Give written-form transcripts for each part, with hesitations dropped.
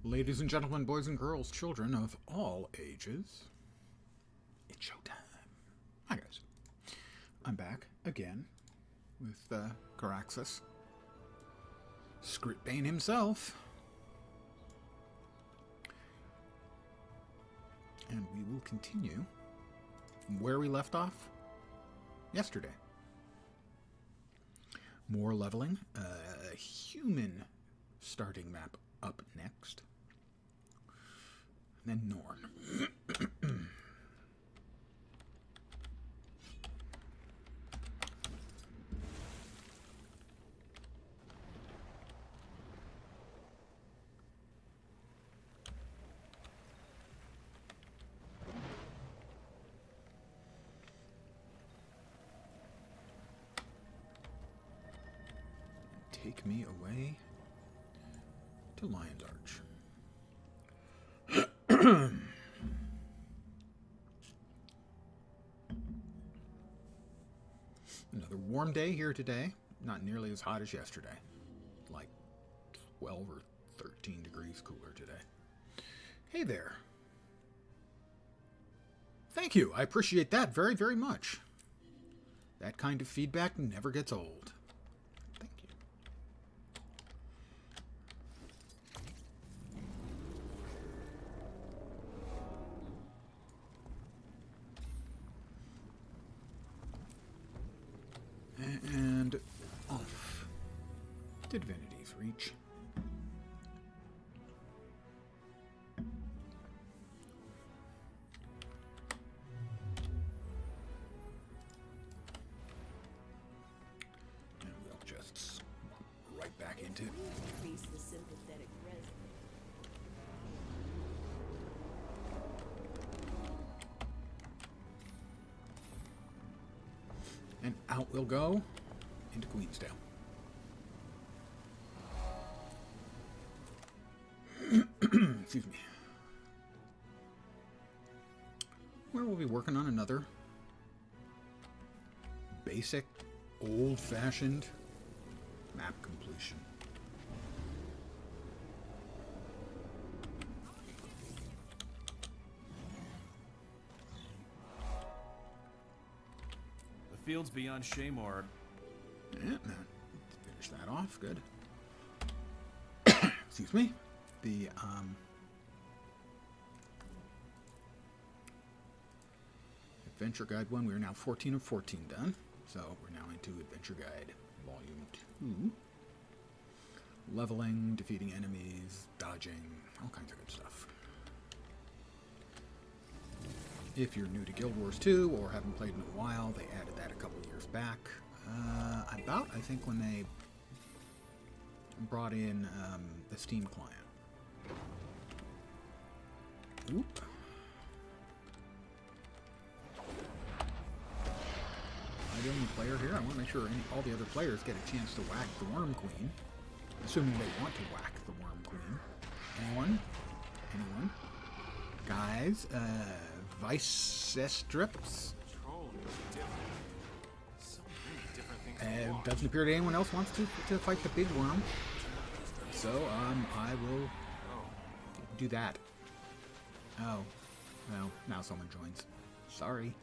Ladies and gentlemen, boys and girls, children of all ages, it's showtime. Hi guys, I'm back again with Caraxus, Scriptbane himself, and we will continue where we left off yesterday. More leveling, human starting map up next. Then Norn. Take me away to Lion's Arch. Another warm day here today. Not nearly as hot as yesterday. Like 12 or 13 degrees cooler today. Hey there. Thank you. I appreciate that very, very much. That kind of feedback never gets old. Thank you. And off to Divinity's Reach. And we'll just swap right back into Increase the sympathetic resonance. and out we'll go into Queensdale. Excuse me. Where we'll be working on another basic, old-fashioned map completion. The fields beyond Shaymar. Yeah, finish that off. Good. Excuse me. The Adventure Guide 1, we are now 14 of 14 done. So we're now into Adventure Guide Volume 2. Leveling, defeating enemies, dodging, all kinds of good stuff. If you're new to Guild Wars 2 or haven't played in a while, they added that a couple years back. I think, when they brought in the Steam client. Oop. I'm the only player here. I want to make sure all the other players get a chance to whack the Worm Queen. Assuming they want to whack the Worm Queen. Anyone? Anyone? Guys, Vice Strips? Doesn't appear that anyone else wants to fight the big worm. So, I will do that. Oh. Well, now someone joins. Sorry.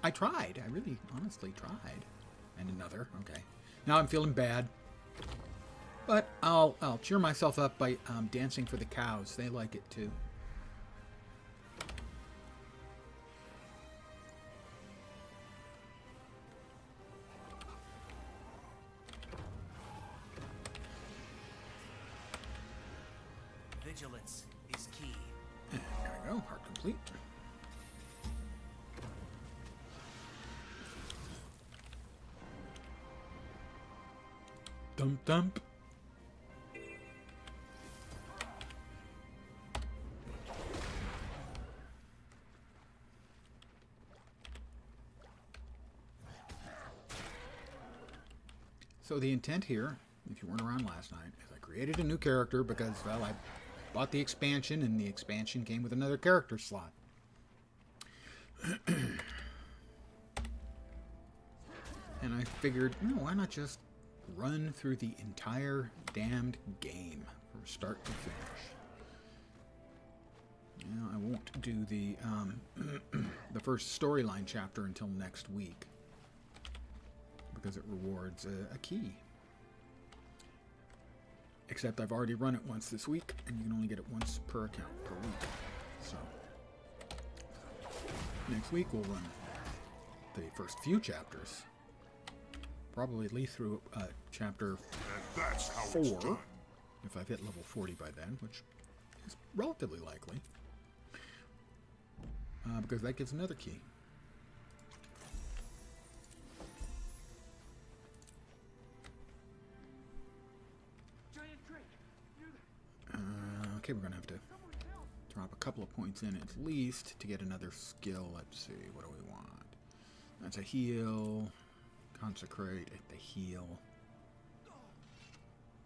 I tried. I really, honestly tried. And another. Okay. Now I'm feeling bad. But I'll cheer myself up by dancing for the cows. They like it too. Vigilance is key. And there we go. Heart complete. Dump dump. So the intent here, if you weren't around last night, is I created a new character because, well, I bought the expansion, and the expansion came with another character slot. And I figured, why not just run through the entire damned game from start to finish. Now, I won't do the the first storyline chapter until next week because it rewards a key. Except I've already run it once this week, and you can only get it once per account per week. So next week we'll run the first few chapters, probably at least through chapter 4, if I've hit level 40 by then, which is relatively likely. Because that gives another key. Okay, we're going to have to drop a couple of points in at least to get another skill. Let's see, what do we want? That's a heal. Consecrate at the heal.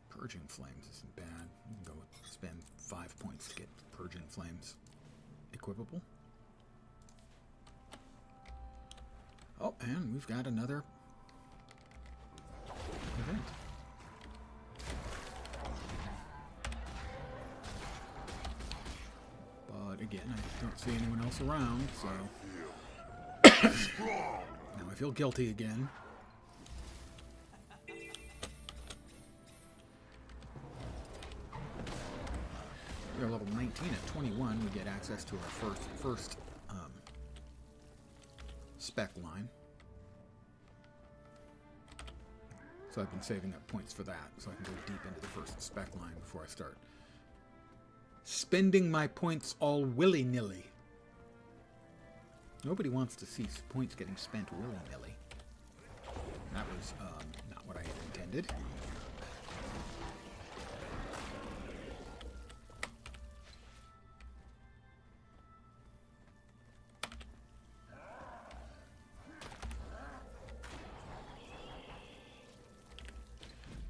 Purging Flames isn't bad. We can go spend 5 points to get Purging Flames equipable. Oh, and we've got another event. But again, I don't see anyone else around, so now I feel guilty again. We're level 19 at 21. We get access to our first spec line. So I've been saving up points for that, so I can go deep into the first spec line before I start spending my points all willy-nilly. Nobody wants to see points getting spent willy-nilly. That was not what I had intended.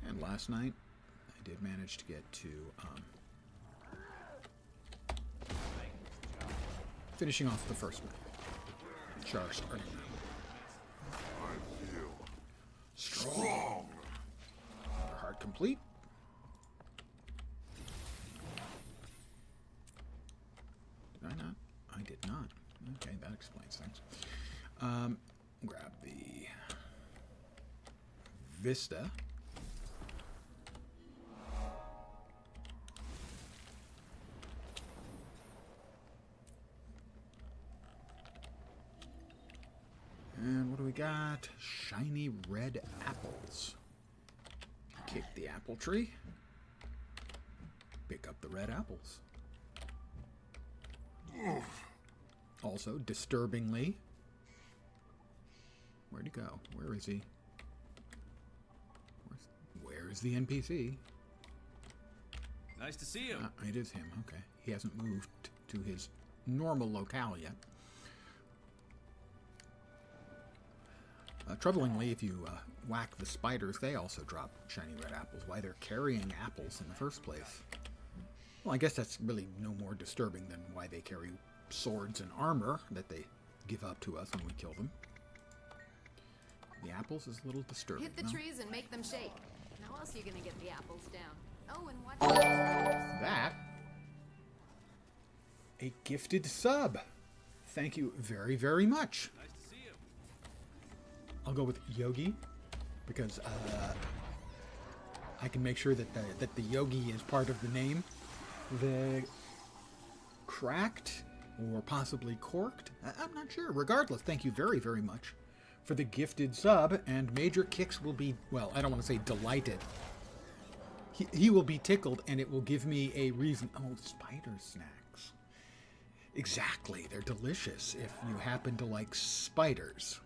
And last night, I did manage to get to finishing off the first one. Char starting now. I feel strong. Heart complete. Did I not? I did not. Okay, that explains things. Grab the Vista. And what do we got? Shiny red apples. Kick the apple tree. Pick up the red apples. Also, disturbingly, where'd he go? Where is he? Where's the NPC? Nice to see you. It is him, okay. He hasn't moved to his normal locale yet. Troublingly, if you whack the spiders, they also drop shiny red apples. Why they're carrying apples in the first place? Well, I guess that's really no more disturbing than why they carry swords and armor that they give up to us when we kill them. The apples is a little disturbing. Hit the no? trees and make them shake. How else are you gonna get the apples down? Oh, and watch out. That? A gifted sub. Thank you very, very much. Nice to see you. I'll go with Yogi because I can make sure that the Yogi is part of the name. The cracked or possibly corked, I'm not sure. Regardless, thank you very, very much for the gifted sub, and Major Kix will be, well, I don't want to say delighted. He will be tickled, and it will give me a reason. Oh, spider snacks. Exactly, they're delicious if you happen to like spiders.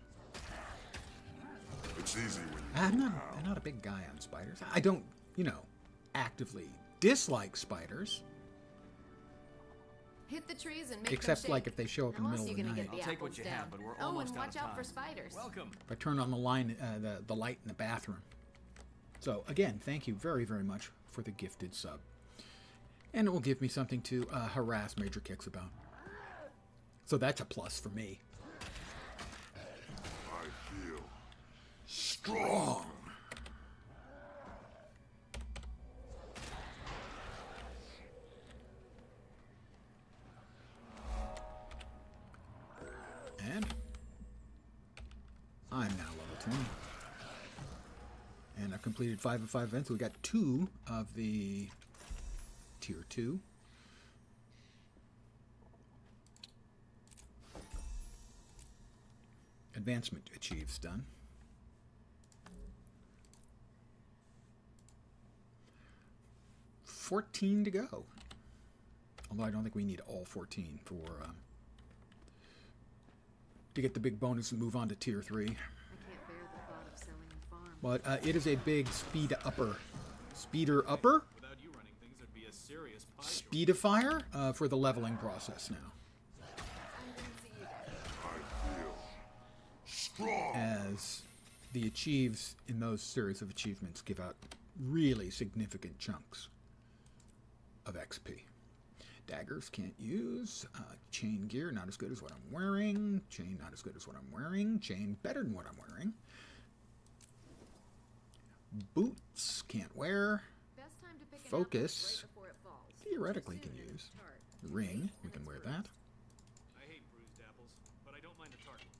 It's easy when I'm not a big guy on spiders. I don't, actively dislike spiders. Hit the trees and make Except them shake. like if they show up in the How else middle are of you the gonna night. get the I'll take what apples you down? have, but we're oh, almost and out watch of out for time. spiders. Welcome. If I turn on the line, the light in the bathroom. So again, thank you very, very much for the gifted sub. And it will give me something to harass Major Kix about. So that's a plus for me. I feel strong. I'm now level 20. And I've completed 5 of 5 events. We got 2 of the tier 2. Advancement achieves done. $14 to go. Although I don't think we need all 14 for to get the big bonus and move on to tier 3. I can't bear the thought of selling a farm. But it is a big speed upper. Speeder upper? Without you running things, there'd be a serious pie Speedifier for the leveling process now. Strong. As the achieves in those series of achievements give out really significant chunks of XP. Daggers can't use. Chain gear, not as good as what I'm wearing. Chain, not as good as what I'm wearing. Chain, better than what I'm wearing. Boots, can't wear. Best time to pick an Focus, apple right before it falls. theoretically can Soon and use. tart. Ring, we can wear that. I hate bruised apples, but I don't mind the tart ones.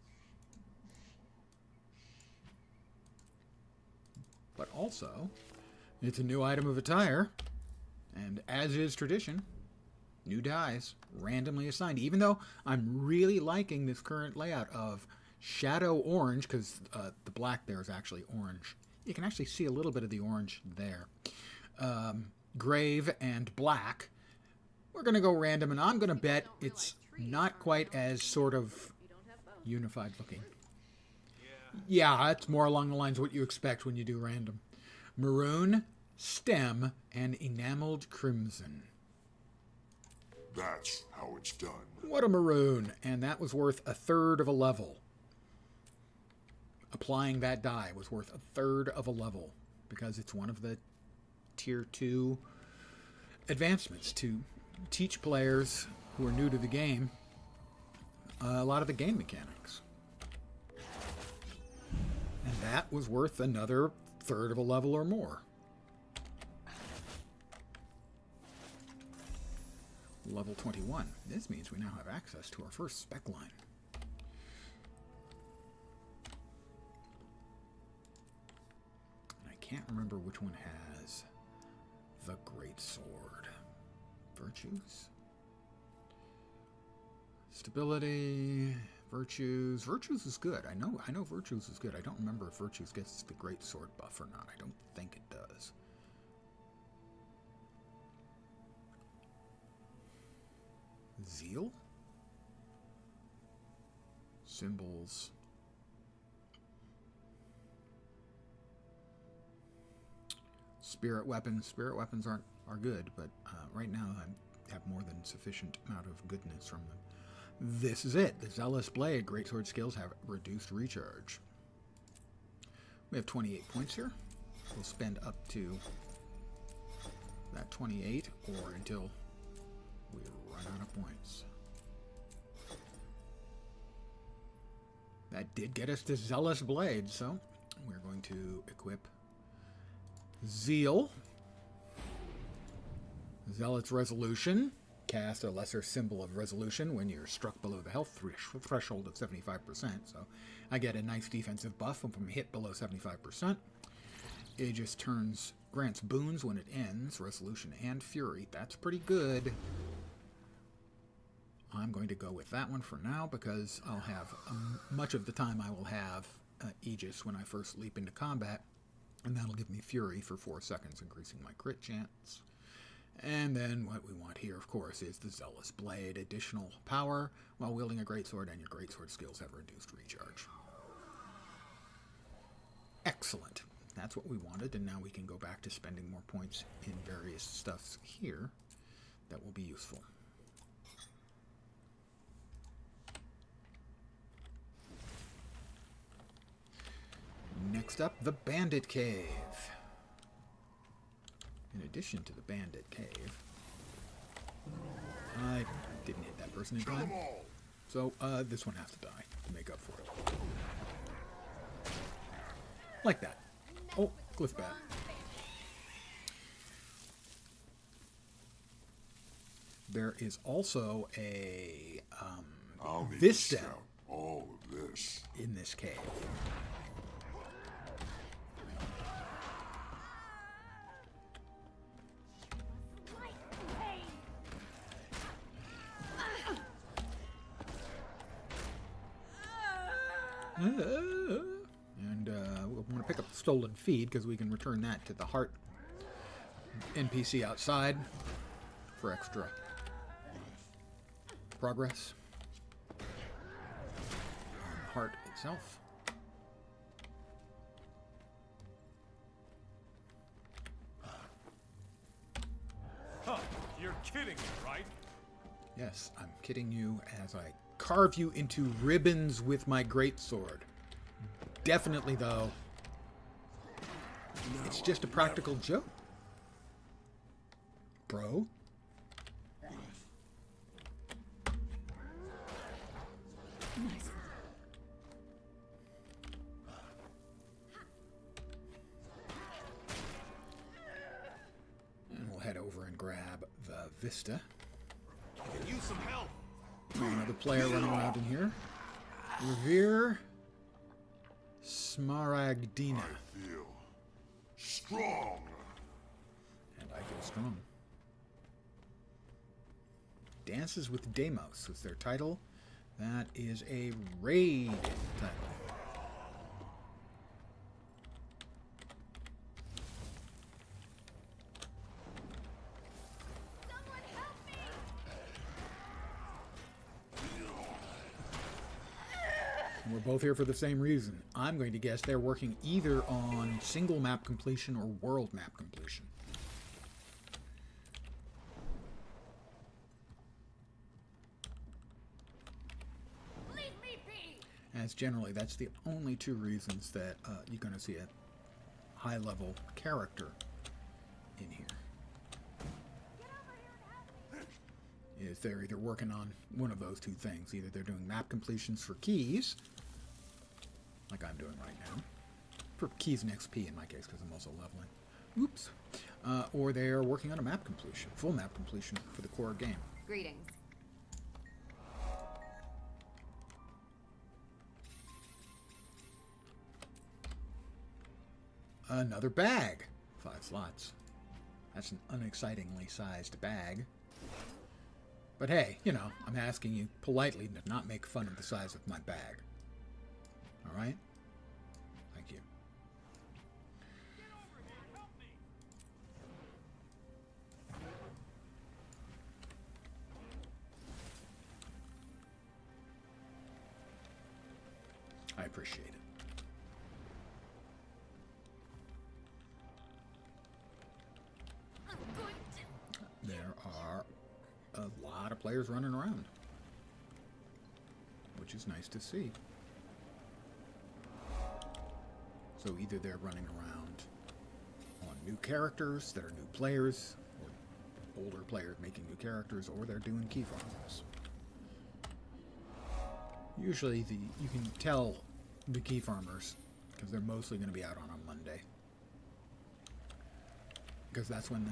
But also, it's a new item of attire. And as is tradition, new dies, randomly assigned. Even though I'm really liking this current layout of shadow orange, because the black there is actually orange. You can actually see a little bit of the orange there. Grave and black. We're going to go random, and I'm going to bet it's not quite as sort of unified looking. Yeah, that's more along the lines of what you expect when you do random. Maroon, stem, and enameled crimson. That's how it's done. What a maroon! And that was worth 1/3 of a level. Applying that die was worth 1/3 of a level because it's one of the tier 2 advancements to teach players who are new to the game a lot of the game mechanics. And that was worth another 1/3 of a level or more. Level 21. This means we now have access to our first spec line. And I can't remember which one has the great sword. Virtues? Stability, virtues. Virtues is good. I know virtues is good. I don't remember if virtues gets the great sword buff or not. I don't think it does. Zeal? Symbols. Spirit weapons. Spirit weapons are good, but right now I have more than sufficient amount of goodness from them. This is it. The Zealous Blade. Greatsword skills have reduced recharge. We have 28 points here. We'll spend up to that 28 or until we run out of points. That did get us to Zealous Blade, so we're going to equip Zeal. Zealot's Resolution. Cast a lesser symbol of resolution when you're struck below the health threshold of 75%. So I get a nice defensive buff when I'm hit below 75%. Aegis turns grants boons when it ends, resolution and fury. That's pretty good. I'm going to go with that one for now because I'll have much of the time I will have Aegis when I first leap into combat, and that'll give me fury for 4 seconds, increasing my crit chance. And then what we want here, of course, is the Zealous Blade. Additional power while wielding a greatsword, and your greatsword skills have reduced recharge. Excellent. That's what we wanted, and now we can go back to spending more points in various stuffs here that will be useful. Next up, the Bandit Cave. In addition to the Bandit Cave, I didn't hit that person in time, so this one has to die to make up for it. Like that. Oh, Glyph Bat. There is also a I'll need to Vista scout all of this. in this cave. And we're going to pick up the stolen feed because we can return that to the heart NPC outside for extra progress on the heart itself. Huh, you're kidding me, right? Yes, I'm kidding you as I carve you into ribbons with my greatsword. Definitely, though, it's just a practical joke, bro. Nice. And we'll head over and grab the Vista. I can use some help. Another player running around in here. Revere Smaragdina. I feel strong. And I feel strong. Dances with Deimos was their title. That is a raid title. Someone help me! And we're both here for the same reason. I'm going to guess they're working either on single map completion or world map completion. Leave me be! As generally, that's the only two reasons that you're going to see a high-level character in here. Get over here and help me! Is they're either working on one of those two things. Either they're doing map completions for keys, like I'm doing right now, for keys and XP in my case, because I'm also leveling. Oops. Or they're working on a map completion, full map completion for the core game. Greetings. Another bag. 5 slots. That's an unexcitingly sized bag. But hey, you know, I'm asking you politely to not make fun of the size of my bag. Alright? Thank you. Get over here, help me. I appreciate it. I'm going to... There are a lot of players running around, which is nice to see. So either they're running around on new characters that are new players, or older players making new characters, or they're doing key farms. Usually you can tell the key farmers because they're mostly going to be out on a Monday, because that's when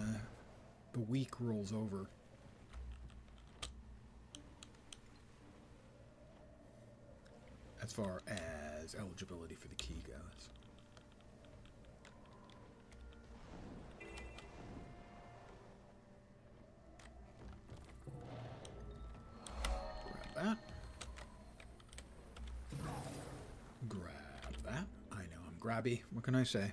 the week rolls over. As far as eligibility for the key goes. Grab that. Grab that. I know I'm grabby. What can I say?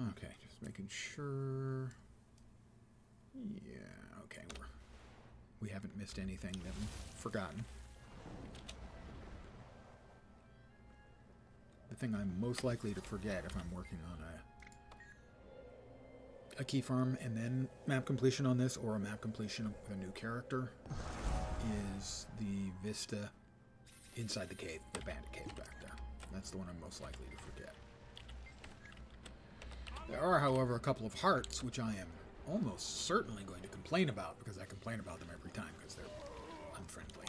Okay, just making sure. Yeah, okay, we haven't missed anything that we've forgotten. The thing I'm most likely to forget if I'm working on a key farm and then map completion on this, or a map completion with a new character, is the Vista inside the cave, the bandit cave back there. That's the one I'm most likely to forget. There are, however, a couple of hearts which I am almost certainly going to complain about, because I complain about them every time because they're unfriendly.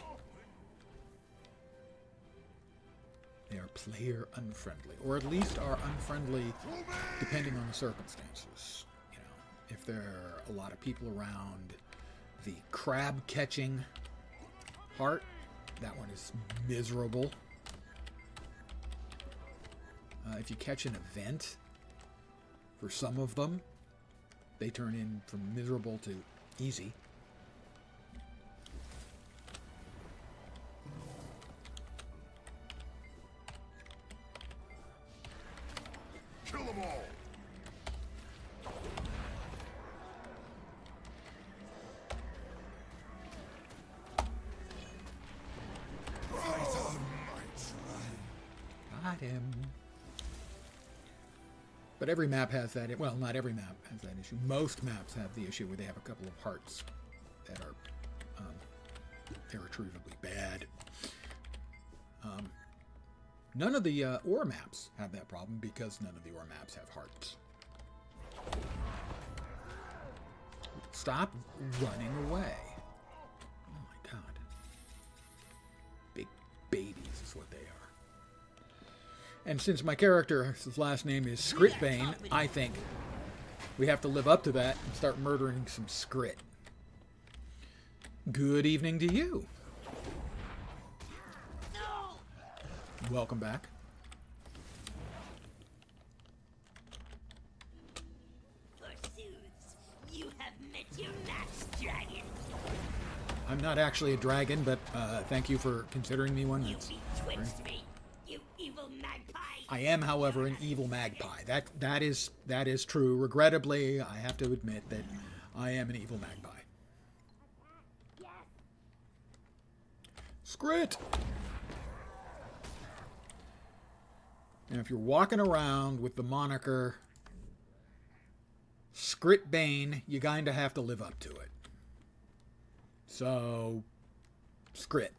They are player unfriendly, or at least are unfriendly depending on the circumstances. You know, if there are a lot of people around, the crab catching heart, that one is miserable. If you catch an event, for some of them, they turn in from miserable to easy. Kill them all. Got him. But every map has that. Well, not every map has that issue. Most maps have the issue where they have a couple of hearts that are irretrievably bad. None of the ore maps have that problem because none of the ore maps have hearts. Stop running away. Oh my god. Big babies is what they are. And since my character's last name is Scritbane, I think we have to live up to that and start murdering some Scrit. Good evening to you. Welcome back. Forsooth, you have met your match, dragon. I'm not actually a dragon, but thank you for considering me one. You That's betwixt me, you evil magpie. I am, however, an evil magpie. That is true. Regrettably, I have to admit that I am an evil magpie. Scrit! And if you're walking around with the moniker Scritbane, you kind of have to live up to it. So, Scrit.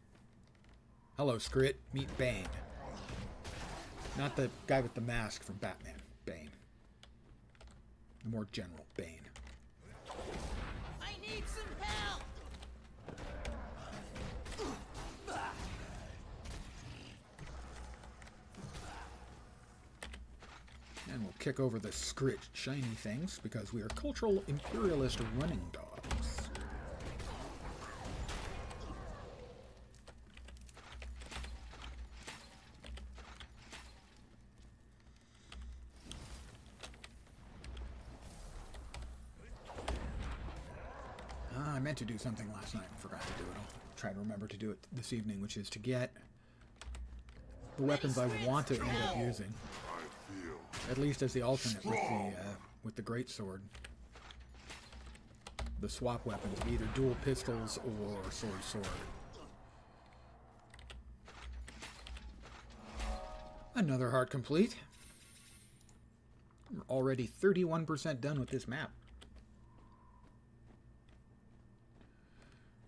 Hello, Scrit. Meet Bane. Not the guy with the mask from Batman. Bane. The more general Bane. I need some help. And we'll kick over the Scrit shiny things because we are cultural imperialist running dogs. I meant to do something last night and forgot to do it. I'll try to remember to do it this evening, which is to get the weapons I want to end up using. I feel At least as the alternate with the greatsword. The swap weapons, either dual pistols or sword. Another heart complete. We're already 31% done with this map.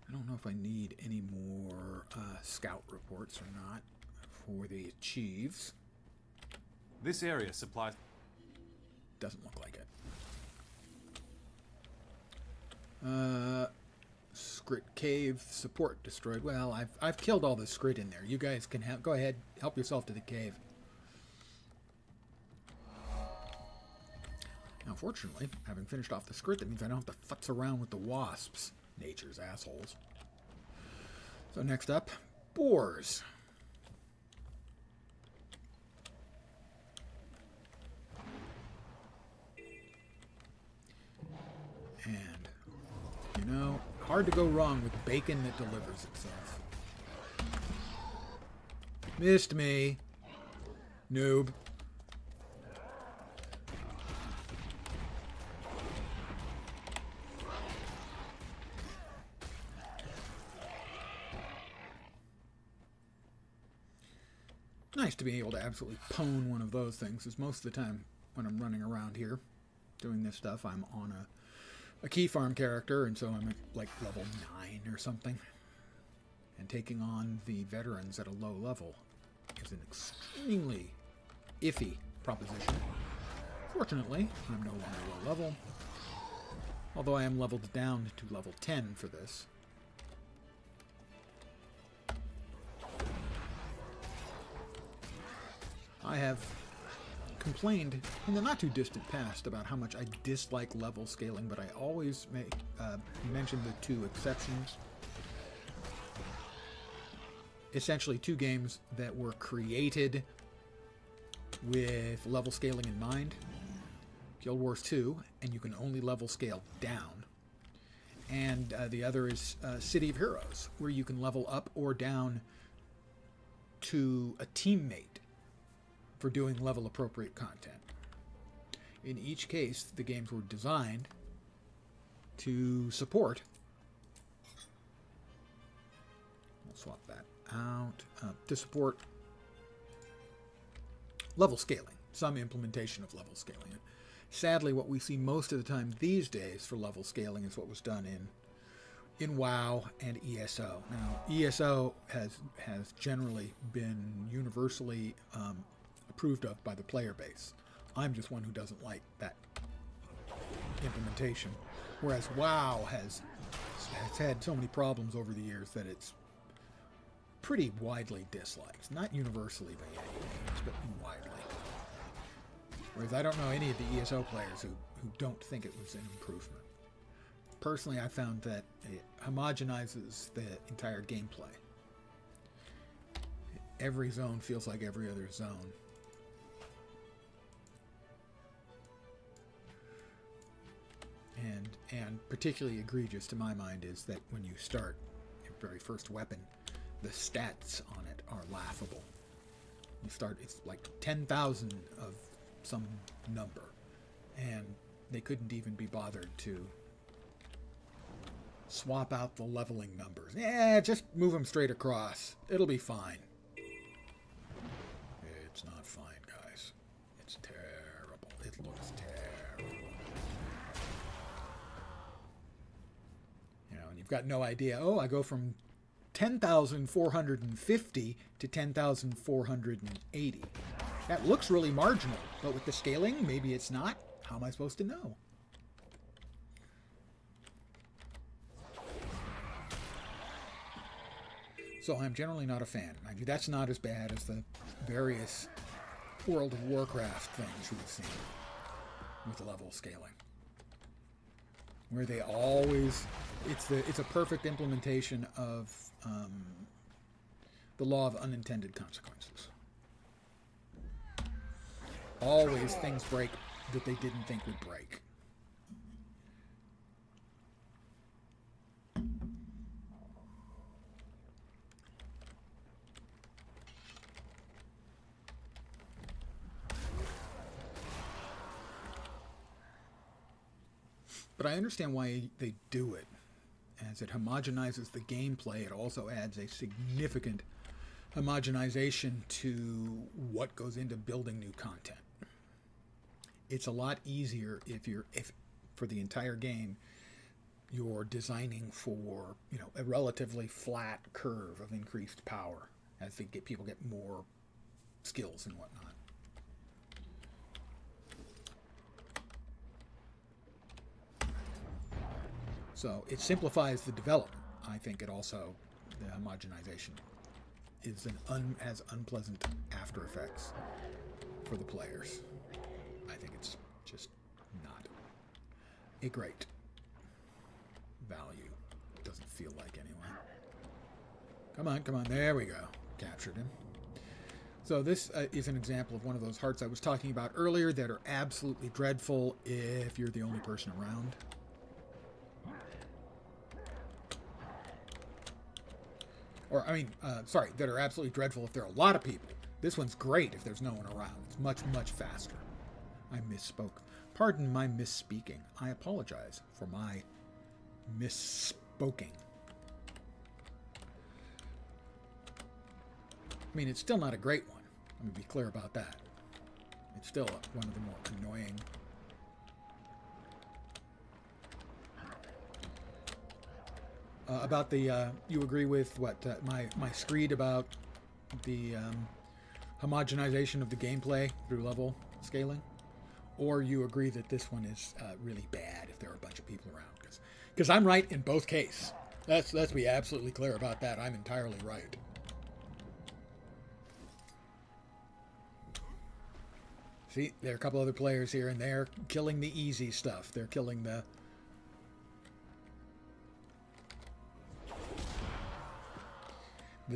I don't know if I need any more scout reports or not for the achieves. This area supplies... Doesn't look like it. Scrit cave support destroyed. Well, I've killed all the Scrit in there. You guys can go ahead, help yourself to the cave. Now, fortunately, having finished off the Scrit, that means I don't have to futz around with the wasps. Nature's assholes. So next up, boars. And, you know, hard to go wrong with bacon that delivers itself. Missed me. Noob. Nice to be able to absolutely pwn one of those things, because most of the time when I'm running around here doing this stuff, I'm on a key farm character, and so I'm at like level 9 or something. And taking on the veterans at a low level is an extremely iffy proposition. Fortunately, I'm no longer low level, although I am leveled down to level 10 for this. I have complained in the not too distant past about how much I dislike level scaling, but I always mention the two exceptions. Essentially, two games that were created with level scaling in mind. Guild Wars 2, and you can only level scale down. and the other is City of Heroes, where you can level up or down to a teammate for doing level appropriate content. In each case, the games were designed to support, we'll swap that out, to support level scaling, some implementation of level scaling. Sadly, what we see most of the time these days for level scaling is what was done in WoW and ESO. Now, ESO has generally been universally approved of by the player base. I'm just one who doesn't like that implementation. Whereas WoW has had so many problems over the years that it's pretty widely disliked. Not universally by any means, but widely. Whereas I don't know any of the ESO players who don't think it was an improvement. Personally, I found that it homogenizes the entire gameplay. Every zone feels like every other zone. And particularly egregious to my mind is that when you start your very first weapon, the stats on it are laughable. You start, it's like 10,000 of some number, and they couldn't even be bothered to swap out the leveling numbers. Yeah, just move them straight across. It'll be fine. It's not fine, guys. It's terrible. It looks terrible. You know, and you've got no idea. Oh, I go from 10,450 to 10,480. That looks really marginal, but with the scaling, maybe it's not. How am I supposed to know? So I'm generally not a fan. Mind you, that's not as bad as the various World of Warcraft things we've seen with level scaling, where they always, it's a perfect implementation of the law of unintended consequences. Always things break that they didn't think would break. But I understand why they do it. As it homogenizes the gameplay, it also adds a significant homogenization to what goes into building new content. It's a lot easier if for the entire game you're designing for, you know, a relatively flat curve of increased power as people get more skills and whatnot. So it simplifies the development. I think it also, the homogenization has unpleasant after effects for the players. I think it's just not a great value. It doesn't feel like anyway. Come on, there we go. Captured him. So this is an example of one of those hearts I was talking about earlier that are absolutely dreadful if you're the only person around. Or, I mean, sorry, that are absolutely dreadful if there are a lot of people. This one's great if there's no one around. It's much, much faster. I misspoke. Pardon my misspeaking. I apologize for my misspoking. I mean, it's still not a great one. Let me be clear about that. It's still one of the more annoying. About the, you agree with what, my screed about the homogenization of the gameplay through level scaling? Or you agree that this one is really bad if there are a bunch of people around? Because I'm right in both cases. Let's be absolutely clear about that. I'm entirely right. See, there are a couple other players here, and they're killing the easy stuff. They're killing the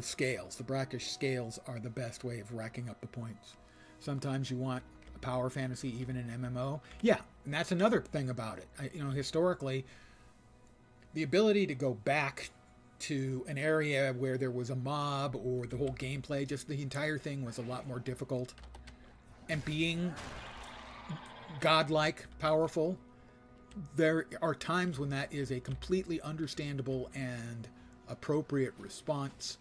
scales. The brackish scales are the best way of racking up the points. Sometimes you want a power fantasy, even in MMO. Yeah, and that's another thing about it. Historically, the ability to go back to an area where there was a mob, or the whole gameplay, just the entire thing was a lot more difficult. And being godlike powerful, there are times when that is a completely understandable and appropriate response.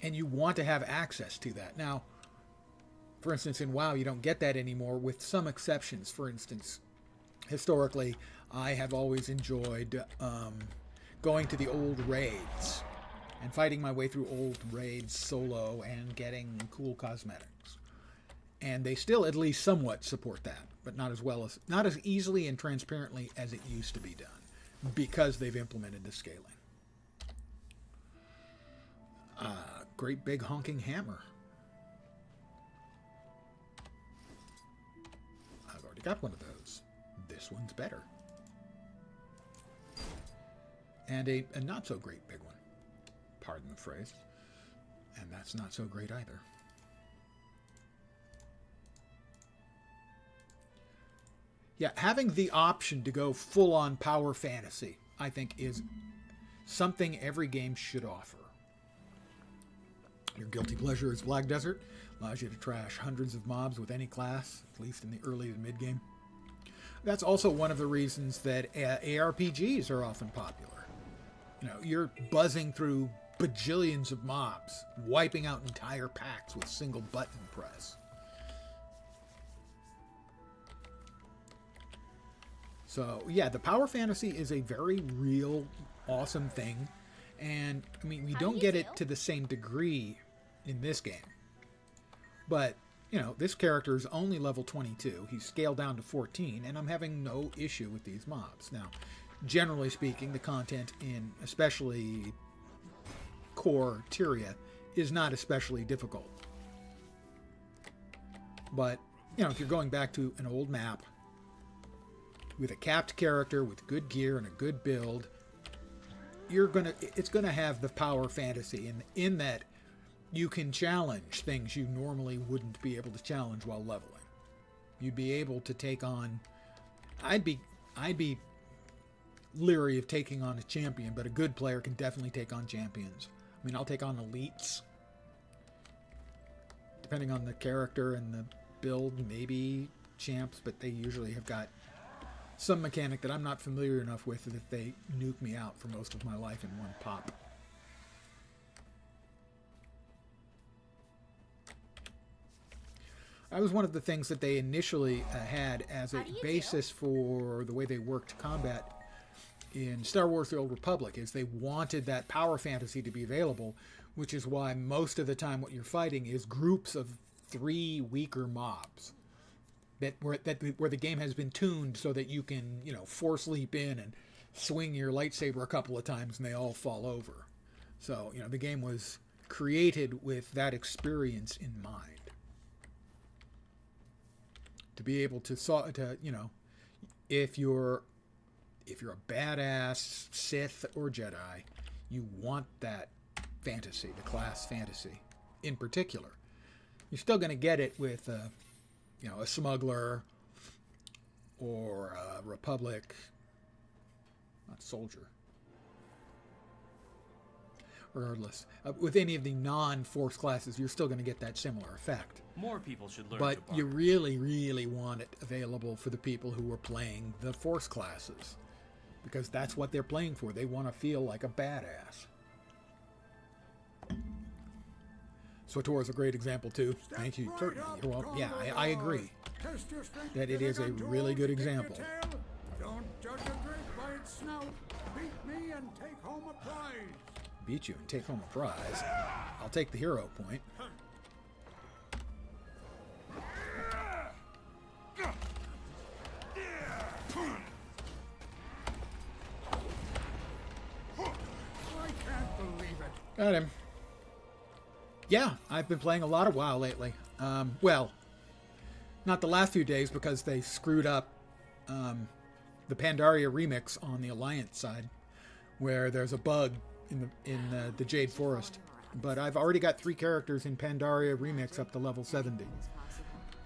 And you want to have access to that. Now, for instance, in WoW, you don't get that anymore, with some exceptions. For instance, historically, I have always enjoyed going to the old raids and fighting my way through old raids solo and getting cool cosmetics. And they still at least somewhat support that, but not as easily and transparently as it used to be done, because they've implemented the scaling. Great big honking hammer. I've already got one of those. This one's better. And a not so great big one. Pardon the phrase. And that's not so great either. Yeah, having the option to go full-on power fantasy, I think, is something every game should offer. Your guilty pleasure is Black Desert. Allows you to trash hundreds of mobs with any class, at least in the early to mid-game. That's also one of the reasons that ARPGs are often popular. You know, you're buzzing through bajillions of mobs, wiping out entire packs with single button press. So, yeah, the power fantasy is a very real, awesome thing. And, I mean, we don't get it to the same degree in this game. But, you know, this character is only level 22. He's scaled down to 14, and I'm having no issue with these mobs. Now, generally speaking, the content in especially core Tyria is not especially difficult. But, you know, if you're going back to an old map with a capped character with good gear and a good build, it's gonna have the power fantasy in that you can challenge things you normally wouldn't be able to challenge while leveling. You'd be able to take on, I'd be leery of taking on a champion, but a good player can definitely take on champions. I mean, I'll take on elites, depending on the character and the build, maybe champs, but they usually have got some mechanic that I'm not familiar enough with that they nuke me out for most of my life in one pop. That was one of the things that they initially had as a basis for the way they worked combat in Star Wars The Old Republic, is they wanted that power fantasy to be available, which is why most of the time what you're fighting is groups of 3 weaker mobs. Where the game has been tuned so that you can, you know, force leap in and swing your lightsaber a couple of times and they all fall over. So, you know, the game was created with that experience in mind. To be able to, you know, if you're a badass Sith or Jedi, you want that fantasy, the class fantasy in particular. You're still going to get it with you know, a smuggler or a Republic, not soldier. Regardless, with any of the non-Force classes, you're still going to get that similar effect. More people should learn. But you really, really want it available for the people who are playing the Force classes, because that's what they're playing for. They want to feel like a badass. SWTOR is a great example too. Thank you. Certainly. You're welcome. Yeah, I agree that it is a really good example. Don't judge a grape by its snout. Beat me and take home a prize. Beat you and take home a prize. I'll take the hero point. I can't believe it. Got him. Yeah, I've been playing a lot of WoW lately. Well, not the last few days because they screwed up the Pandaria remix on the Alliance side, where there's a bug in the Jade Forest. But I've already got 3 characters in Pandaria remix up to level 70.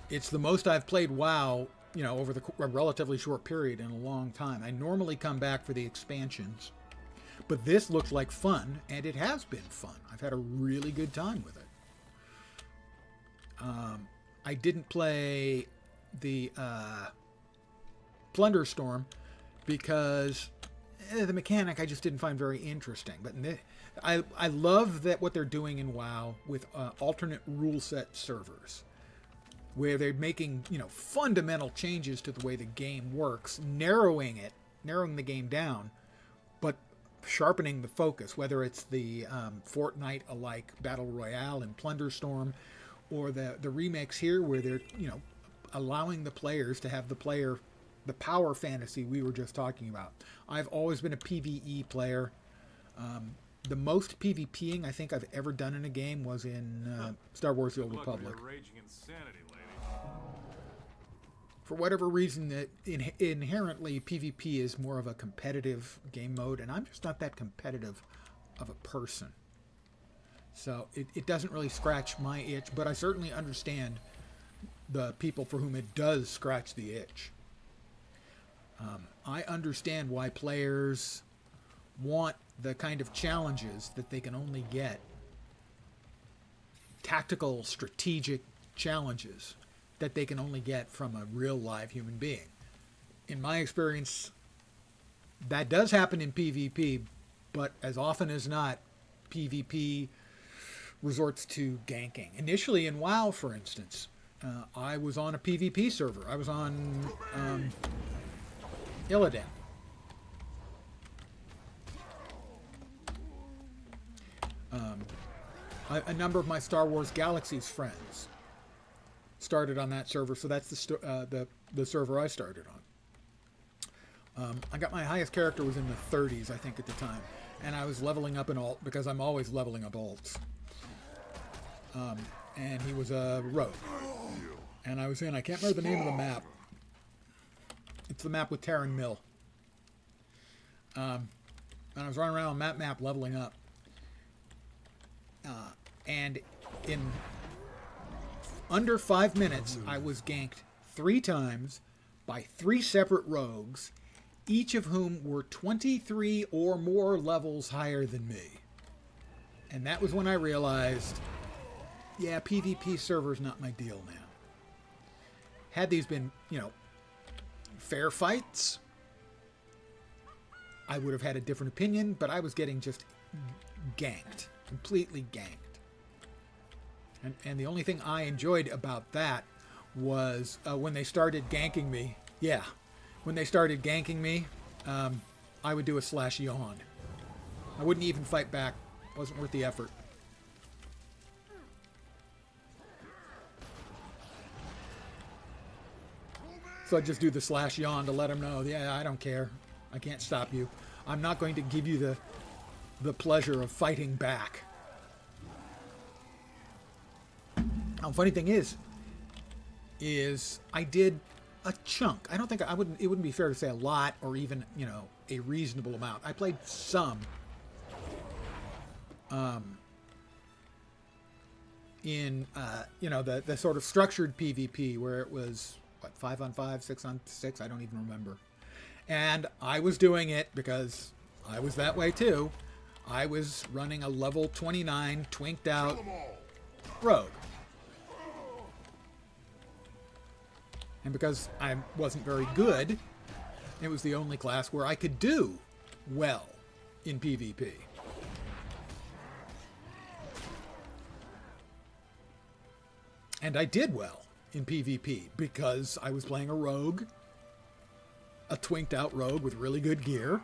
It's the most I've played WoW over a relatively short period in a long time. I normally come back for the expansions, but this looks like fun, and it has been fun. I've had a really good time with it. I didn't play the Plunderstorm because the mechanic I just didn't find very interesting. But I love that what they're doing in WoW with alternate rule set servers, where they're making fundamental changes to the way the game works, narrowing the game down, but sharpening the focus. Whether it's the Fortnite-alike battle royale in Plunderstorm, or the remakes here where they're allowing the players to have the power fantasy we were just talking about. I've always been a PvE player. The most PvPing I think I've ever done in a game was in Star Wars: The Old Republic. Raging insanity, lady. For whatever reason, that inherently PvP is more of a competitive game mode, and I'm just not that competitive of a person. So it doesn't really scratch my itch, but I certainly understand the people for whom it does scratch the itch. I understand why players want the kind of challenges that they can only get, tactical, strategic challenges that they can only get from a real live human being. In my experience, that does happen in PvP, but as often as not, PvP resorts to ganking. Initially in WoW, for instance, I was on a PvP server. I was on Illidan. A number of my Star Wars Galaxies friends started on that server, so that's the server I started on. I got my highest character was in the 30s, I think, at the time, and I was leveling up an alt because I'm always leveling up alts. And he was a rogue, and I was in, I can't remember the name of the map. It's the map with Terran Mill. And I was running around on that map leveling up. And in under 5 minutes, I was ganked 3 times by 3 separate rogues, each of whom were 23 or more levels higher than me. And that was when I realized, yeah, PvP server's not my deal now. Had these been, fair fights, I would have had a different opinion, but I was getting just ganked, completely ganked. And the only thing I enjoyed about that was when they started ganking me. Yeah, when they started ganking me, I would do a slash yawn. I wouldn't even fight back. Wasn't worth the effort. So I'd just do the slash yawn to let them know, yeah, I don't care. I can't stop you. I'm not going to give you the pleasure of fighting back. Now, funny thing is I did a chunk. I don't think it wouldn't be fair to say a lot or even, a reasonable amount. I played some in the sort of structured PvP where it was 5-on-5, 6-on-6, I don't even remember. And I was doing it because I was that way too. I was running a level 29 twinked out rogue. And because I wasn't very good, it was the only class where I could do well in PvP. And I did well in PvP because I was playing a rogue, a twinked out rogue with really good gear.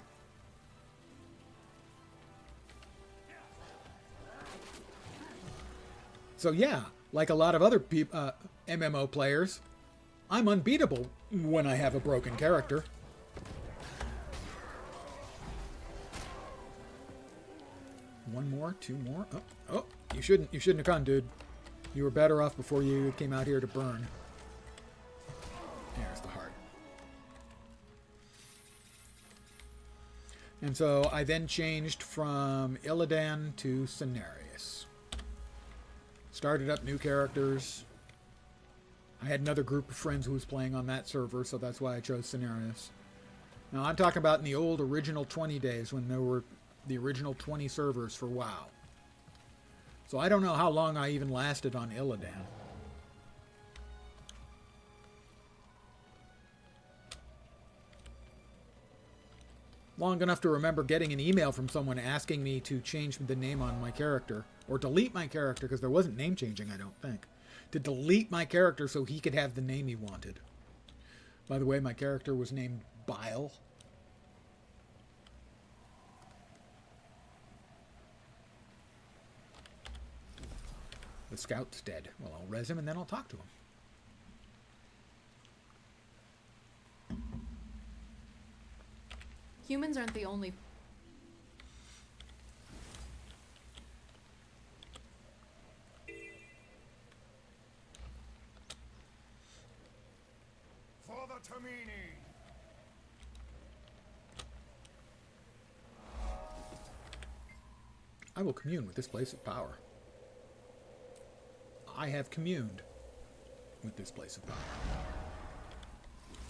So yeah, like a lot of other MMO players, I'm unbeatable when I have a broken character. One more, 2 more. Oh, you shouldn't have gone, dude. You were better off before you came out here to burn. There's the heart. And so I then changed from Illidan to Cenarius. Started up new characters. I had another group of friends who was playing on that server, so that's why I chose Scenarios. Now, I'm talking about in the old original 20 days when there were the original 20 servers for WoW. So I don't know how long I even lasted on Illidan. Long enough to remember getting an email from someone asking me to change the name on my character, or delete my character, because there wasn't name changing, I don't think. To delete my character so he could have the name he wanted. By the way, my character was named Bile. The scout's dead. Well, I'll res him and then I'll talk to him. Humans aren't the only... For the Tamini! I will commune with this place of power. I have communed with this place of power.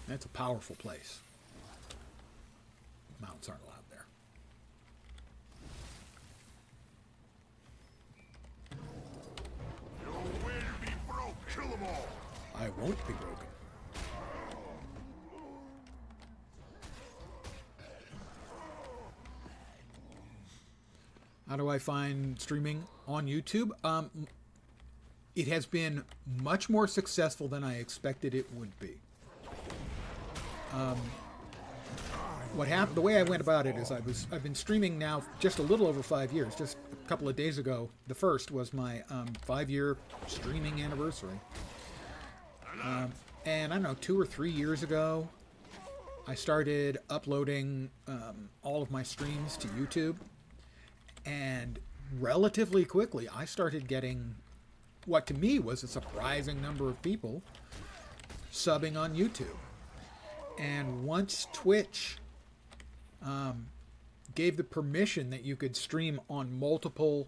That's a powerful place. Mounts aren't allowed there. Your will be broke! Kill them all! I won't be broken. How do I find streaming on YouTube? It has been much more successful than I expected it would be. What happened? The way I went about it is I've been streaming now just a little over 5 years. Just a couple of days ago, the first was my 5-year streaming anniversary. And I don't know, 2 or 3 years ago, I started uploading all of my streams to YouTube. And relatively quickly, I started getting what to me was a surprising number of people subbing on YouTube. And once Twitch gave the permission that you could stream on multiple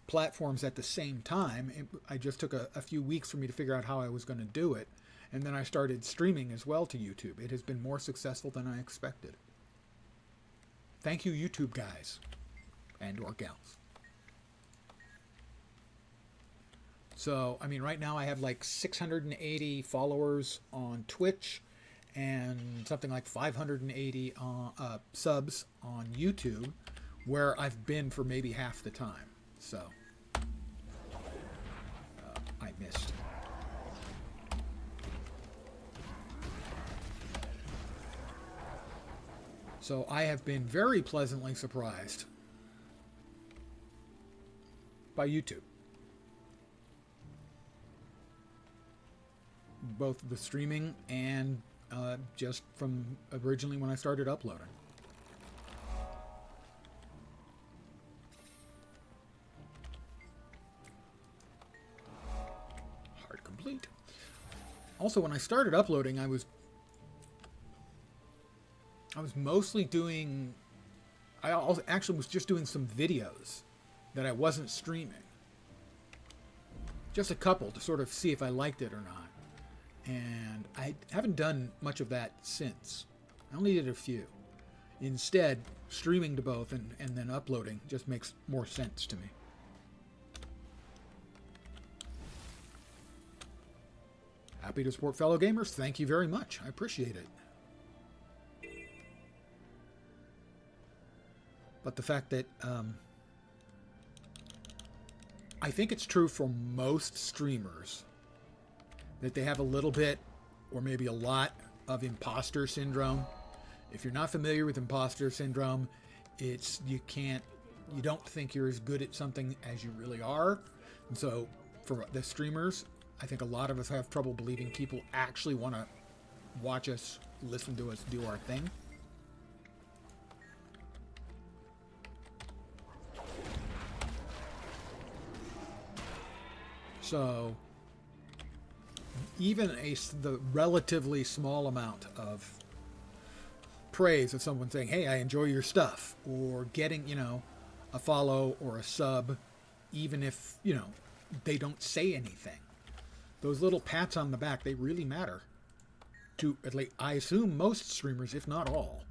platforms at the same time, I just took a few weeks for me to figure out how I was going to do it. And then I started streaming as well to YouTube. It has been more successful than I expected. Thank you, YouTube guys and or gals. So, I mean, right now I have like 680 followers on Twitch and something like 580 subs on YouTube, where I've been for maybe half the time. So, I missed. So I have been very pleasantly surprised by YouTube. Both the streaming and just from originally when I started uploading. Hard complete. Also, when I started uploading, I was mostly doing... I also actually was just doing some videos that I wasn't streaming. Just a couple to sort of see if I liked it or not. And I haven't done much of that since. I only did a few. Instead, streaming to both and then uploading just makes more sense to me. Happy to support fellow gamers. Thank you very much. I appreciate it. But the fact that I think it's true for most streamers that they have a little bit or maybe a lot of imposter syndrome. If you're not familiar with imposter syndrome, it's you don't think you're as good at something as you really are. And so for the streamers, I think a lot of us have trouble believing people actually want to watch us, listen to us do our thing. So even the relatively small amount of praise of someone saying, hey, I enjoy your stuff, or getting, a follow or a sub, even if, they don't say anything. those little pats on the back, they really matter. To, at least, I assume most streamers, if not all.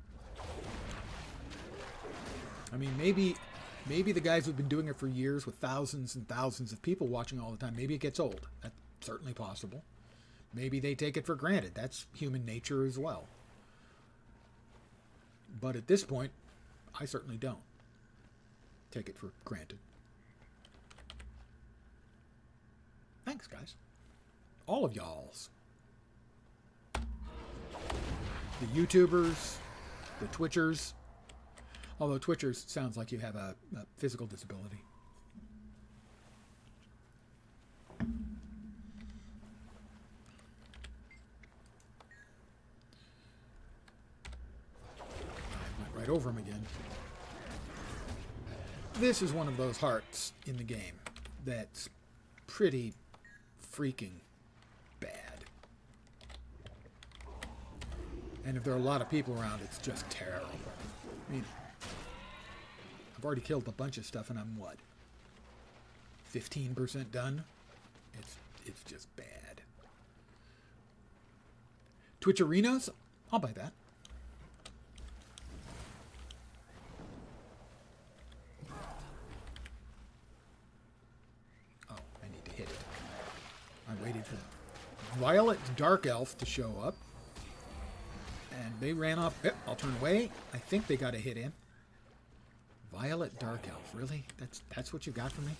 I mean, maybe the guys who've been doing it for years with thousands and thousands of people watching all the time, maybe it gets old. That's certainly possible. Maybe they take it for granted. That's human nature as well. But at this point, I certainly don't take it for granted. Thanks, guys. All of y'alls. The YouTubers, the Twitchers. Although Twitchers sounds like you have a physical disability. I went right over him again. This is one of those hearts in the game that's pretty freaking bad. And if there are a lot of people around, it's just terrible. I mean, I've already killed a bunch of stuff and I'm what? 15% done? It's just bad. Twitch arenas? I'll buy that. Oh, I need to hit it. I'm waiting for Violet Dark Elf to show up. And they ran off. Yep, I'll turn away. I think they got a hit in. Violet Dark Elf, really? That's what you got for me?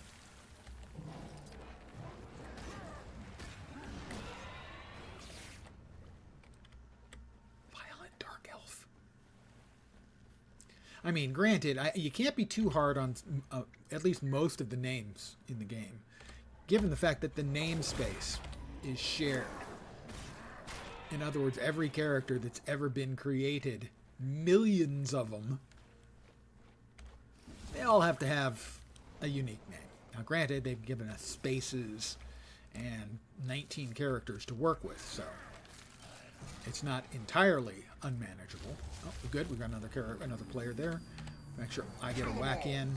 Violet Dark Elf. I mean, granted, you can't be too hard on at least most of the names in the game, given the fact that the namespace is shared. In other words, every character that's ever been created, millions of them, they all have to have a unique name. Now, granted, they've given us spaces and 19 characters to work with, so it's not entirely unmanageable. Oh, good, we've got another player there. Make sure I get a whack in.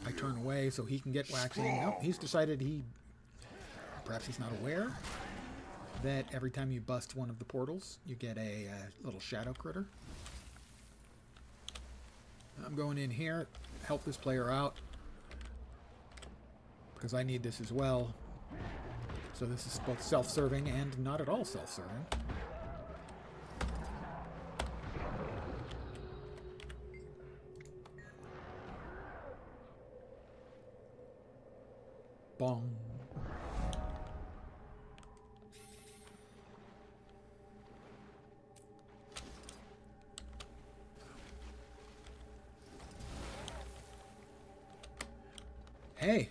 I turn away so he can get whacks in. Nope, he's decided perhaps he's not aware that every time you bust one of the portals, you get a little shadow critter. I'm going in here, help this player out, because I need this as well. So this is both self-serving and not at all self-serving. Bong. Hey,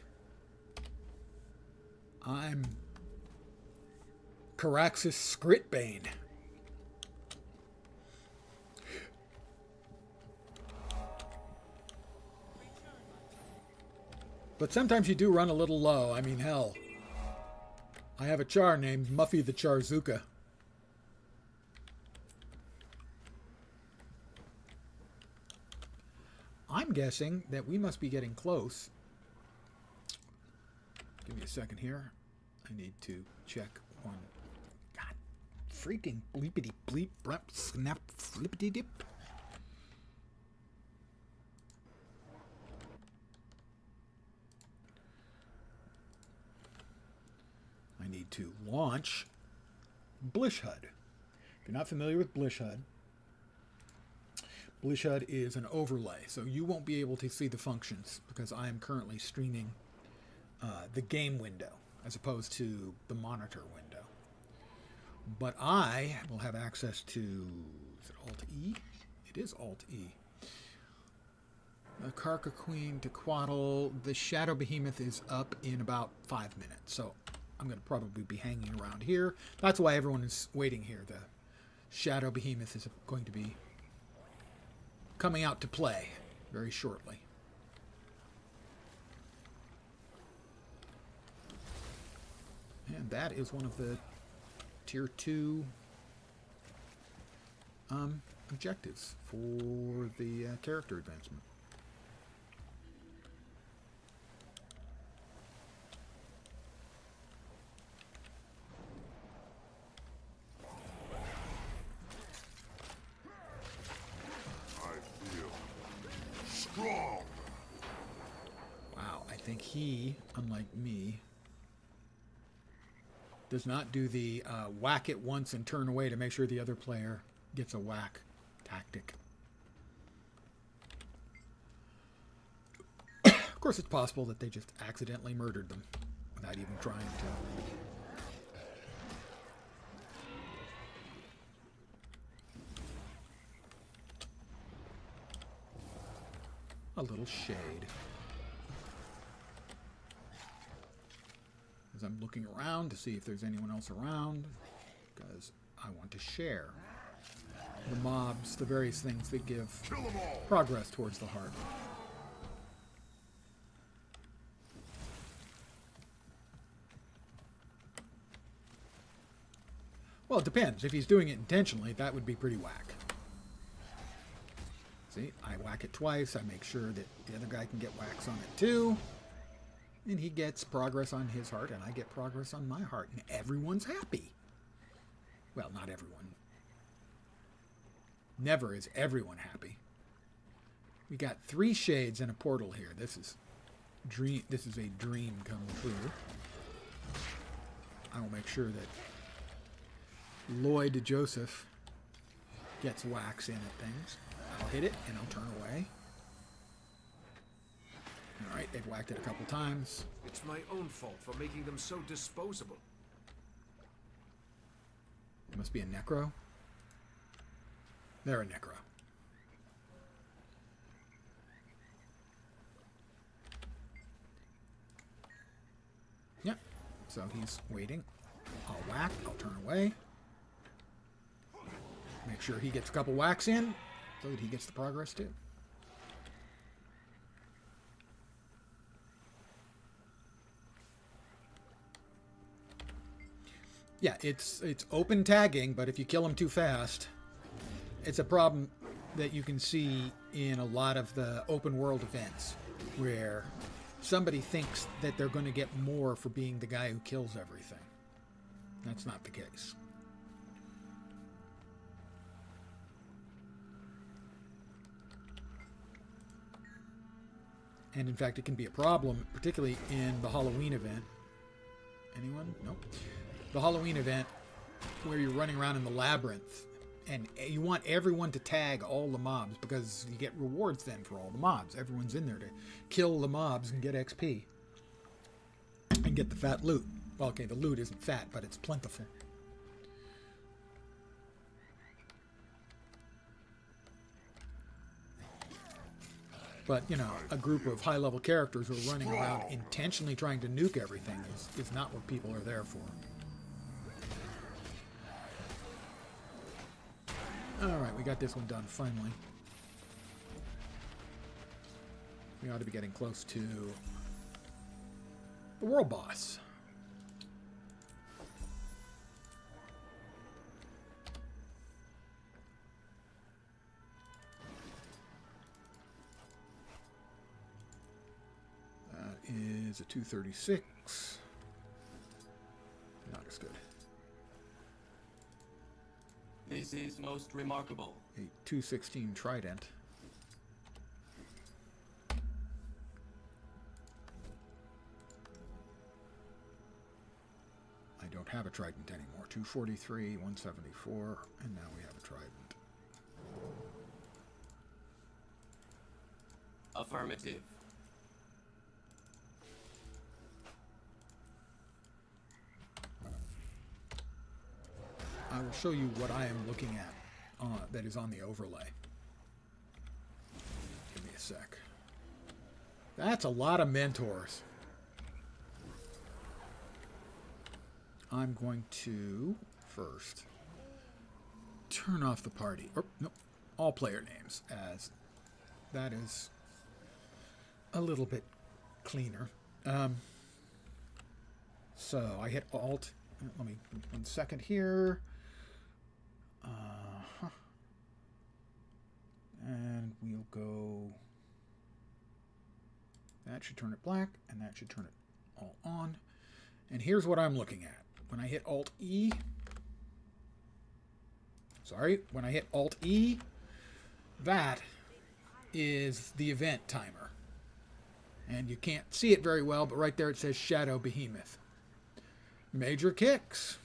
I'm Caraxus Scritbane. But sometimes you do run a little low. I mean, hell, I have a char named Muffy the Charzuka. I'm guessing that we must be getting close. Give me a second here. I need to check one. God, freaking bleepity bleep, brap, snap, flippity dip. I need to launch Blish HUD. If you're not familiar with Blish HUD, Blish HUD is an overlay, so you won't be able to see the functions because I am currently streaming the game window as opposed to the monitor window. But I will have access to, is it Alt-E? It is Alt-E. Karka Queen to Quaddle. The Shadow Behemoth is up in about 5 minutes, so I'm going to probably be hanging around here. That's why everyone is waiting here. The Shadow Behemoth is going to be coming out to play very shortly. And that is one of the Tier 2 objectives for the character advancement. strong. Wow, I think he, unlike me, does not do the whack it once and turn away to make sure the other player gets a whack tactic. Of course, it's possible that they just accidentally murdered them without even trying to. A little shade. As I'm looking around to see if there's anyone else around, because I want to share the mobs, the various things that give Kill 'em all. progress towards the heart. Well, it depends. If he's doing it intentionally, that would be pretty whack. See, I whack it twice. I make sure that the other guy can get whacks on it too. And he gets progress on his heart, and I get progress on my heart. And everyone's happy. Well, not everyone. Never is everyone happy. We got 3 shades and a portal here. This is a dream come true. I will make sure that Lloyd Joseph gets whacks in at things. I'll hit it and I'll turn away. Alright, they've whacked it a couple times. It's my own fault for making them so disposable. It must be a necro. They're a necro. Yep. So he's waiting. I'll whack. I'll turn away. Make sure he gets a couple whacks in so that he gets the progress too. Yeah, it's open tagging, but if you kill him too fast, it's a problem that you can see in a lot of the open world events where somebody thinks that they're going to get more for being the guy who kills everything. That's not the case. And in fact, it can be a problem, particularly in the Halloween event. Anyone? Nope. The Halloween event where you're running around in the labyrinth and you want everyone to tag all the mobs because you get rewards then for all the mobs. Everyone's in there to kill the mobs and get XP and get the fat loot. Well, okay, the loot isn't fat, but it's plentiful. But, you know, a group of high-level characters who are running around intentionally trying to nuke everything is not what people are there for. Alright, we got this one done, finally. We ought to be getting close to the world boss. Is a 236. Not as good. This is most remarkable. A 216 trident. I don't have a trident anymore. 243, 174, and now we have a trident. Affirmative. I will show you what I am looking at that is on the overlay. Give me a sec. That's a lot of mentors. I'm going to first turn off the party. Or, no, all player names, as that is a little bit cleaner. So I hit Alt. Let me 1 second here. And we'll go. That should turn it black, and that should turn it all on. And here's what I'm looking at. When I hit Alt E. Sorry, when I hit Alt E, that is the event timer. And you can't see it very well, but right there it says Shadow Behemoth. Major kicks.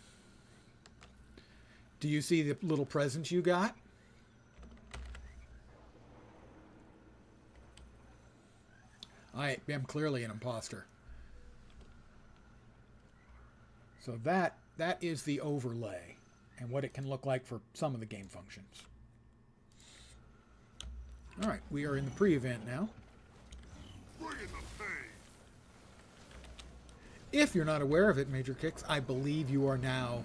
Do you see the little presents you got? I am clearly an imposter. So that is the overlay and what it can look like for some of the game functions. All right, we are in the pre-event now. Bring in the pain. If you're not aware of it, Major Kicks, I believe you are now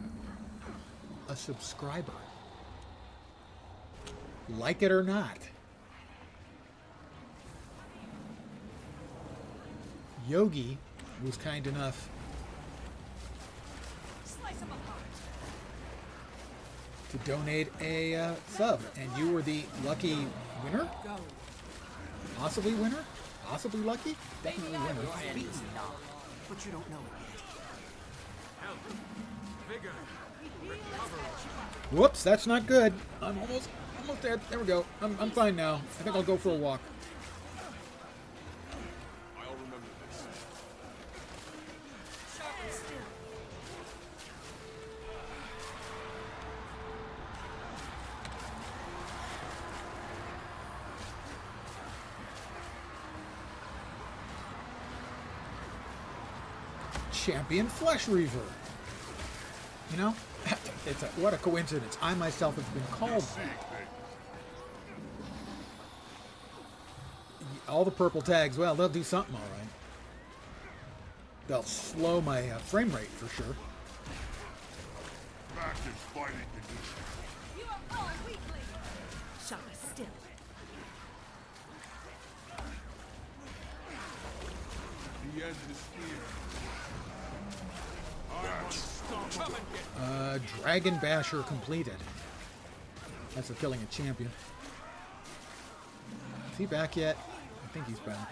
a subscriber. Like it or not. Yogi was kind enough to donate a sub, and you were the lucky winner? Possibly winner? Possibly lucky? Definitely winner. But you don't know it yet. Health, vigor, recovery. Whoops, that's not good. I'm almost dead. There we go. I'm fine now. I think I'll go for a walk. I'll remember this. Champion Flesh Reaver. You know, what a coincidence. I myself have been called that. All the purple tags, well, they'll do something all right. They'll slow my frame rate for sure. Back in fighting condition. You are all weaklings. Shut us still. The end is here. Dragon Basher completed. That's for killing a champion. Is he back yet? I think he's back.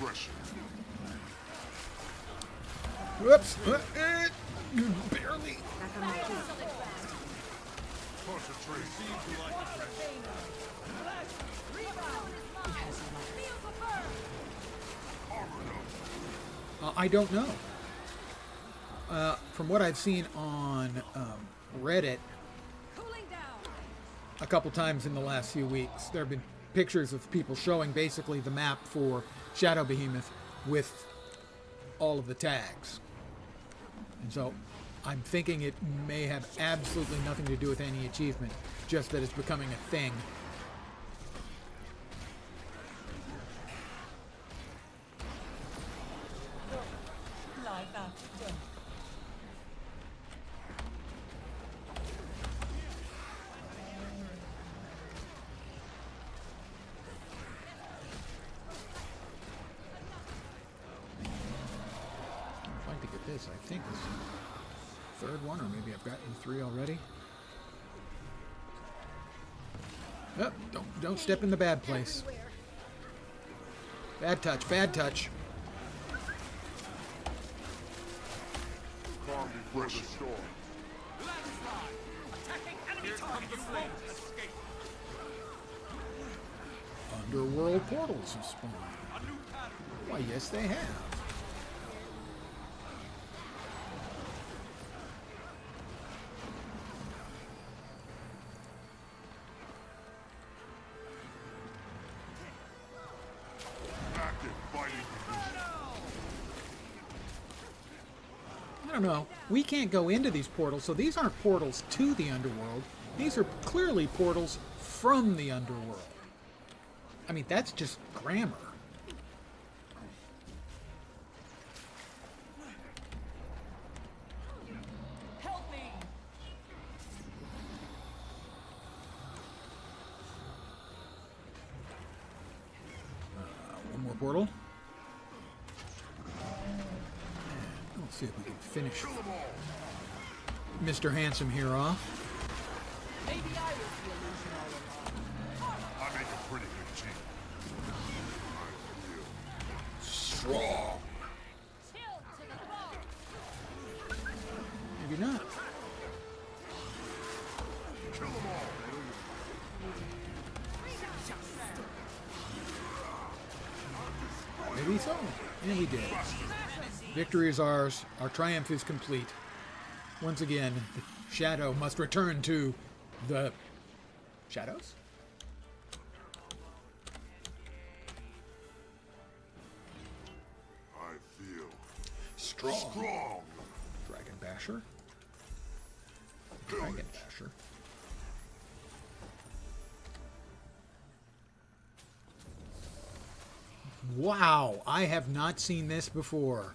Refreshing. Whoops! Barely. Concentrate. I don't know. From what I've seen on Reddit a couple times in the last few weeks, there have been pictures of people showing basically the map for Shadow Behemoth with all of the tags. And so I'm thinking it may have absolutely nothing to do with any achievement, just that it's becoming a thing. I think this is the third one, or maybe I've gotten 3 already. Oh, don't step in the bad place. Bad touch, bad touch. Calm before the storm. Underworld portals have spawned. Why, yes, they have. I don't know. We can't go into these portals, so these aren't portals to the underworld. These are clearly portals from the underworld. I mean, that's just grammar. Help me! One more portal. Let's see if we can finish Mr. Handsome here off. Maybe I was the illusion all along. I make a pretty good team. Strong. Chill to the bone. Maybe not. Kill them all. Maybe so. And we did. Victory is ours. Our triumph is complete. Once again, the shadow must return to the shadows? I feel Strong. strong. Dragon Basher. Dragon Basher. Wow, I have not seen this before.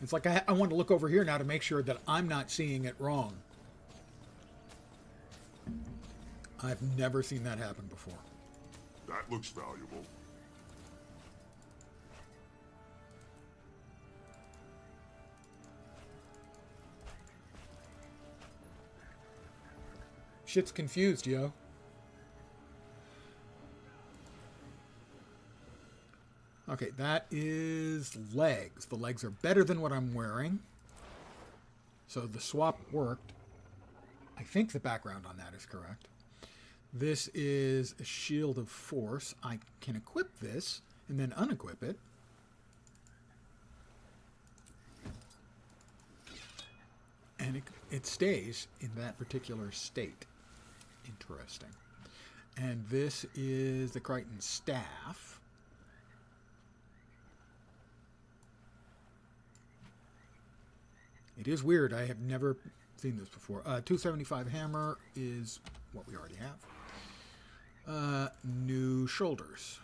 It's like I want to look over here now to make sure that I'm not seeing it wrong. I've never seen that happen before. That looks valuable. Shit's confused, yo. Okay, that is legs. The legs are better than what I'm wearing. So the swap worked. I think the background on that is correct. This is a shield of force. I can equip this and then unequip it. And it stays in that particular state. Interesting. And this is the Crichton staff. It is weird. I have never seen this before. 275 hammer is what we already have. New shoulders.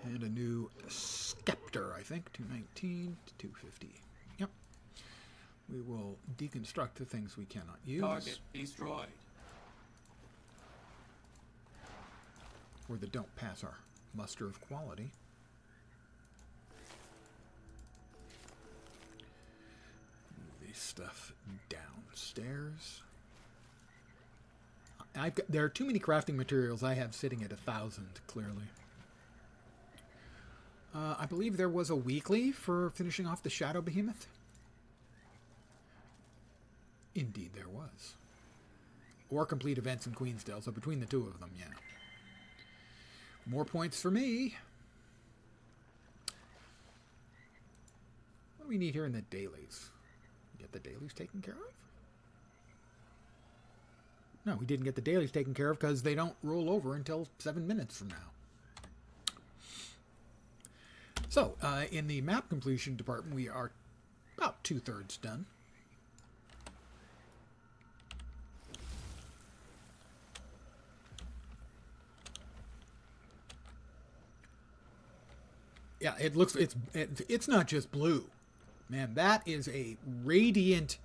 And a new scepter, I think. 219 to 250. Yep. We will deconstruct the things we cannot use. Target destroyed. Or that don't pass our muster of quality. Move this stuff downstairs. There are too many crafting materials I have sitting at 1,000, clearly. I believe there was a weekly for finishing off the Shadow Behemoth. Indeed there was. Or complete events in Queensdale, so between the two of them, yeah. More points for me. What do we need here in the dailies? Get the dailies taken care of? No, we didn't get the dailies taken care of because they don't roll over until 7 minutes from now. So, in the map completion department, we are about 2/3 done. Yeah, it looks, it's not just blue. Man, that is a radiant,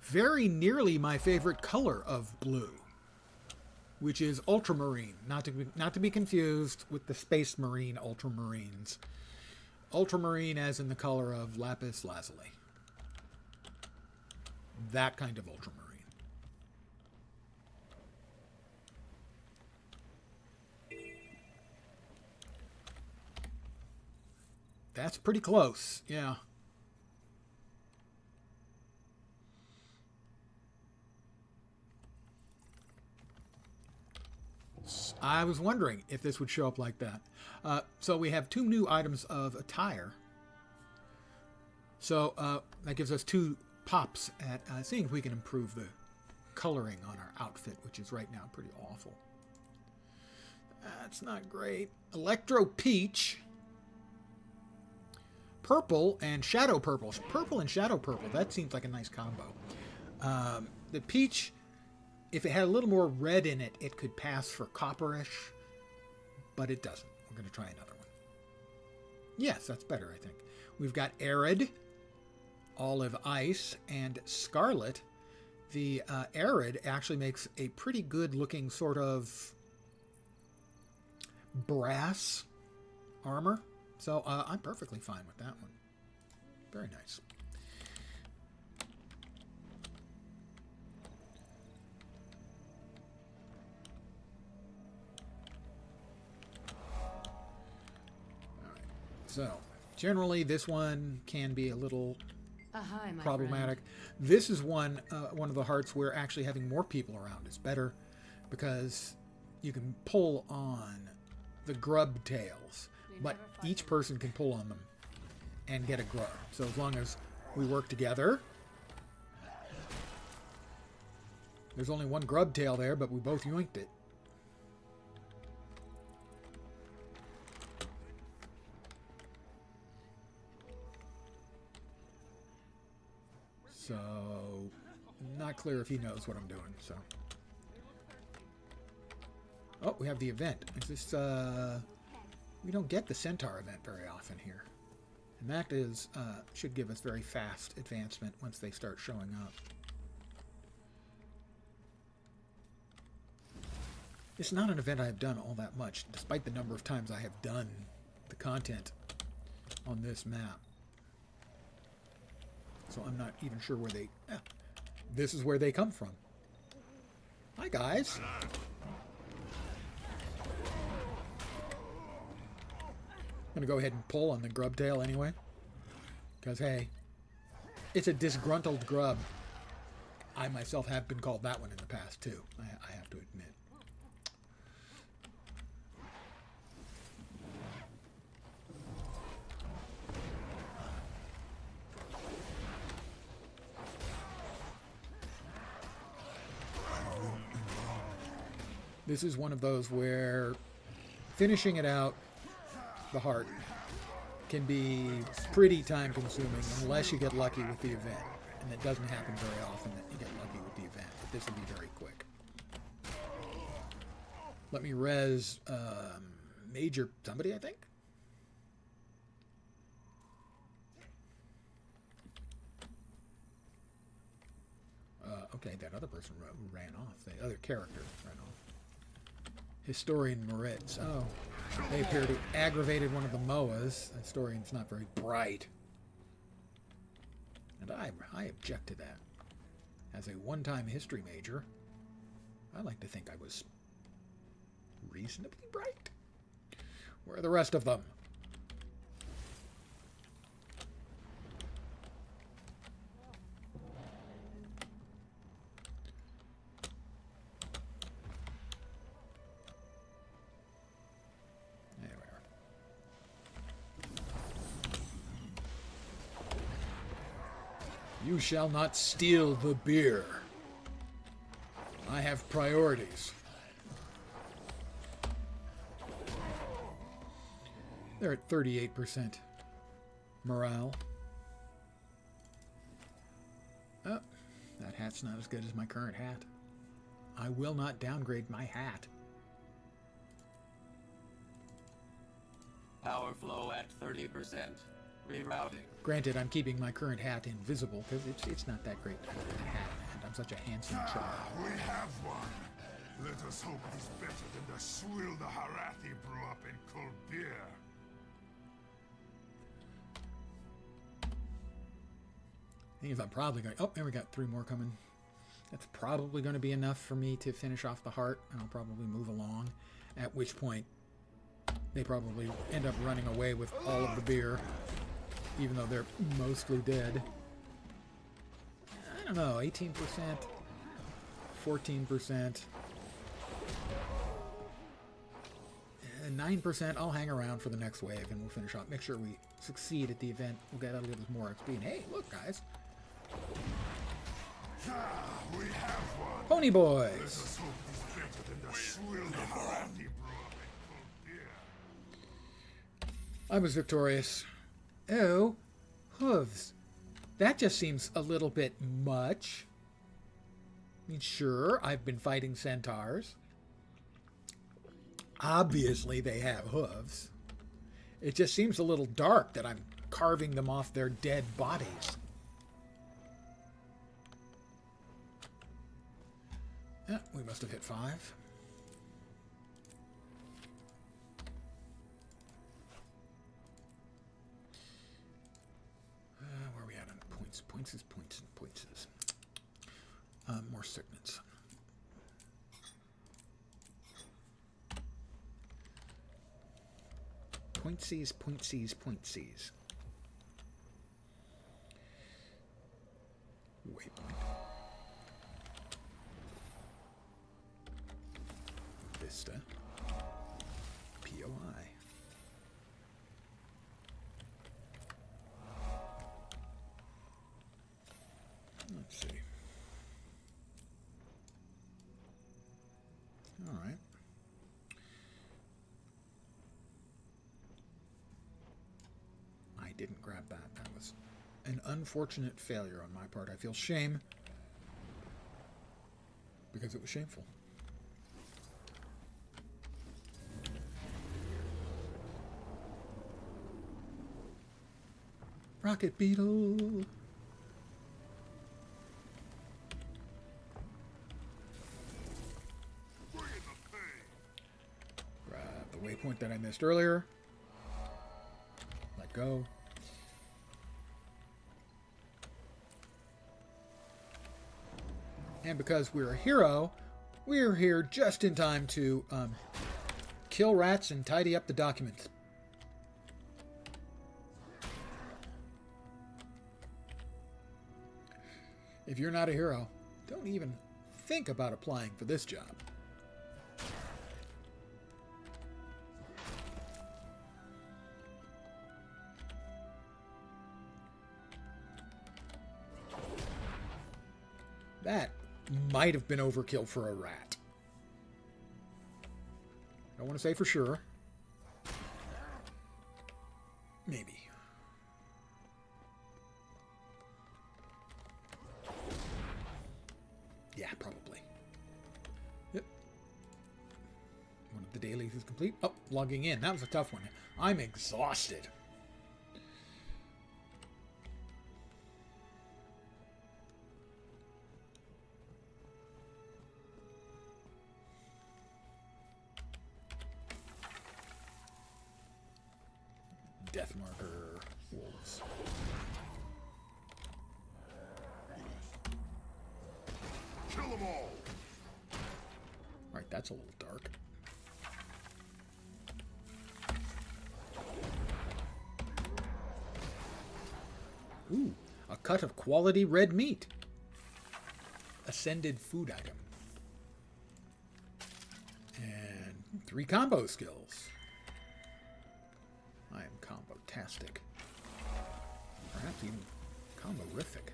very nearly my favorite color of blue, which is ultramarine, not to be confused with the space marine ultramarines. Ultramarine as in the color of lapis lazuli. That kind of ultramarine. That's pretty close, yeah. I was wondering if this would show up like that. So we have 2 new items of attire. So that gives us 2 pops at seeing if we can improve the coloring on our outfit, which is right now pretty awful. That's not great. Electro Peach. Purple and Shadow Purple. Purple and Shadow Purple. That seems like a nice combo. The Peach, if it had a little more red in it, it could pass for copperish, but it doesn't. We're going to try another one. Yes, that's better, I think. We've got Arid, Olive Ice, and Scarlet. The Arid actually makes a pretty good looking sort of brass armor. So I'm perfectly fine with that one. Very nice. So, generally, this one can be a little Hi, my problematic. This is one of the hearts where actually having more people around is better because you can pull on the grub tails, but each person can pull on them and get a grub. So as long as we work together, there's only one grub tail there, but we both yoinked it. So, not clear if he knows what I'm doing, so. Oh, we have the event. Is this, we don't get the Centaur event very often here. And that is, should give us very fast advancement once they start showing up. It's not an event I have done all that much, despite the number of times I have done the content on this map. So I'm not even sure where they... this is where they come from. Hi, guys. I'm going to go ahead and pull on the grub tail anyway. Because, hey, it's a disgruntled grub. I myself have been called that one in the past, too. I have to admit. This is one of those where finishing it out, the heart, can be pretty time consuming unless you get lucky with the event. And it doesn't happen very often that you get lucky with the event, but this will be very quick. Let me res Major somebody, I think? Okay, that other person ran off. The other character ran off. Historian Moritz. Oh, they appear to have aggravated one of the MOAs. The historian's not very bright. And I object to that. As a one-time history major, I like to think I was reasonably bright. Where are the rest of them? You shall not steal the beer. I have priorities. They're at 38% morale. Oh, that hat's not as good as my current hat. I will not downgrade my hat. Power flow at 30%. Rerouting. Granted, I'm keeping my current hat invisible because it's not that great a hat, and I'm such a handsome child. We have one. Let us hope it is better than the swill the Harathi brew up in cold beer. Thing is, I'm probably going... Oh, and we got 3 more coming. That's probably going to be enough for me to finish off the heart, and I'll probably move along, at which point they probably end up running away with all of the beer, even though they're mostly dead. I don't know, 18%, 14%, and 9%. I'll hang around for the next wave, and we'll finish off. Make sure we succeed at the event. We'll get a little more XP. And hey, look, guys. We have one. Pony Boys. Let us hope it is better than the swill the Harathi brew up in cold beer. I was victorious. Oh, hooves. That just seems a little bit much. I mean, sure, I've been fighting centaurs. Obviously, they have hooves. It just seems a little dark that I'm carving them off their dead bodies. Yeah, we must have hit 5. Where are we at on points? Points is. More signets. Pointsies, pointsies, pointsies. Waypoint. Vista. POI. Let's see. All right. I didn't grab that. That was an unfortunate failure on my part. I feel shame because it was shameful. Rocket Beetle. Grab the waypoint that I missed earlier. Let go. And because we're a hero, we're here just in time to kill rats and tidy up the documents. If you're not a hero, don't even think about applying for this job. That might have been overkill for a rat. I don't want to say for sure. Maybe. Yeah, probably. Yep. One of the dailies is complete. Oh, logging in. That was a tough one. I'm exhausted. Death marker wolves. Kill them all! Alright, that's a little dark. Ooh, a cut of quality red meat. Ascended food item. And 3 combo skills. I am combo-tastic. Perhaps even combo-rific.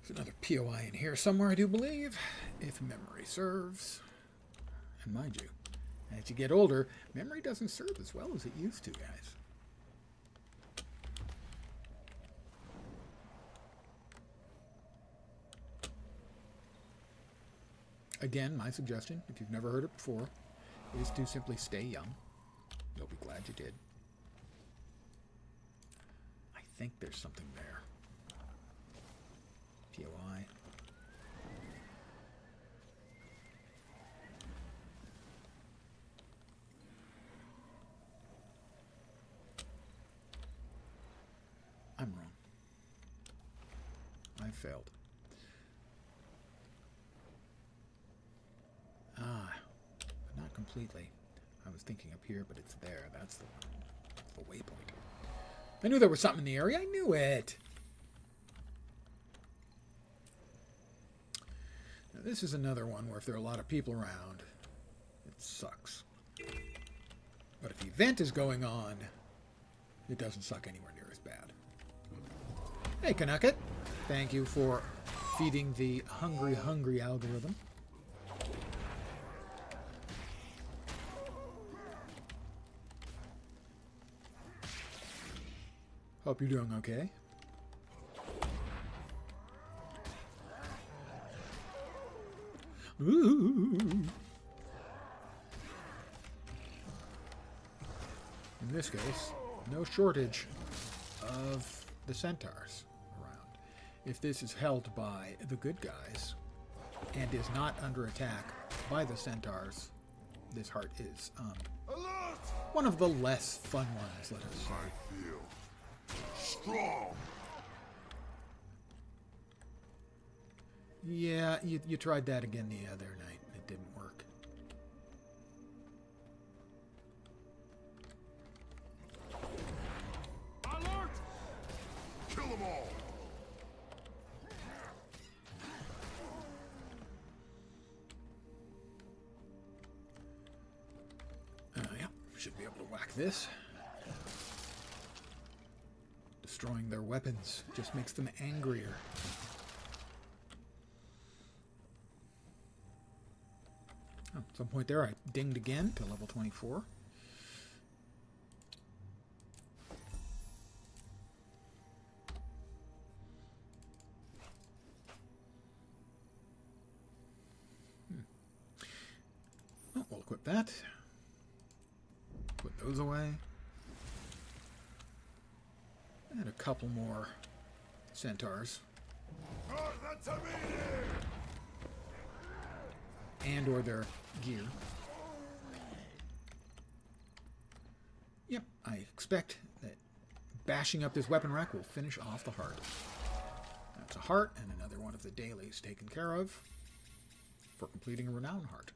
There's another POI in here somewhere, I do believe, if memory serves. And mind you, as you get older, memory doesn't serve as well as it used to, guys. Again, my suggestion, if you've never heard it before, is to simply stay young. You'll be glad you did. I think there's something there. POI. I'm wrong. I failed. But not completely. I was thinking up here, but it's there. That's the one. That's the waypoint. I knew there was something in the area. I knew it. Now, this is another one where if there are a lot of people around, it sucks. But if the event is going on, it doesn't suck anywhere near as bad. Hey, Canucket. Thank you for feeding the hungry algorithm. Hope you're doing okay. Ooh. In this case, no shortage of the centaurs around. If this is held by the good guys and is not under attack by the centaurs, this heart is Alert! One of the less fun ones, let us say. I feel strong. Yeah, you tried that again the other night. It didn't work. Alert! Kill them all. Yeah, should be able to whack this. Destroying their weapons just makes them angrier. Oh, at some point there, I dinged again to level 24. Oh, we'll equip that. Put those away. And a couple more centaurs. That's a meeting! And or their gear. Yep, I expect that bashing up this weapon rack will finish off the heart. That's a heart and another one of the dailies taken care of for completing a renown heart.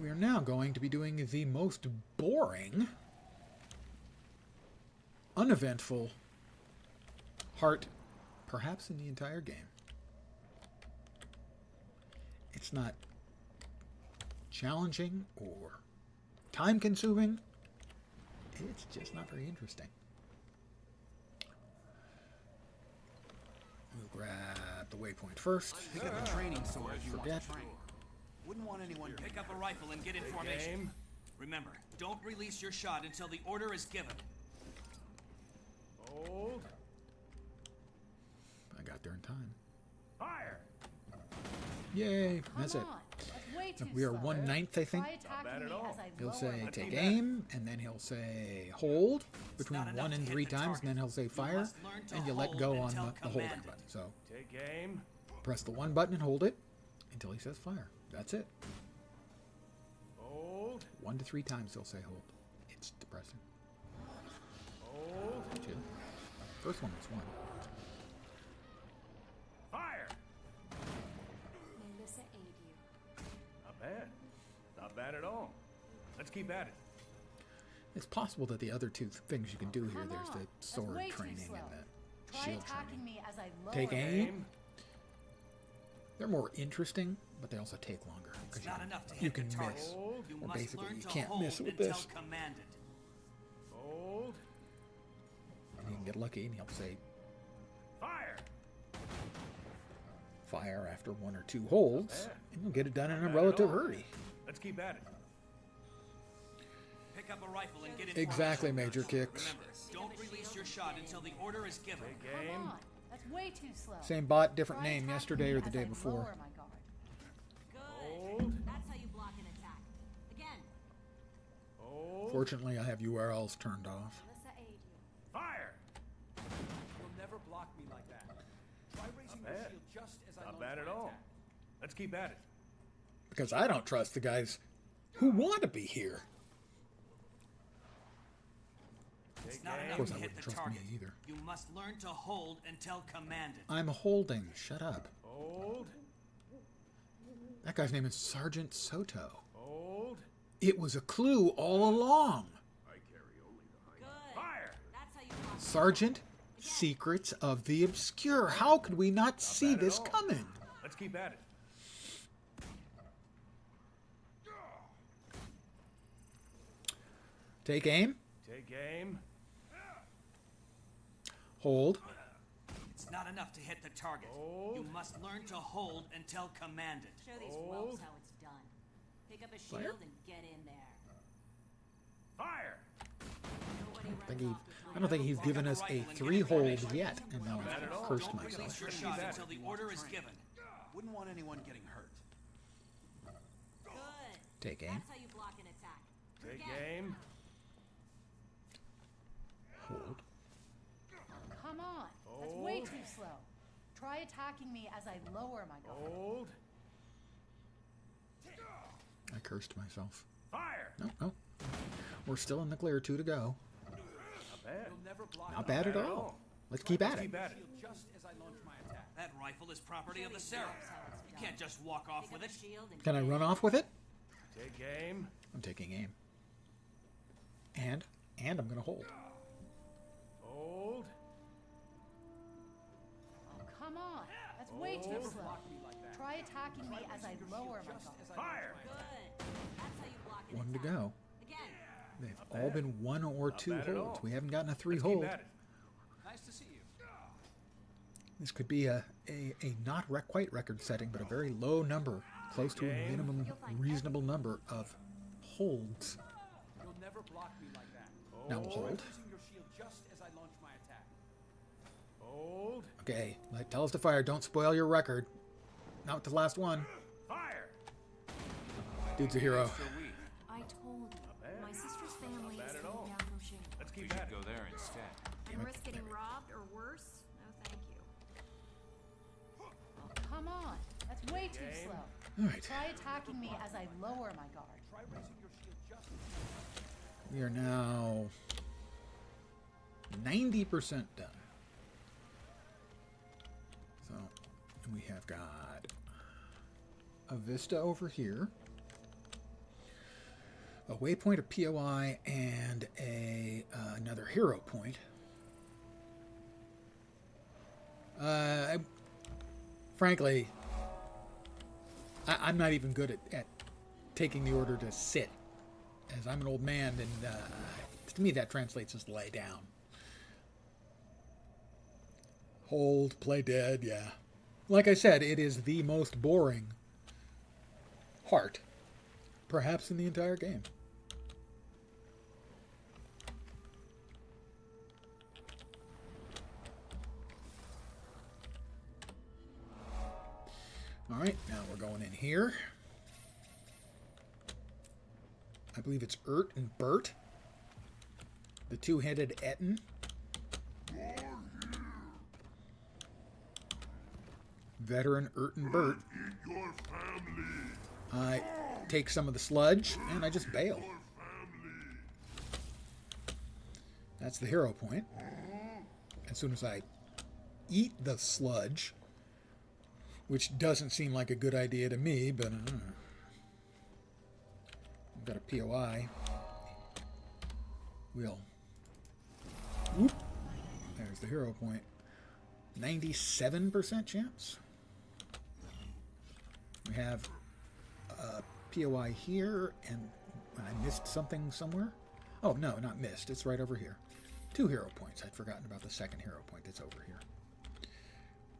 We are now going to be doing the most boring, uneventful heart, perhaps in the entire game. It's not challenging or time-consuming. It's just not very interesting. We'll grab the waypoint first. Pick up a training sword if you want Forget. to train. Wouldn't want anyone Pick up a rifle and get in formation. Remember, don't release your shot until the order is given. Hold. I got there in time. Fire. Yay, that's it. We are 1/9, I think. bad at all. He'll say take aim, and then he'll say hold between not enough 1 and to 3 hit the times, and then he'll say fire, must learn to and you let hold go on until the holding commanded. button. So Take aim. press the 1 button and hold it until he says fire. That's it. Hold. 1 to 3 times he'll say hold. It's depressing. Hold. 2. First one was 1. Fire. Melissa aid you. Not bad. Not bad at all. Let's keep at it. It's possible that the other 2 things you can do here, Come there's on, the that's sword way too training slow. and the Try shield attacking training. me as I lower Take it. aim. They're more interesting, but they also take longer. It's Because not enough to you hit can the target. miss. You Well, must basically, learn you to can't hold miss with until this. commanded. Hold. And you can get lucky and he'll say Fire. fire after 1 or 2 holds, bad. and you'll get it done in a bad at relative all. hurry. Let's keep at it. Pick up a rifle and get in Exactly, formation. Major Kicks. Remember, don't release your shot until the order is given. Take Come aim. on, that's way too slow. Same bot, different Try name, attacking yesterday me or the as day I before. lower my guard. Hold. That's how you block an attack. Again, Hold. Fortunately, I have URLs turned off. Melissa aid you. Fire. You'll never block me like that. Try raising your bad. shield just as I Not launch bad my at all. attack. Let's keep at it. Because I don't trust the guys who want to be here. It's Take not aim. enough Of course, to I hit wouldn't the trust me target. either. You must learn to hold until commanded. I'm holding. Shut up. Hold. That guy's name is Sergeant Soto. Hold. It was a clue all along. Good. Fire. That's how you block. Sergeant Secrets of the Obscure. How could we not see bad at this all. coming? Let's keep at it. Take aim. Take aim. Hold. It's not enough to hit the target. Hold. You must learn to hold until commanded. Show these Hold. whelps how it's done. Pick up a shield Fire. and get in there. Fire. Nobody I, think runs he, off I don't think he's given us a 3 hold yet, and now Bad at all. I've cursed Don't release myself. your shot until the order is given. Wouldn't want anyone getting hurt. Good. Take aim. That's how you block an attack. Take Again. aim. Hold. Come on, too slow. Try attacking me as I lower my guard. Hold. I cursed myself. Fire. No, no. We're still in the clear. 2 to go. Not bad. You'll never block Not me. bad at all. Let's keep at it. Keep at it. Shield just as I launch my attack. That rifle is property of the Seraph. You can't just walk off with it. Can I run off with it? Take aim. I'm taking aim. And I'm going to hold. Hold. Oh, come on. That's way too slow. Try attacking me as I lower my guard. Fire. Good. That's how you block an 1 to attack. go. Again. They've all been 1 or 2 bad at holds. all. We haven't gotten a 3 Let's hold. keep at it. Nice to see you. This could be a not quite record setting, but a very low number, close to a minimum reasonable number of holds. You'll never block me like that. Now we'll hold. Using your shield just as I launch my attack. Hold. Okay, tell us to fire. Don't spoil your record. Not with the last one. Fire. Dude's a hero. I told you. My sister's family is bad at coming all. down from Shane. Let's keep at it. Go there instead. And risk getting robbed or worse? No, thank you. Oh, come on. That's way too slow. All right. Try attacking me as I lower my guard. Try raising your shield just We are now 90% done. So, and we have got a vista over here, a waypoint, a POI, and another hero point. Frankly, I'm not even good at taking the order to sit, as I'm an old man, and to me that translates as lay down. Hold, play dead, yeah. Like I said, it is the most boring heart, perhaps in the entire game. All right, now we're going in here. I believe it's Ert and Bert, the two-headed Etten. Veteran Ert and Bert. Your family. I take some of the sludge and I just bail. That's the hero point. As soon as I eat the sludge, which doesn't seem like a good idea to me, but I've got a POI. We'll. Whoop. There's the hero point. 97% chance. We have a POI here, and I missed something somewhere. Oh, no, not missed. It's right over here. 2 hero points. I'd forgotten about the second hero point that's over here.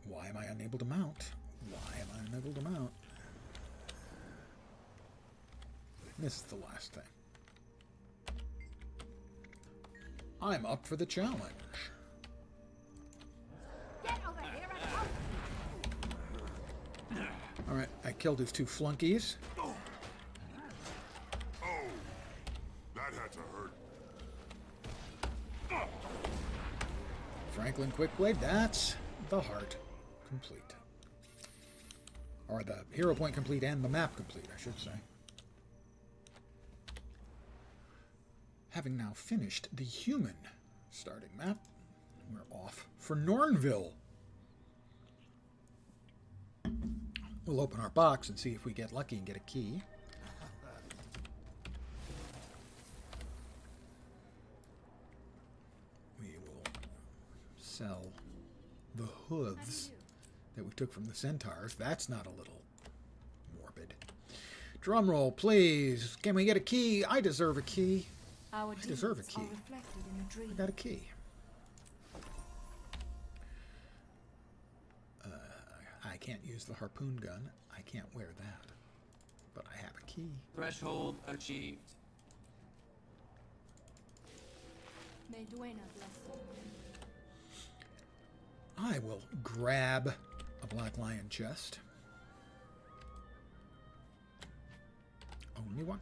Why am I unable to mount? Why am I unable to mount? This is the last thing. I'm up for the challenge. Get over here and help! Alright, I killed his 2 flunkies. Oh, that had to hurt. Franklin Quickblade, that's the heart complete. Or the hero point complete and the map complete, I should say. Having now finished the human starting map, we're off for Nornville. We'll open our box and see if we get lucky and get a key. We will sell the hooves that we took from the centaurs. That's not a little morbid. Drum roll, please. Can we get a key? I deserve a key. Our I deserve a deeds key. are reflected in a dream. I got a key. I can't use the harpoon gun. I can't wear that. But I have a key. Threshold achieved. May Duena bless you. I will grab a black lion chest. Only one.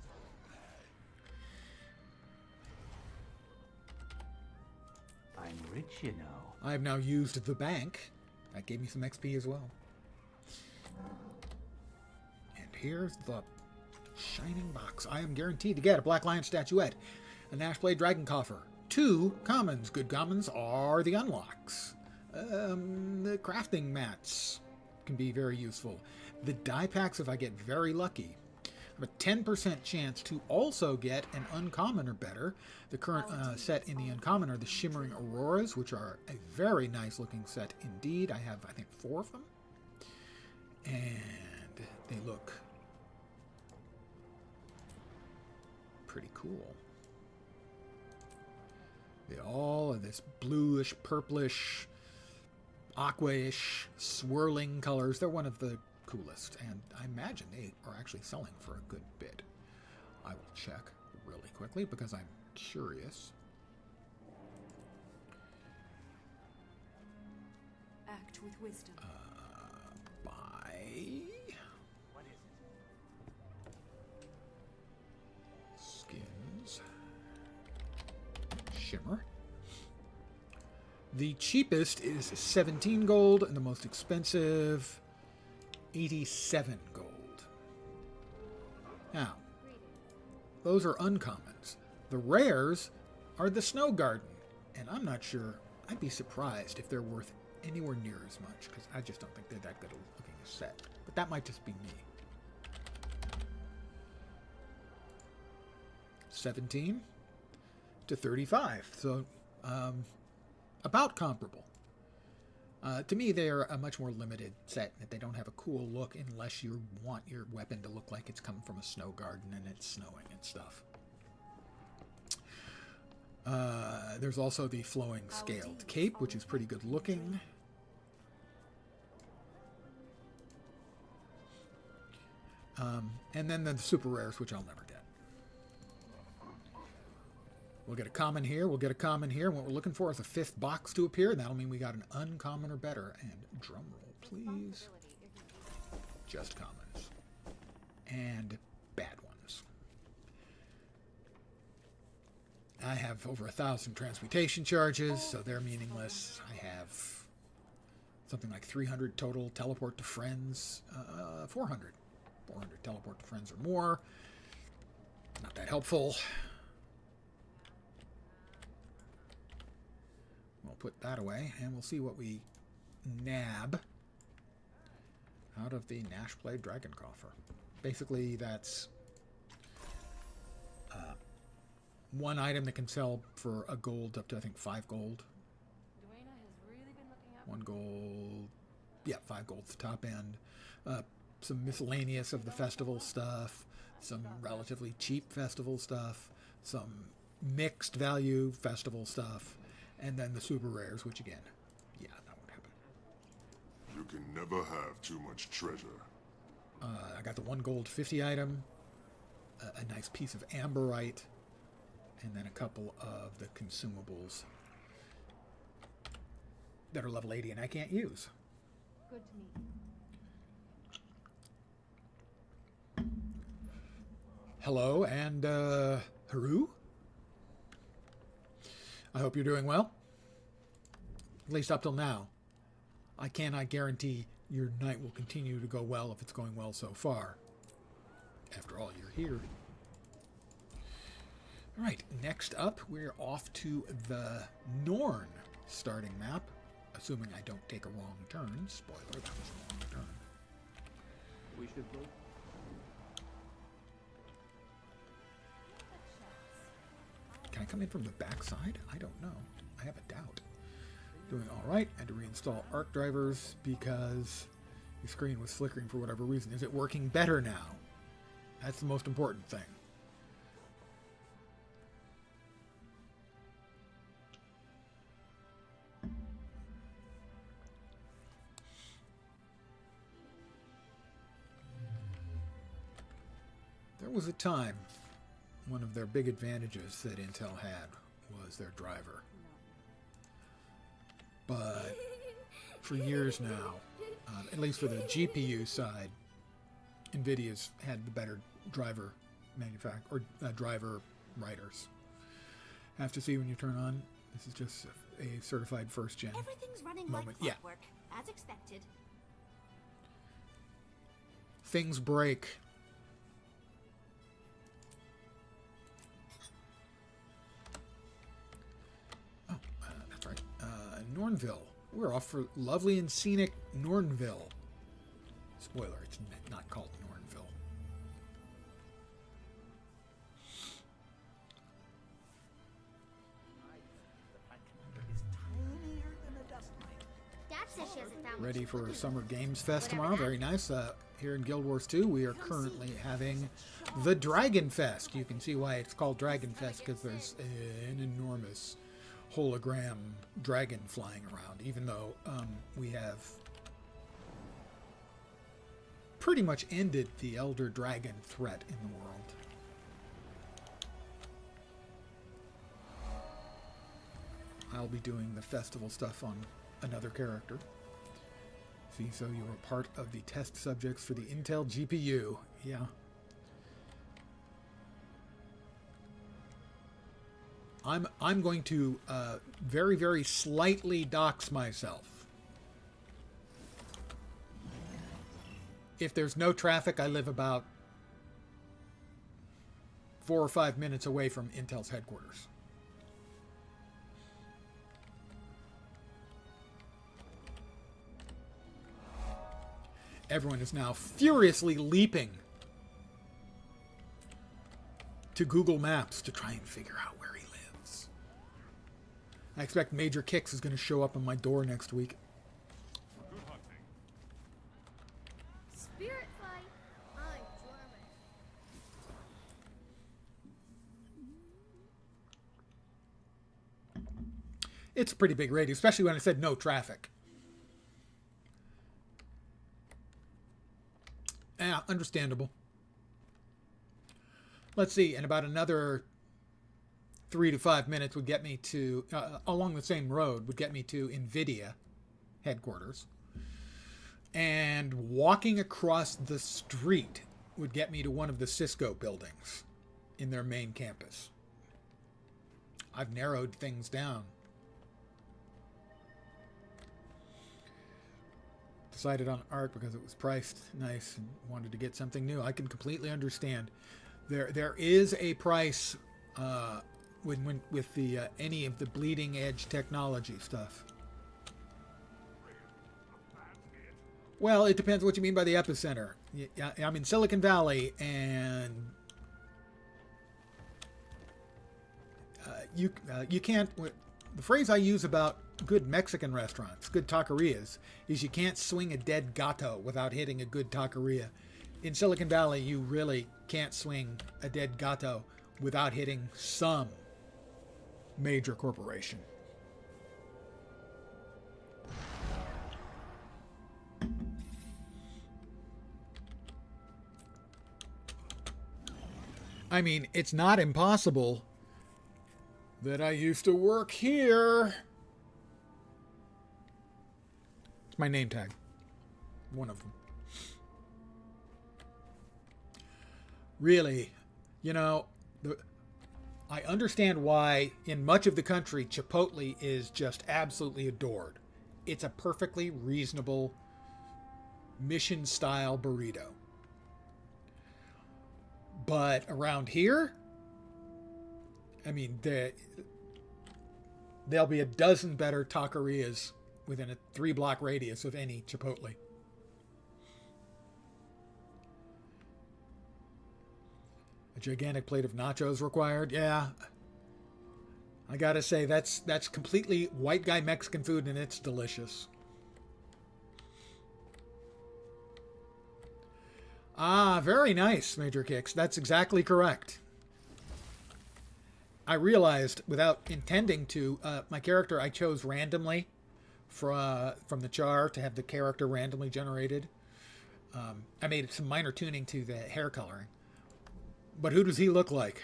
I'm rich, you know. I have now used the bank That gave me some XP as well. And here's the shining box. I am guaranteed to get a Black Lion statuette, a Nashblade Dragon Coffer, 2 commons. Good commons are the unlocks. The crafting mats can be very useful. The die packs, if I get very lucky, I have a 10% chance to also get an uncommon or better. The current set in the uncommon are the Shimmering Auroras, which are a very nice looking set indeed. I have, I think, 4 of them. And they look pretty cool. They all are this bluish, purplish, aquaish, swirling colors. They're one of the coolest, and I imagine they are actually selling for a good bit. I will check really quickly because I'm curious. Act with wisdom. Buy. What is it? Skins. Shimmer. The cheapest is 17 gold, and the most expensive 87 gold. Now, those are uncommons. The rares are the Snow Garden, and I'm not sure. I'd be surprised if they're worth anywhere near as much, because I just don't think they're that good looking a set. But that might just be me. 17 to 35, so about comparable. To me, they're a much more limited set. That they don't have a cool look unless you want your weapon to look like it's coming from a snow garden and it's snowing and stuff. There's also the flowing scaled cape, which is pretty good looking. And then the super rares, which I'll never get. We'll get a common here, we'll get a common here. What we're looking for is a 5th box to appear, and that'll mean we got an uncommon or better. And drum roll, please. Just commons. And bad ones. I have over 1,000 transmutation charges, so they're meaningless. I have something like 300 total teleport to friends. 400 teleport to friends or more. Not that helpful. We'll put that away, and we'll see what we nab out of the Nashblade Dragon Coffer. Basically, that's one item that can sell for a gold up to, I think, 5 gold. One gold. Yeah, 5 gold's the top end. Some miscellaneous of the festival stuff. Some relatively cheap festival stuff. Some mixed value festival stuff. And then the super rares, which again, yeah, that won't happen. You can never have too much treasure. I got the 1 gold 50 item, a nice piece of amberite, and then a couple of the consumables that are level 80 and I can't use. Good to meet you. Hello, and Haru? I hope you're doing well. At least up till now. I cannot guarantee your night will continue to go well if it's going well so far. After all, you're here. Alright, next up, we're off to the Norn starting map. Assuming I don't take a wrong turn. Spoiler, that was a wrong turn. We should go. Can I come in from the back side? I don't know. I have a doubt. Doing all right. I had to reinstall ARC drivers because the screen was flickering for whatever reason. Is it working better now? That's the most important thing. There was a time one of their big advantages that Intel had was their driver. But for years now, at least for the GPU side, NVIDIA's had the better driver driver writers. Have to see when you turn on. This is just a certified first gen Everything's running moment. like clockwork. As expected. Things break. Oh, that's right. Nornville. We're off for lovely and scenic Nornville. Spoiler, it's not called Nornville. Dad says she hasn't found Ready for Summer Games Fest tomorrow. Very nice. Here in Guild Wars 2, we are currently having the Dragon Fest. You can see why it's called Dragon Fest, because there's an enormous hologram dragon flying around, even though we have pretty much ended the Elder Dragon threat in the world. I'll be doing the festival stuff on another character. See, so you are part of the test subjects for the Intel GPU. Yeah. I'm going to very, very slightly dox myself. If there's no traffic, I live about 4 or 5 minutes away from Intel's headquarters. Everyone is now furiously leaping to Google Maps to try and figure out where he lives. I expect Major Kicks is going to show up on my door next week. Good hunting. spirit fight? I'm German. It's a pretty big radius, especially when I said no traffic. Yeah, understandable. Let's see, in about another 3 to 5 minutes would get me to, along the same road, would get me to NVIDIA headquarters. And walking across the street would get me to one of the Cisco buildings in their main campus. I've narrowed things down. Decided on art because it was priced nice and wanted to get something new. I can completely understand. There is a price with the any of the bleeding edge technology stuff. Well, it depends what you mean by the epicenter. I'm in Silicon Valley, and you can't. The phrase I use about good Mexican restaurants, good taquerias, is you can't swing a dead gato without hitting a good taqueria. In Silicon Valley, you really can't swing a dead gato without hitting some major corporation. I mean, it's not impossible that I used to work here. It's my name tag. One of them. Really, I understand why in much of the country Chipotle is just absolutely adored. It's a perfectly reasonable mission-style burrito. But around here, I mean, there'll be a dozen better taquerias within a 3-block radius of any Chipotle. A gigantic plate of nachos required? Yeah. I gotta say, that's completely white guy Mexican food, and it's delicious. Ah, very nice, Major Kicks. That's exactly correct. I realized, without intending to, my character I chose randomly from the char to have the character randomly generated. I made some minor tuning to the hair coloring. But who does he look like?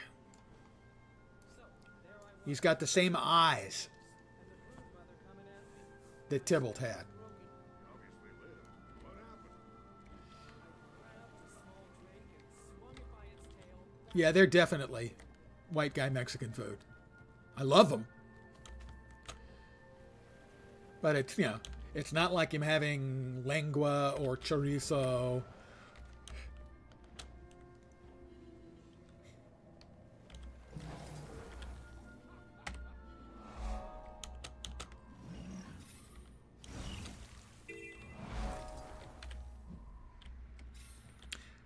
He's got the same eyes that Tybalt had. Yeah, they're definitely white guy Mexican food. I love them. But it's, It's not like I'm having lengua or chorizo.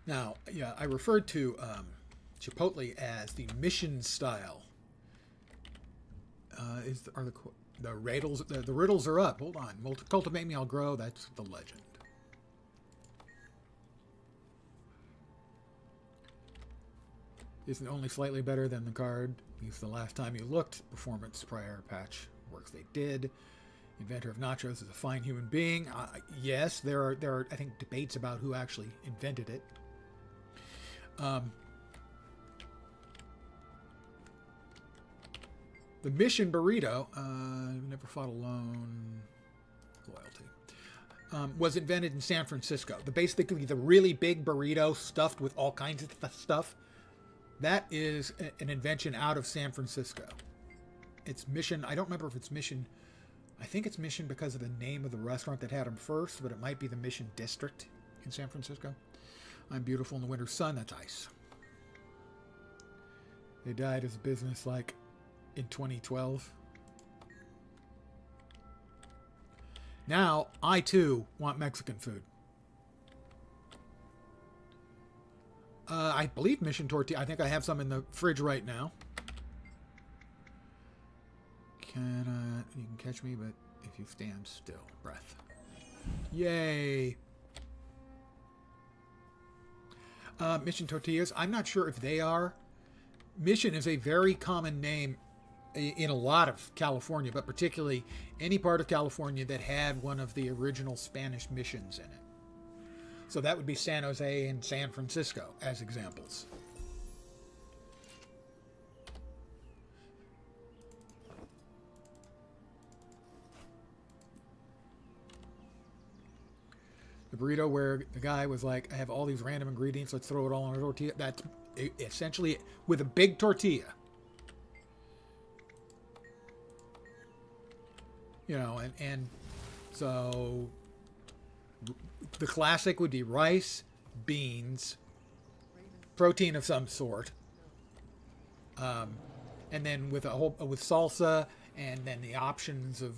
Now, yeah, I referred to Chipotle as the mission style. Are the riddles? The riddles are up. Hold on. Cultivate me, I'll grow. That's the legend. Isn't only slightly better than the card. Use the last time you looked. Performance prior patch works they did. Inventor of nachos is a fine human being. Yes, there are I think debates about who actually invented it. The mission burrito, never fought alone, loyalty, was invented in San Francisco. Basically the really big burrito stuffed with all kinds of stuff, that is an invention out of San Francisco. It's Mission, I don't remember if it's Mission, I think it's Mission because of the name of the restaurant that had them first, but it might be the Mission District in San Francisco. I'm beautiful in the winter sun, that's ice. They died as a business like in 2012. Now, I too want Mexican food. I believe Mission Tortilla. I think I have some in the fridge right now. You can catch me, but if you stand still. Breath. Yay. Mission Tortillas. I'm not sure if they are. Mission is a very common name in a lot of California, but particularly any part of California that had one of the original Spanish missions in it. So that would be San Jose and San Francisco as examples. The burrito where the guy was like, I have all these random ingredients, let's throw it all on a tortilla. That's essentially with a big tortilla. You know, and so the classic would be rice, beans, protein of some sort, and then with with salsa, and then the options of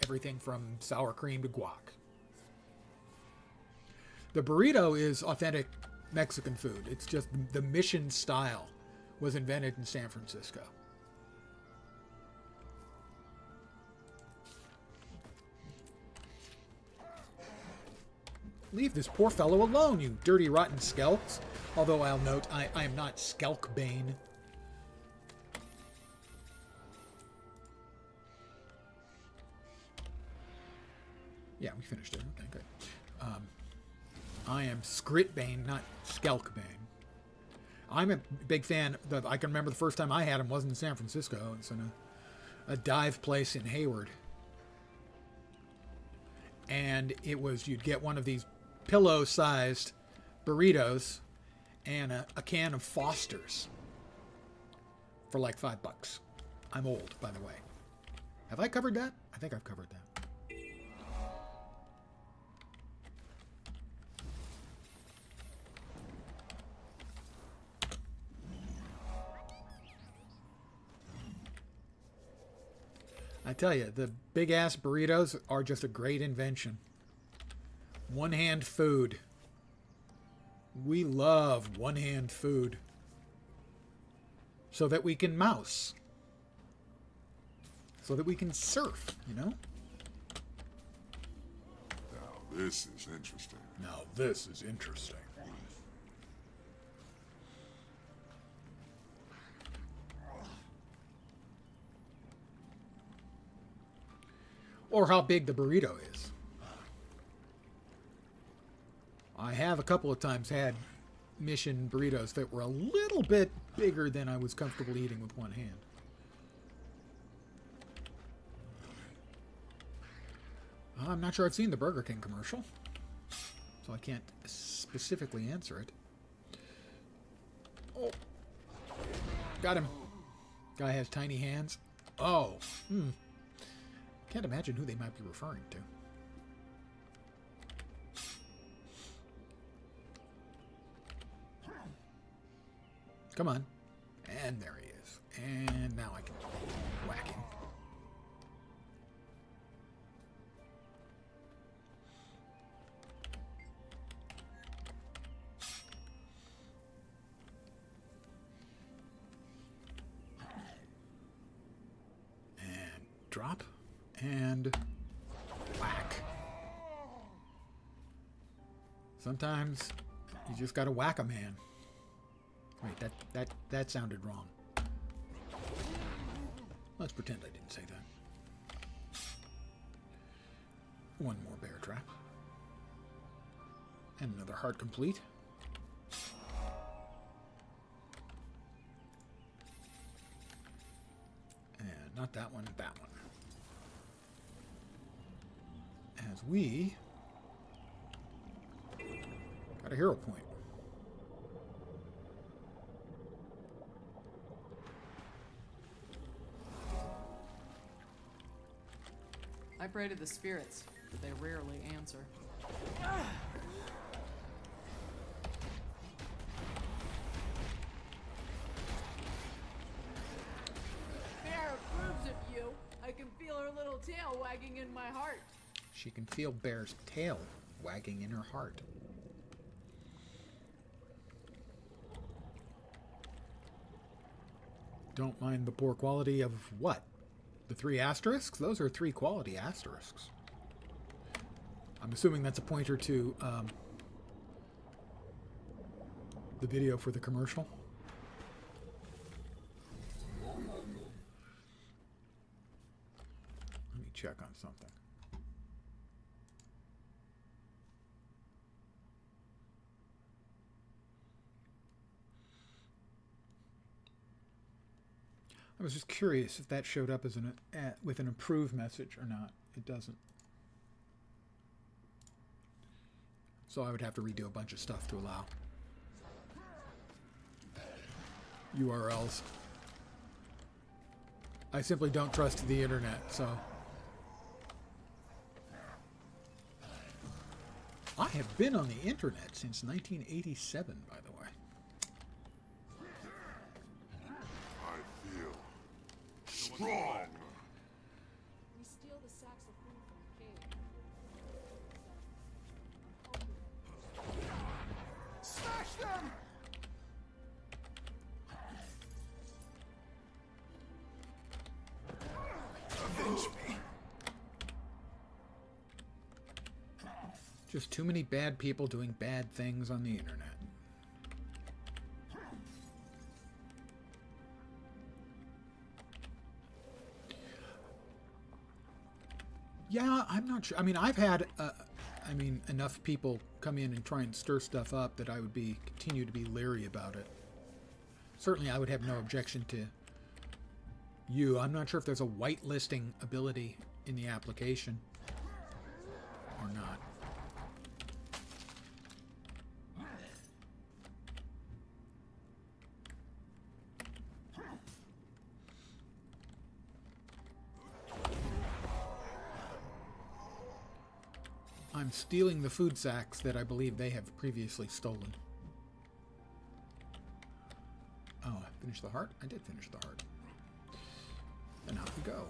everything from sour cream to guac. The burrito is authentic Mexican food. It's just the mission style was invented in San Francisco. Leave this poor fellow alone, you dirty, rotten skelks. Although I'll note, I am not Skelkbane. Yeah, we finished it. Okay, good. I am Scritbane, not Skelkbane. I'm a big fan. I can remember the first time I had him wasn't in San Francisco. It's in a dive place in Hayward. And it was, you'd get one of these pillow-sized burritos and a can of Foster's for like $5. I'm old, by the way. Have I covered that? I think I've covered that. I tell you, the big-ass burritos are just a great invention. One-hand food. We love one-hand food. So that we can mouse. So that we can surf, you know? Now this is interesting. Now this is interesting. Or how big the burrito is. I have a couple of times had Mission burritos that were a little bit bigger than I was comfortable eating with one hand. I'm not sure I've seen the Burger King commercial, so I can't specifically answer it. Oh, got him. Guy has tiny hands. Oh, Can't imagine who they might be referring to. Come on. And there he is. And now I can whack him. And drop. And whack. Sometimes you just gotta whack a man. Wait, that sounded wrong. Let's pretend I didn't say that. One more bear trap. And another heart complete. And not that one, that one. As we got a hero point. I pray to the spirits, but they rarely answer. Bear approves of you. I can feel her little tail wagging in my heart. She can feel Bear's tail wagging in her heart. Don't mind the poor quality of what? The 3 asterisks? Those are 3 quality asterisks. I'm assuming that's a pointer to the video for the commercial. Let me check on something. I was just curious if that showed up as with an approved message or not. It doesn't. So I would have to redo a bunch of stuff to allow URLs. I simply don't trust the internet, so. I have been on the internet since 1987, by the way. Strong. We steal the sacks of food from the cave. Smash them! Avenge me. Just too many bad people doing bad things on the internet. Yeah, I'm not sure. I mean, I've had, enough people come in and try and stir stuff up that I would continue to be leery about it. Certainly, I would have no objection to you. I'm not sure if there's a whitelisting ability in the application or not. I'm stealing the food sacks that I believe they have previously stolen. Oh, I finished the heart? I did finish the heart. And out we go.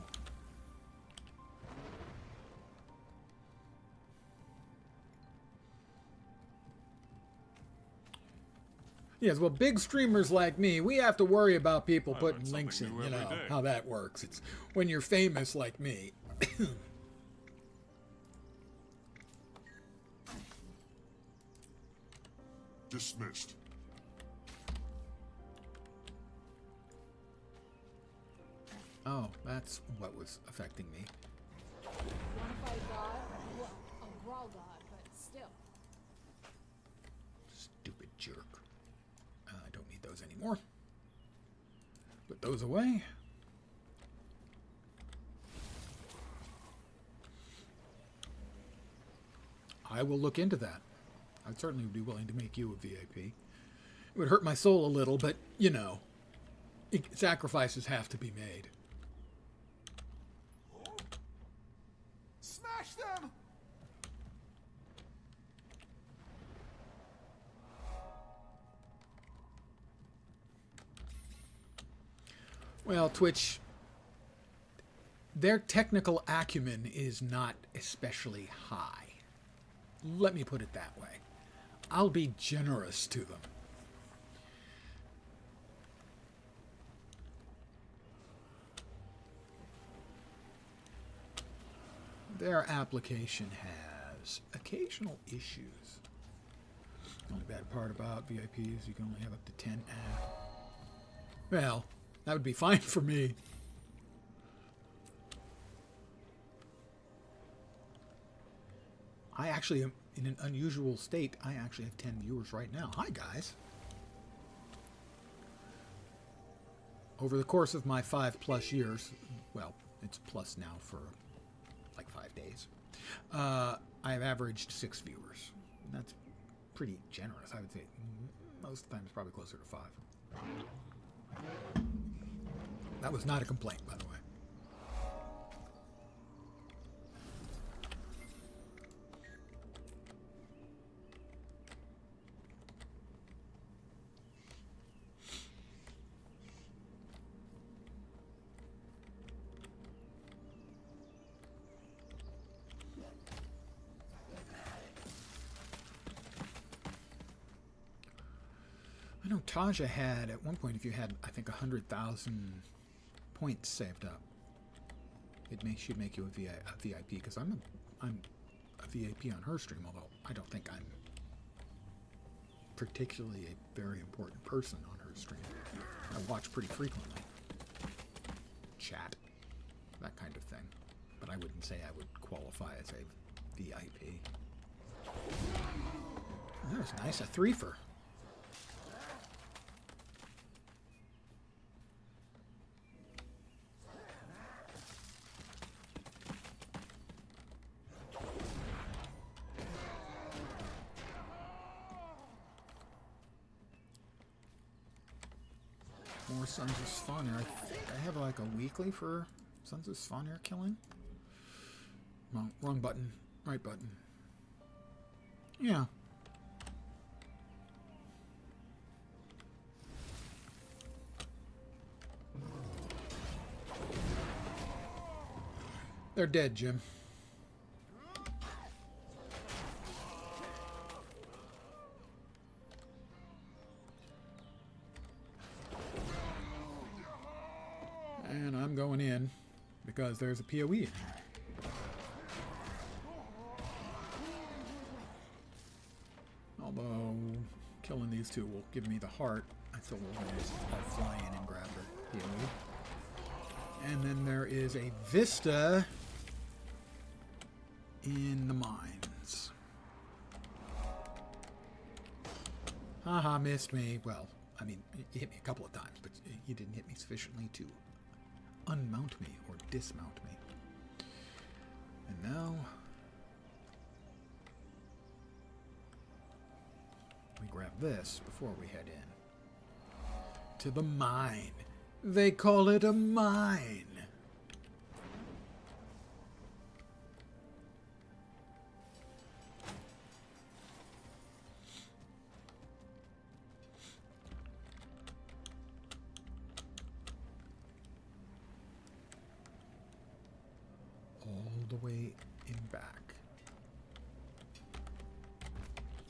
Yes, well, big streamers like me, we have to worry about people putting links in, you know, how that works. It's when you're famous like me. Dismissed. Oh, that's what was affecting me. Want to fight a god? Well, a brawl god, but still. Stupid jerk. I don't need those anymore. Put those away. I will look into that. I'd certainly be willing to make you a VIP. It would hurt my soul a little, but, you know, sacrifices have to be made. Smash them! Well, Twitch, their technical acumen is not especially high. Let me put it that way. I'll be generous to them. Their application has occasional issues. The only bad part about VIPs, you can only have up to 10 apps. Well, that would be fine for me. I actually am in an unusual state. I actually have 10 viewers right now. Hi, guys. Over the course of my 5+ years, well, it's plus now for like 5 days, I've averaged 6 viewers. And that's pretty generous, I would say. Most times, probably closer to 5. That was not a complaint, by the way. I know Taja had, at one point, if you had, I think, 100,000 points saved up, she'd make you a VIP, because I'm a VIP on her stream, although I don't think I'm particularly a very important person on her stream. I watch pretty frequently. Chat. That kind of thing. But I wouldn't say I would qualify as a VIP. That was nice, a threefer. More Sons of Svanir. I think I have like a weekly for Sons of Svanir killing. Wrong button. Right button. Yeah. They're dead, Jim. And I'm going in because there's a PoE in here. Although killing these two will give me the heart, I still will just fly in and grab the PoE. And then there is a Vista in the mines. Haha, missed me. Well, I mean, you hit me a couple of times, but you didn't hit me sufficiently to unmount me or dismount me. And now we grab this before we head in to the mine. They call it a mine. All the way in back.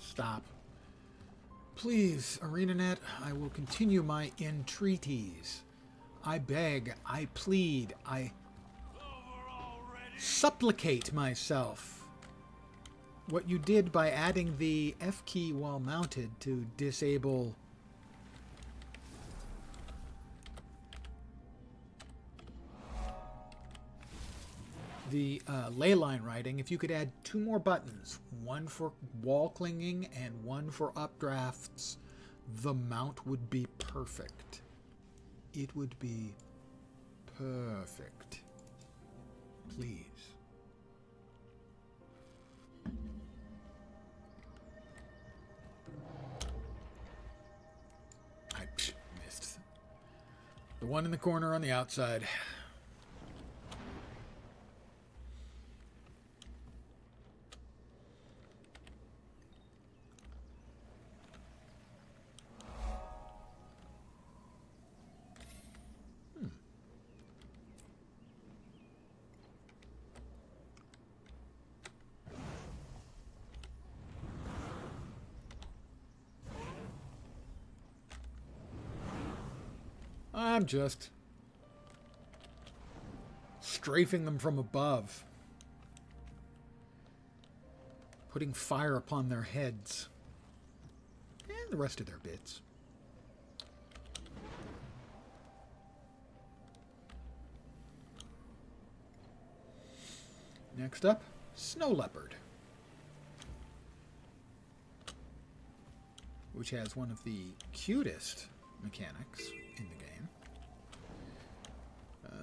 Stop. Please, ArenaNet, I will continue my entreaties. I beg, I plead, I supplicate myself. What you did by adding the F key while mounted to disable the ley line writing, if you could add 2 more buttons, one for wall clinging and one for updrafts, the mount would be perfect. It would be perfect. Please. I missed. The one in the corner on the outside. I'm just strafing them from above. Putting fire upon their heads. And the rest of their bits. Next up, Snow Leopard. Which has one of the cutest mechanics in the game.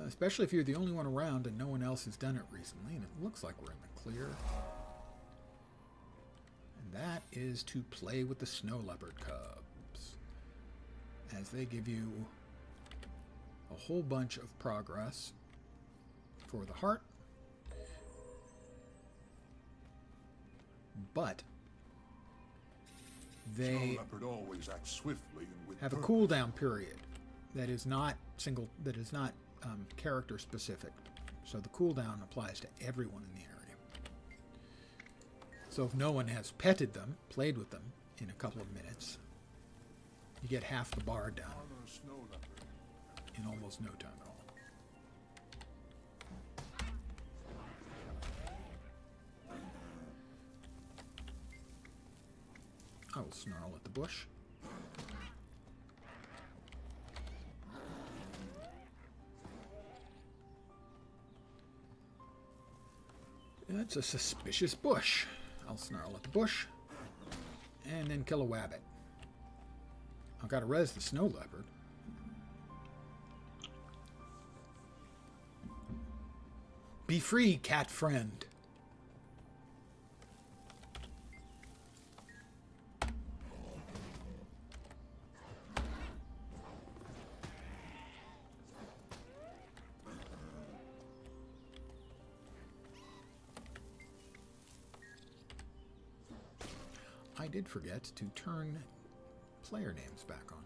Especially if you're the only one around and no one else has done it recently. And it looks like we're in the clear. And that is to play with the Snow Leopard cubs. As they give you a whole bunch of progress for the heart. But they always act swiftly and with have a purpose. cooldown period that is not character specific. So the cooldown applies to everyone in the area. So if no one has petted them, played with them in a couple of minutes, you get half the bar done in almost no time at all. I will snarl at the bush. That's a suspicious bush. I'll snarl at the bush. And then kill a wabbit. I've got to res the Snow Leopard. Be free, cat friend. I did forget to turn player names back on.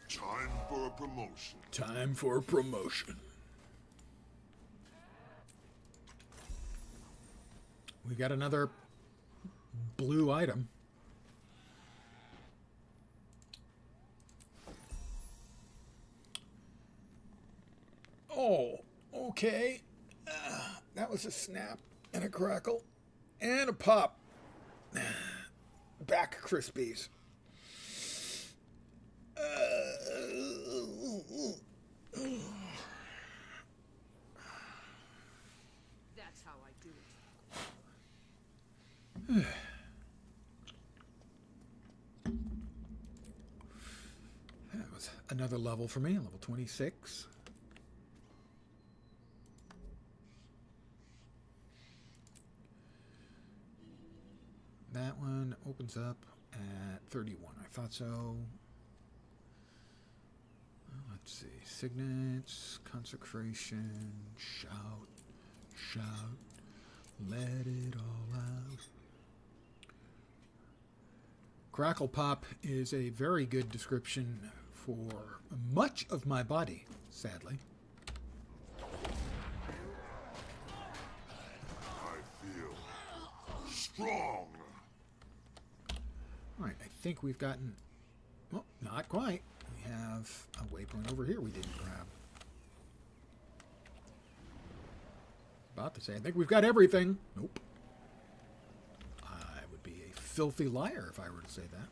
Time for a promotion. Time for a promotion. We got another blue item. Oh, okay. That was a snap and a crackle and a pop. Back Krispies. That's how I do it. That was another level for me, level 26. That one opens up at 31. I thought so. Let's see. Signets, consecration, shout, shout, let it all out. Crackle Pop is a very good description for much of my body, sadly. I feel strong. Alright, I think we've gotten... Well, not quite. We have a waypoint over here we didn't grab. About to say, I think we've got everything. Nope. I would be a filthy liar if I were to say that.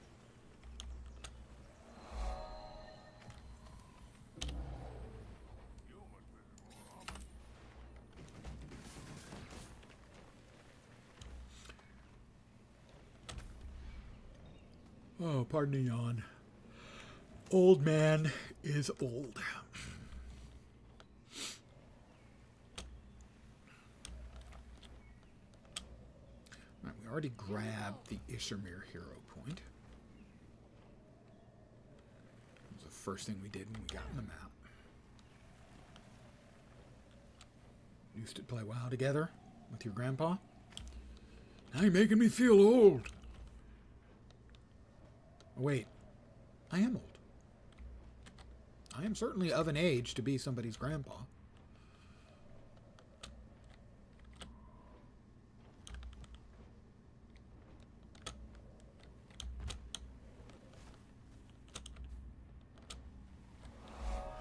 Oh, pardon the yawn. Old man is old. Right, we already grabbed the Issermir hero point. It was the first thing we did when we got on the map. Used to play WoW together with your grandpa. Now you're making me feel old. Wait, I am old. I am certainly of an age to be somebody's grandpa.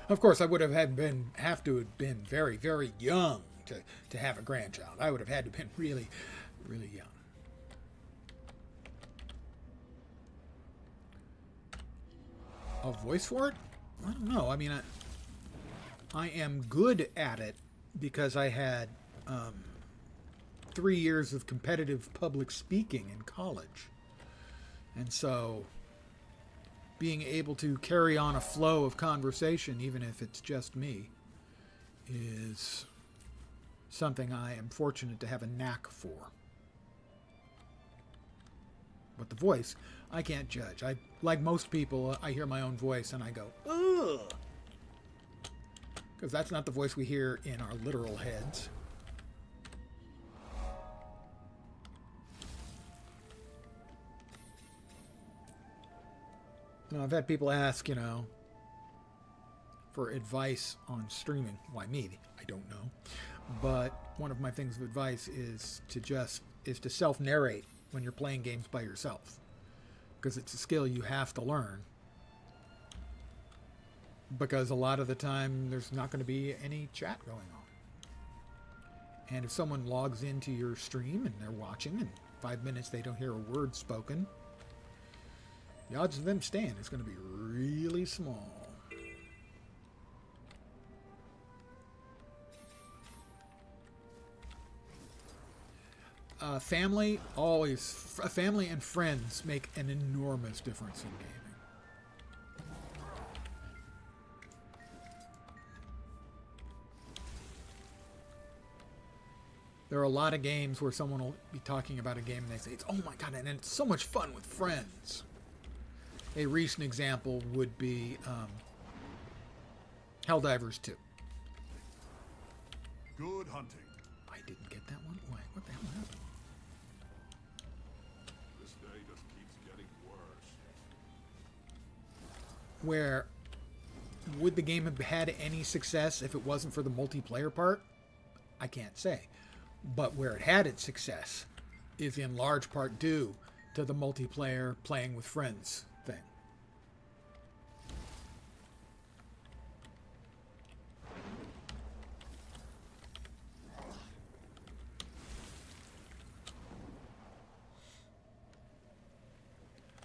Of course, I would have have to have been very, very young to have a grandchild. I would have had to have been really, really young. A voice for it? I don't know. I mean, I am good at it because I had 3 years of competitive public speaking in college. And so being able to carry on a flow of conversation, even if it's just me, is something I am fortunate to have a knack for. But the voice, I can't judge. Like most people, I hear my own voice and I go, ugh. Because that's not the voice we hear in our literal heads. I've had people ask, for advice on streaming. Why me? I don't know. But one of my things of advice is to self-narrate when you're playing games by yourself. Because it's a skill you have to learn. Because a lot of the time there's not going to be any chat going on. And if someone logs into your stream and they're watching and 5 minutes they don't hear a word spoken, the odds of them staying is going to be really small. Family and friends make an enormous difference in gaming. There are a lot of games where someone will be talking about a game and they say, oh my god, and it's so much fun with friends. A recent example would be Helldivers 2. Good hunting. I didn't get that one. Why? What the hell happened? This day just keeps getting worse. Where would the game have had any success if it wasn't for the multiplayer part? I can't say. But where it had its success is in large part due to the multiplayer playing with friends thing.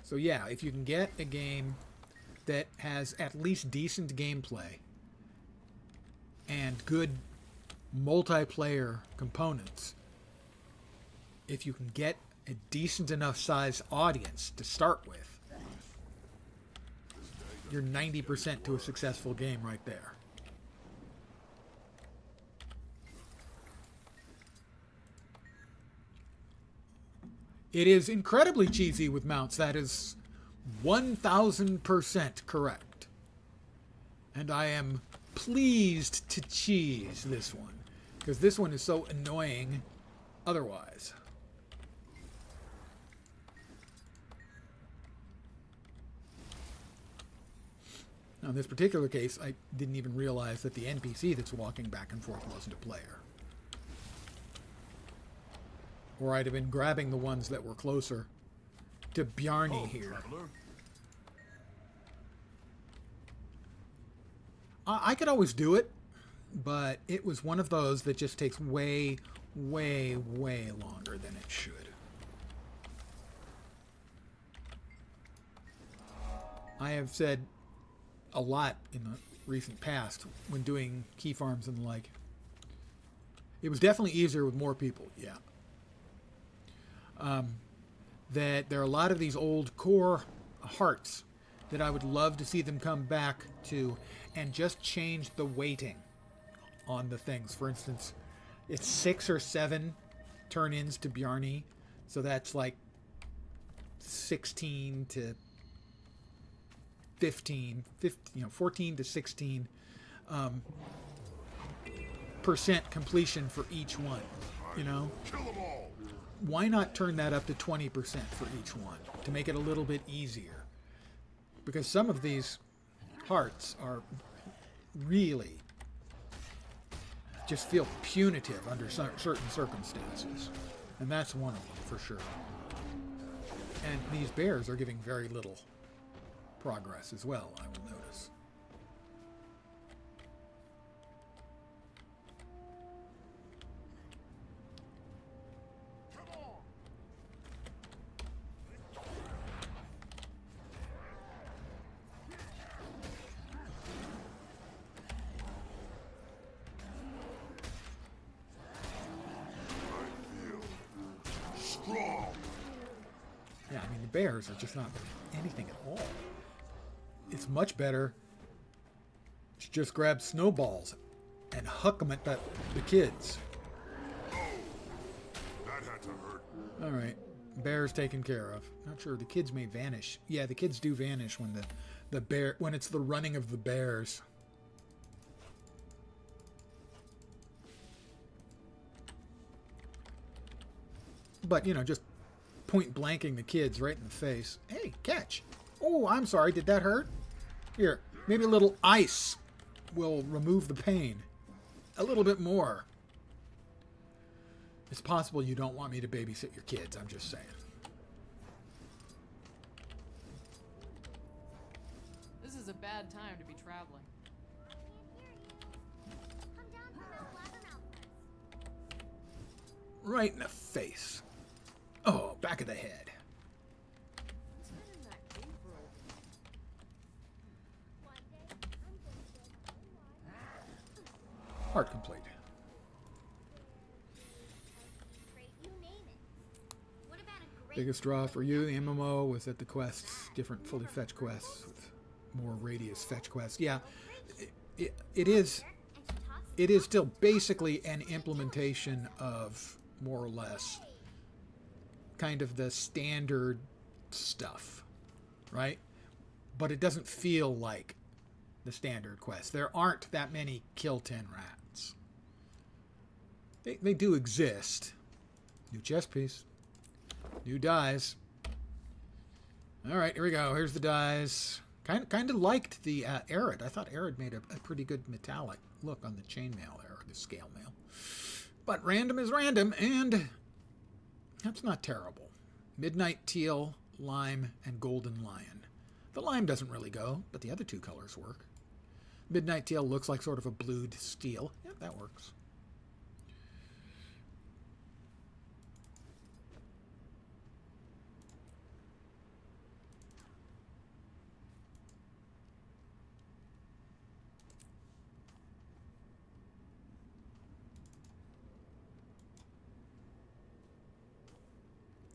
So yeah, if you can get a game that has at least decent gameplay and good multiplayer components, if you can get a decent enough size audience to start with, you're 90% to a successful game right there. It is incredibly cheesy with mounts. That is 1000% correct. And I am pleased to cheese this one, because this one is so annoying otherwise. Now, in this particular case, I didn't even realize that the NPC that's walking back and forth wasn't a player. Or I'd have been grabbing the ones that were closer to Bjarni here. Traveler. I could always do it, but it was one of those that just takes way, way, way longer than it should. I have said a lot in the recent past when doing key farms and the like. It was definitely easier with more people, yeah. That there are a lot of these old core hearts that I would love to see them come back to and just change the weighting on the things. For instance, it's 6 or 7 turn-ins to Bjarni, so that's like 16 to 15, 14 to 16 percent completion for each one, Kill them all. Why not turn that up to 20% for each one to make it a little bit easier? Because some of these hearts are really just feel punitive under certain circumstances. And that's one of them for sure. And these bears are giving very little progress as well, I will notice. strong. Yeah, I mean, the bears are just not anything at all. It's much better to just grab snowballs and huck them at the kids. That had to hurt. All right, bears taken care of. Not sure, the kids may vanish. Yeah, the kids do vanish when the bear, when it's the running of the bears. But, you know, just point blanking the kids right in the face. Hey, catch. Oh, I'm sorry. Did that hurt? Here, maybe a little ice will remove the pain. A little bit more. It's possible you don't want me to babysit your kids. I'm just saying. This is a bad time to be traveling. Right in the face. Oh, back of the head. What's been in that cave for over? Heart complete. Biggest draw for you, the MMO, was that the quests, different fully fetch quests with more radius fetch quests. Yeah, it is still basically an implementation of more or less kind of the standard stuff, right? But it doesn't feel like the standard quest. There aren't that many kill 10 rats. They do exist. New chest piece. New dies. All right, here we go. Here's the dies. Kind of liked the Arid. I thought Arid made a pretty good metallic look on the chainmail there, or the scale mail. But random is random, and that's not terrible. Midnight Teal, Lime, and Golden Lion. The lime doesn't really go, but the other two colors work. Midnight Teal looks like sort of a blued steel. Yeah, that works.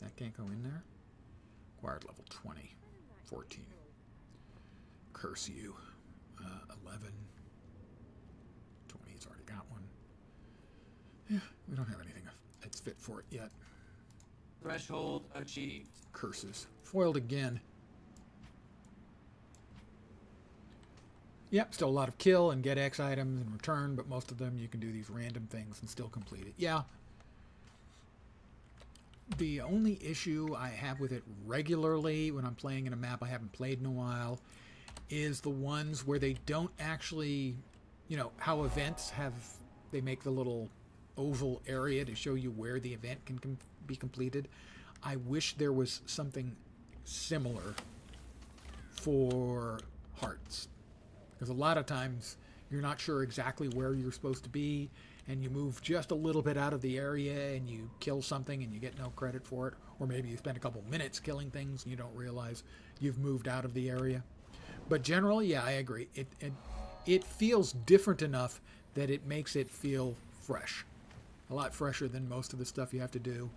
That can't go in there. Acquired level 20. 14. Curse you. 11. 20's already got one. Yeah, we don't have anything that's fit for it yet. Threshold achieved. Curses. Foiled again. Yep, still a lot of kill and get X items in return, but most of them you can do these random things and still complete it. Yeah. The only issue I have with it regularly when I'm playing in a map I haven't played in a while is the ones where they don't actually, you know, how events have, they make the little oval area to show you where the event can be completed. I wish there was something similar for hearts. Because a lot of times you're not sure exactly where you're supposed to be, and you move just a little bit out of the area and you kill something and you get no credit for it. Or maybe you spend a couple minutes killing things and you don't realize you've moved out of the area. But generally, yeah, I agree. It feels different enough that it makes it feel fresh. A lot fresher than most of the stuff you have to do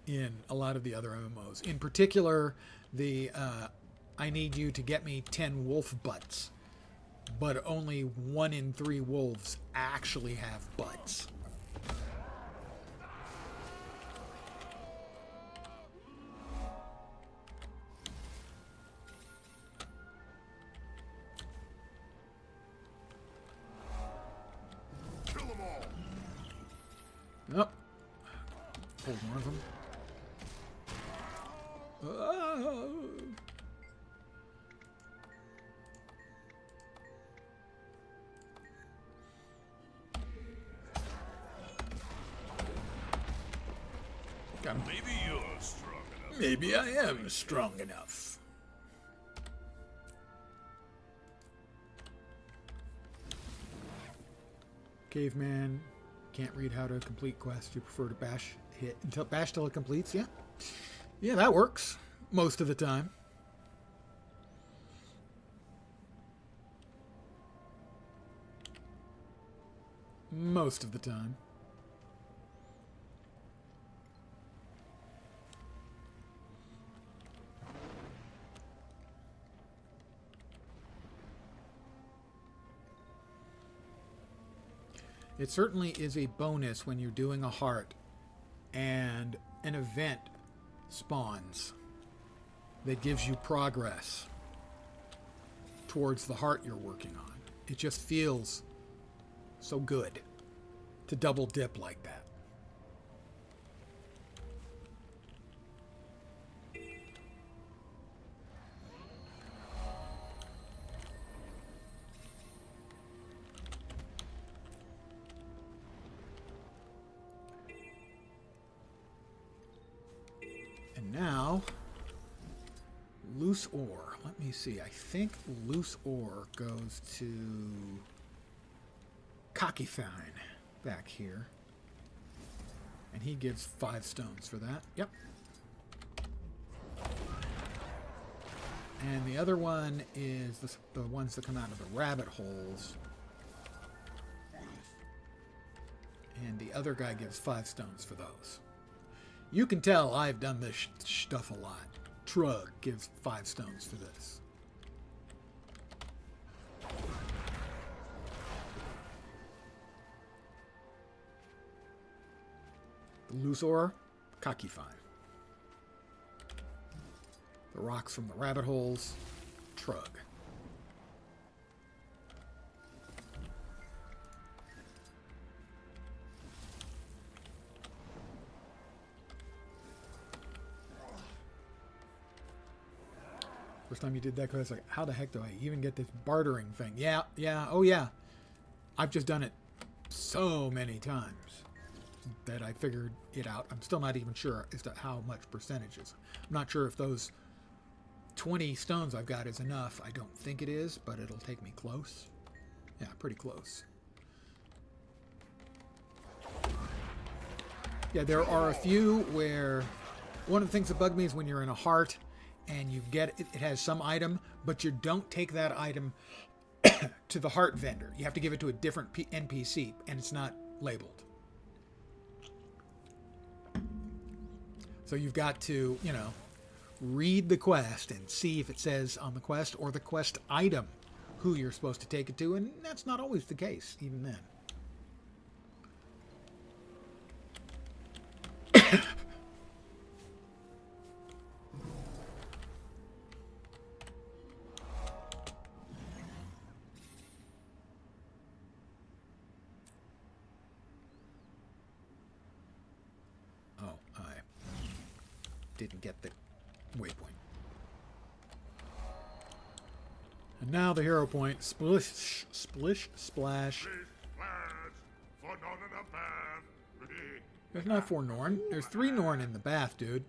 in a lot of the other MMOs. In particular, the I need you to get me 10 wolf butts. But only 1 in 3 wolves actually have butts. Kill them all. Oh. Pulled one of them. Oh. Maybe you're strong enough. Maybe I am strong enough. Caveman, can't read how to complete quests. You prefer to bash till it completes? Yeah. Yeah, that works most of the time. Most of the time. It certainly is a bonus when you're doing a heart and an event spawns that gives you progress towards the heart you're working on. It just feels so good to double dip like that. And now, loose ore. Let me see. I think loose ore goes to Cockifine back here. And he gives 5 stones for that. Yep. And the other one is the ones that come out of the rabbit holes. And the other guy gives 5 stones for those. You can tell I've done this stuff a lot. Trug gives 5 stones for this. Loose ore, Cockifine. The rocks from the rabbit holes, Trug. First time you did that, I was like, how the heck do I even get this bartering thing? Yeah, oh yeah. I've just done it so many times that I figured it out. I'm still not even sure as to how much percentages. I'm not sure if those 20 stones I've got is enough. I don't think it is, but it'll take me close. Yeah, pretty close. Yeah, there are a few where one of the things that bug me is when you're in a heart and you get it has some item, but you don't take that item to the heart vendor. You have to give it to a different NPC, and it's not labeled. So you've got to, you know, read the quest and see if it says on the quest or the quest item who you're supposed to take it to, and that's not always the case, even then. Didn't get the waypoint. And now the hero point. Splish, splish, splash. There's not 4 Norn. There's 3 Norn in the bath, dude.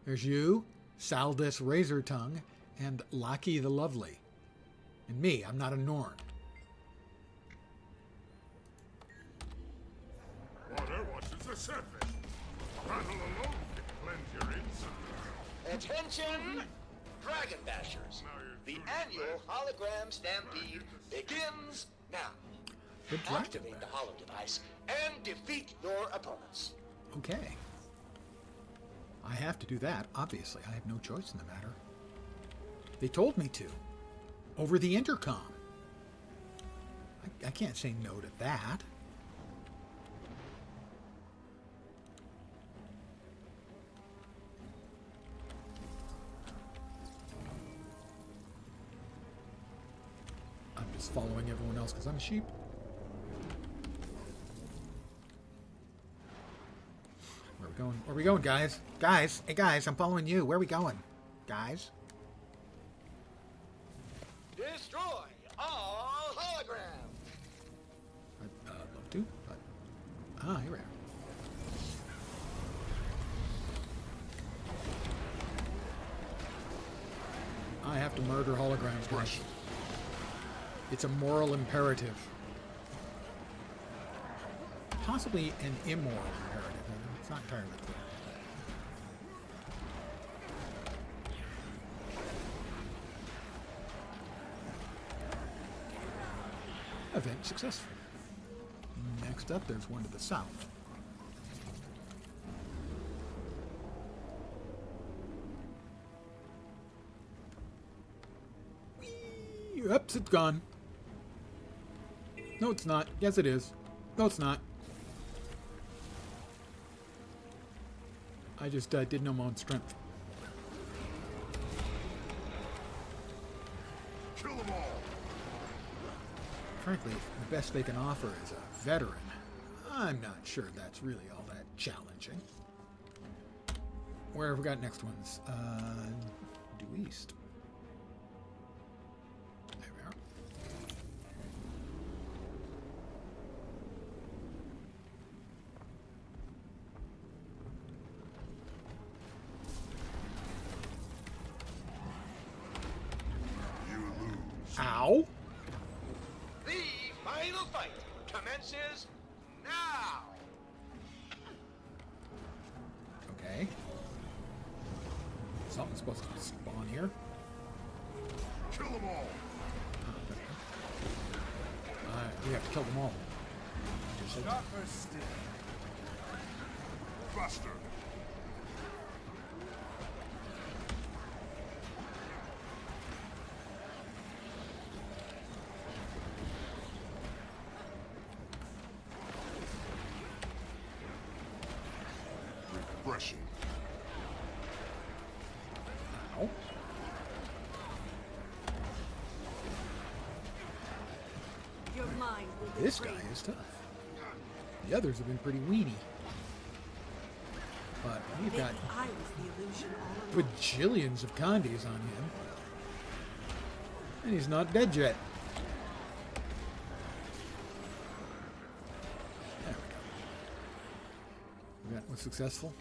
There's you, Saldus Razor Tongue, and Laki the Lovely. And me, I'm not a Norn. Water washes the surface. Battle alone. Attention, Dragon Bashers. The annual hologram stampede begins now. The Dragon Activate the holo device and defeat your opponents. Okay. I have to do that, obviously. I have no choice in the matter. They told me to. Over the intercom. I can't say no to that. I'm just following everyone else because I'm a sheep. Where are we going? Where are we going, guys? Guys! Hey, guys, I'm following you. Where are we going? Guys? Destroy all holograms. I'd love to, but... Ah, here we are. I have to murder holograms, guys. It's a moral imperative. Possibly an immoral imperative. It's not entirely clear. Event successful. Next up, there's one to the south. Whee! Oops, it's gone. No, it's not. Yes, it is. No, it's not. I just didn't know my own strength. Kill them all. Frankly, the best they can offer is a veteran. I'm not sure that's really all that challenging. Where have we got next ones? Due east. There we are. You lose. Ow! The final fight commences now. Okay. Something's supposed to spawn here. Kill them all. We have to kill them all. Sharper still. Buster. Refreshing. Ow. Your mind will be This guy free. is tough. The others have been pretty weenie. But we've Maybe got I was the illusion all along. bajillions of Condis on him. And he's not dead yet. There we go. That was successful.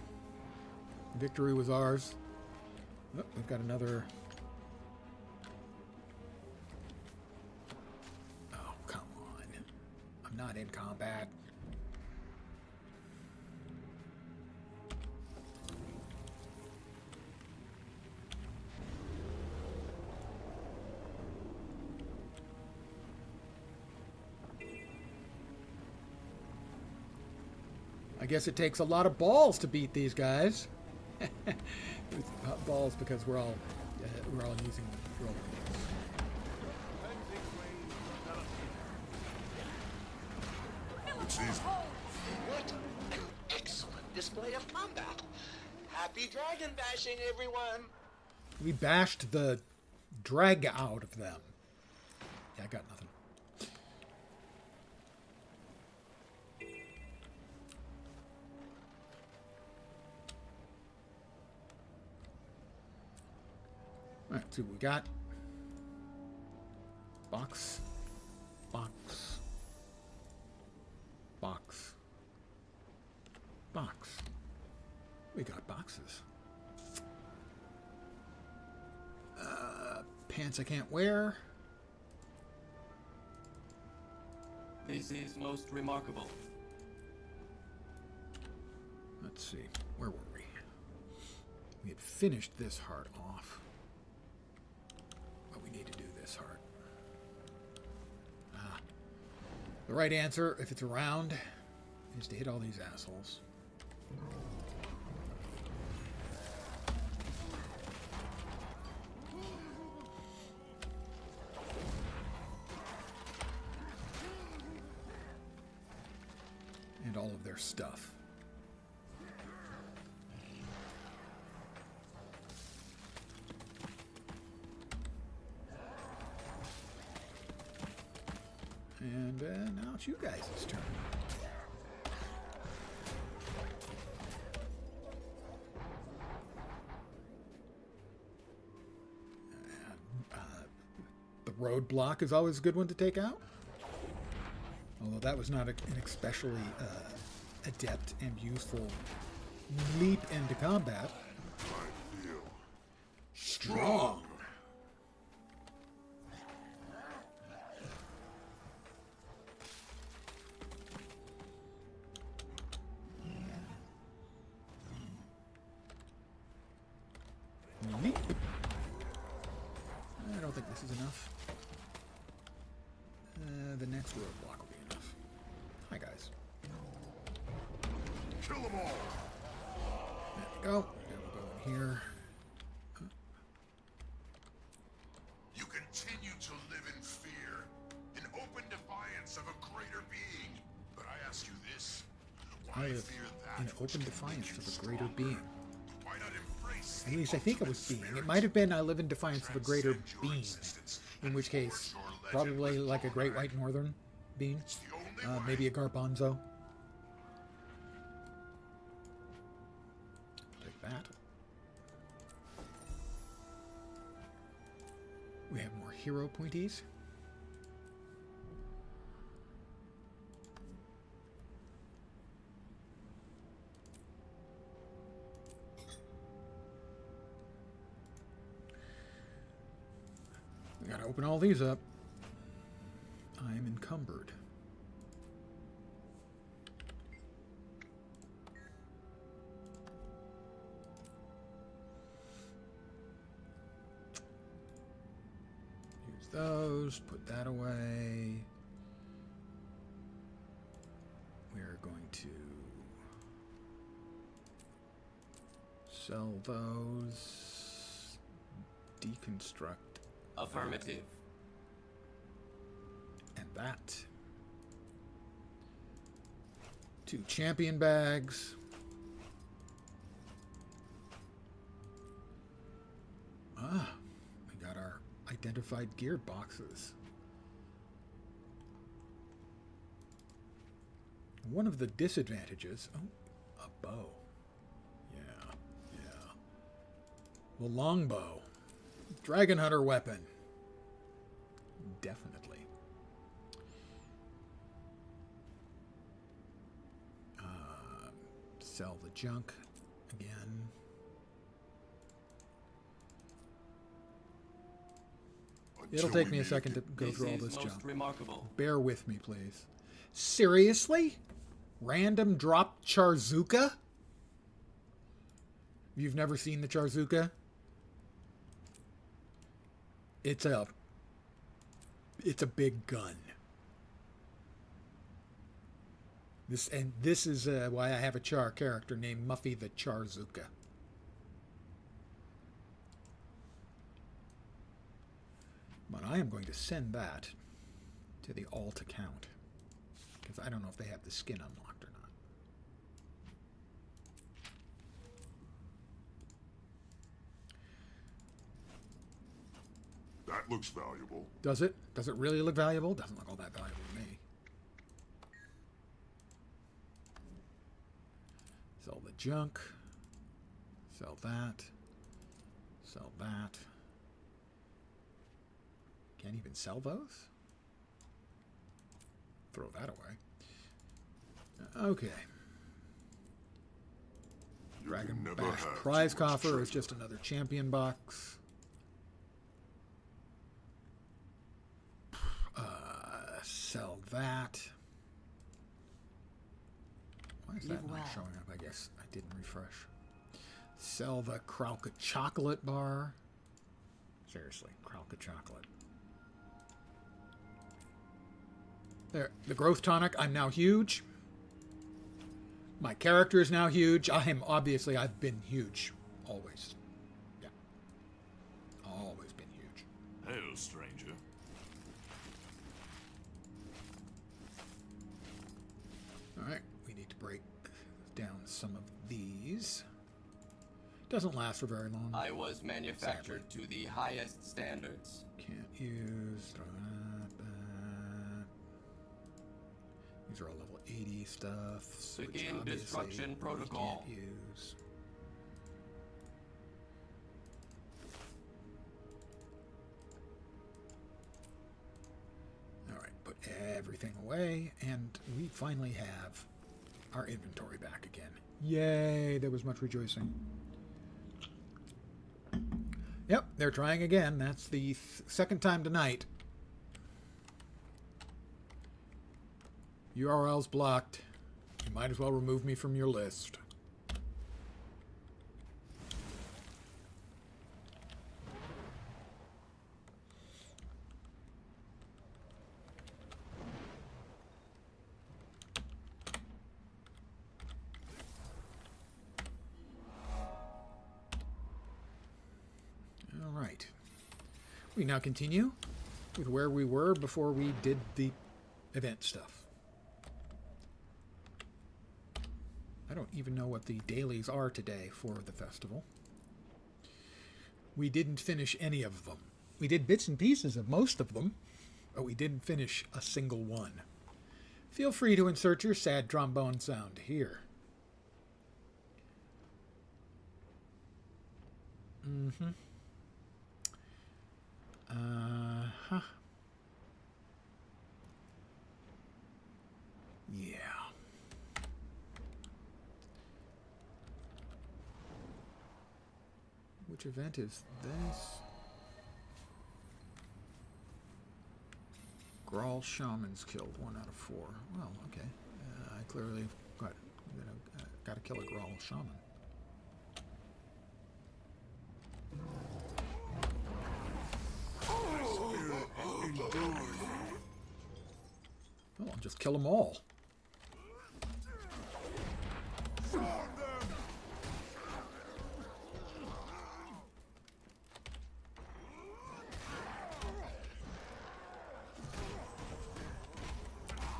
Victory was ours. Oh, we've got another. Oh, come on. I'm not in combat. I guess it takes a lot of balls to beat these guys. It's balls because we're all using roll. It's easy. What an excellent display of combat. Happy dragon bashing, everyone. We bashed the drag out of them. Yeah, I got nothing. All right, let's see what we got. Box. Box. Box. Box. We got boxes. Pants I can't wear. This is most remarkable. Let's see. Where were we? We had finished this heart off. But we need to do this heart. The right answer, if it's around, is to hit all these assholes. And all of their stuff. And now it's you guys' turn. The roadblock is always a good one to take out. Although that was not an especially adept and useful leap into combat. I feel Strong. Leap. I don't think this is enough. The next roadblock will be enough. Hi, guys. kill them all. There we go. Then we'll go in here. You continue to live in fear, in open defiance of a greater being. But I ask I live in open defiance of a greater being. At least I think it was being. It might have been I live in defiance of a greater being. In which case, probably like a great white northern being. Maybe a garbanzo. Take that. We have more hero pointies. We gotta open all these up. I am encumbered. Use those, put that away. We're going to sell those, deconstruct. Affirmative. And that. 2 champion bags. Ah, we got our identified gear boxes. One of the disadvantages, oh, a bow. Yeah. The longbow. Dragon Hunter weapon. Definitely. Sell the junk again. It'll take me a second to go through all this junk. Remarkable. Bear with me, please. Seriously? Random drop Charzuka? You've never seen the Charzuka? It's a big gun. This is why I have a Char character named Muffy the Charzuka. But I am going to send that to the alt account because I don't know if they have the skin unlocked or not. That looks valuable. Does it? Does it really look valuable? Doesn't look all that valuable to me. Sell the junk. Sell that. Sell that. Can't even sell those? Throw that away. Okay. Dragon Bash prize coffer is just another champion box. Sell that. Why is that not showing up? I guess I didn't refresh. Sell the Kralka chocolate bar. Seriously, Kralka chocolate. There, the growth tonic. I'm now huge. My character is now huge. I've been huge. Always. Yeah. Always been huge. Hail, stranger. Alright, we need to break down some of these. Doesn't last for very long. I was manufactured to the highest standards. Can't use that. These are all level 80 stuff. Begin destruction protocol. Can't use. Alright, put everything away, and we finally have our inventory back again. Yay, there was much rejoicing. Yep, they're trying again. That's the second time tonight. URL's blocked. You might as well remove me from your list. All right. We now continue with where we were before we did the event stuff. I don't even know what the dailies are today for the festival. We didn't finish any of them. We did bits and pieces of most of them, but we didn't finish a single one. Feel free to insert your sad trombone sound here. Mm-hmm. Uh-huh. Yeah. Which event is this? Grawl Shamans killed 1 out of 4. Well, okay. I clearly got to kill a Grawl Shaman. Well, I'll just kill them all.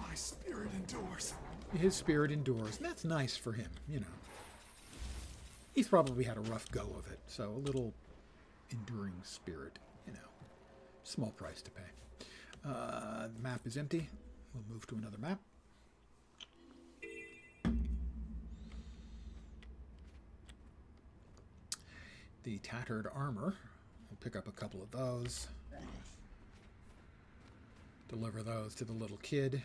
My spirit endures. His spirit endures, and that's nice for him, you know. He's probably had a rough go of it, so a little enduring spirit, you know. Small price to pay. The map is empty. We'll move to another map. The tattered armor. We'll pick up a couple of those. Deliver those to the little kid.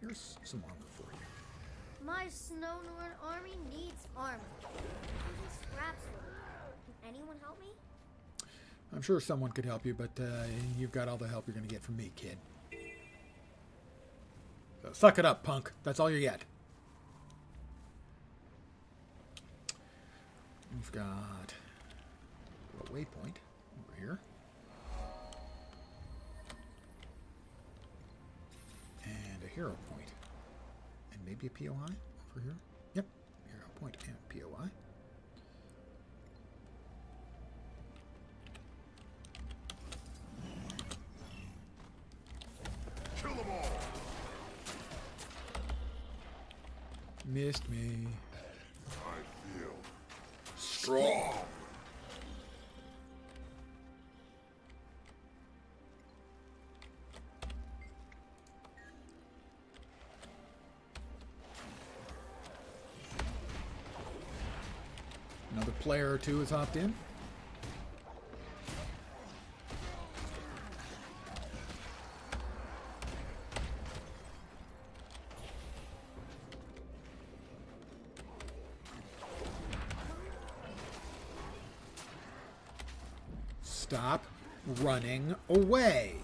Here's some armor for you. My Snow-Norn army needs armor. These scraps will. Can anyone help me? I'm sure someone could help you, but you've got all the help you're going to get from me, kid. So suck it up, punk. That's all you get. We've got a waypoint over here. And a hero point. And maybe a POI over here. Yep, hero point and POI. Kill them all. Missed me. I feel strong. Another player or two has hopped in. Stop running away.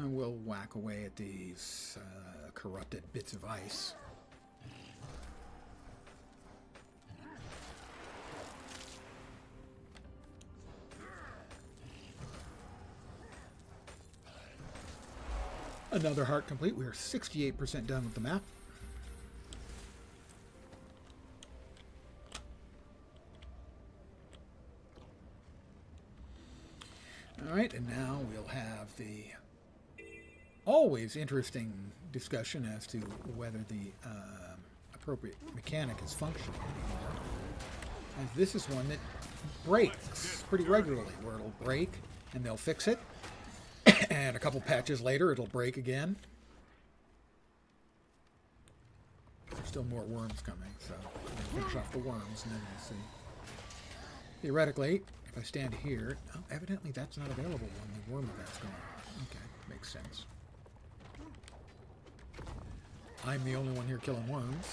We'll whack away at these corrupted bits of ice. Another heart complete. We are 68% done with the map. All right, and now we'll have the always interesting discussion as to whether the appropriate mechanic is functioning anymore. And this is one that breaks pretty regularly, where it'll break and they'll fix it. And a couple patches later, it'll break again. There's still more worms coming, so we'll finish off the worms and then we'll see. Theoretically, if I stand here, oh, evidently that's not available when the worm event's going on. Okay, makes sense. I'm the only one here killing worms.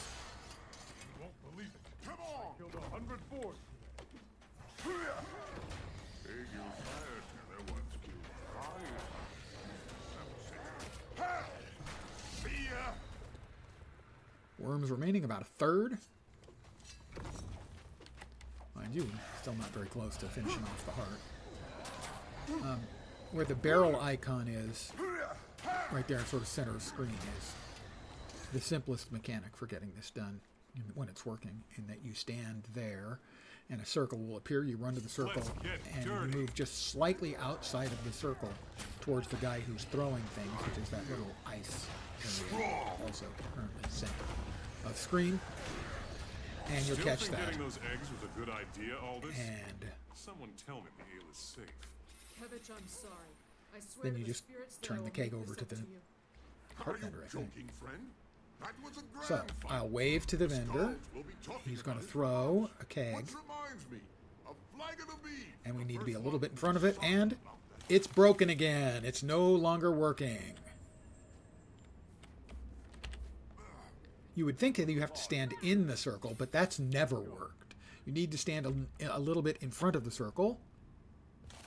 You won't believe it. Come on! Killed 100 boars. Worms remaining about a third. Mind you, still not very close to finishing off the heart. Where the barrel icon is, right there in sort of center of screen, is the simplest mechanic for getting this done when it's working, in that you stand there and a circle will appear, you run to the circle, and you move just slightly outside of the circle towards the guy who's throwing things, which is that little ice area, also currently center of screen, and you'll catch that. Getting those eggs was a good idea, Aldous? And someone tell me the ale is safe. Kevich, I'm sorry. I swear then you to just the spirits that turn I the will keg make over this to up the you. heart vendor, I think. Joking, friend? That was a grand So fight. I'll wave to the vendor. We'll be talking He's going to about it throw a Which keg, reminds me, a flagon of mead. and we need to be a little bit in front of it, and it's broken again. It's no longer working. You would think that you have to stand in the circle, but that's never worked. You need to stand a little bit in front of the circle,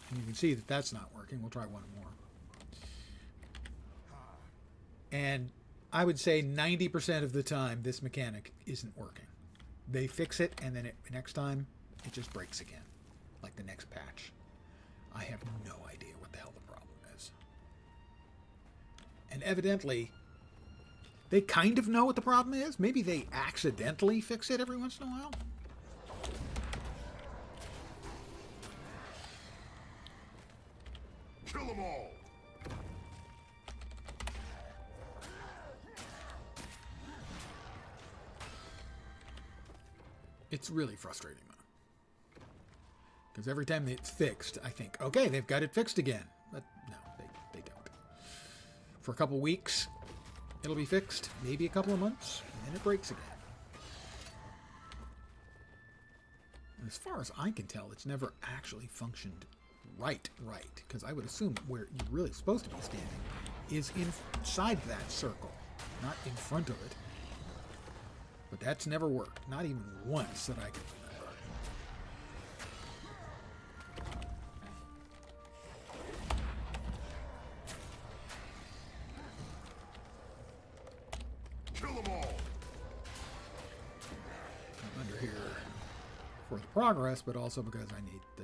and you can see that that's not working. We'll try one more. And I would say 90% of the time this mechanic isn't working. They fix it, and then next time it just breaks again, like the next patch. I have no idea what the hell the problem is. And evidently, they kind of know what the problem is. Maybe they accidentally fix it every once in a while. Kill them all. It's really frustrating, though. Because every time it's fixed, I think, okay, they've got it fixed again. But no, they don't. For a couple weeks, it'll be fixed. Maybe a couple of months, and then it breaks again. And as far as I can tell, it's never actually functioned right. Because I would assume where you're really supposed to be standing is inside that circle, not in front of it. But that's never worked. Not even once that I can remember. Kill them all. I'm under here for the progress, but also because I need the...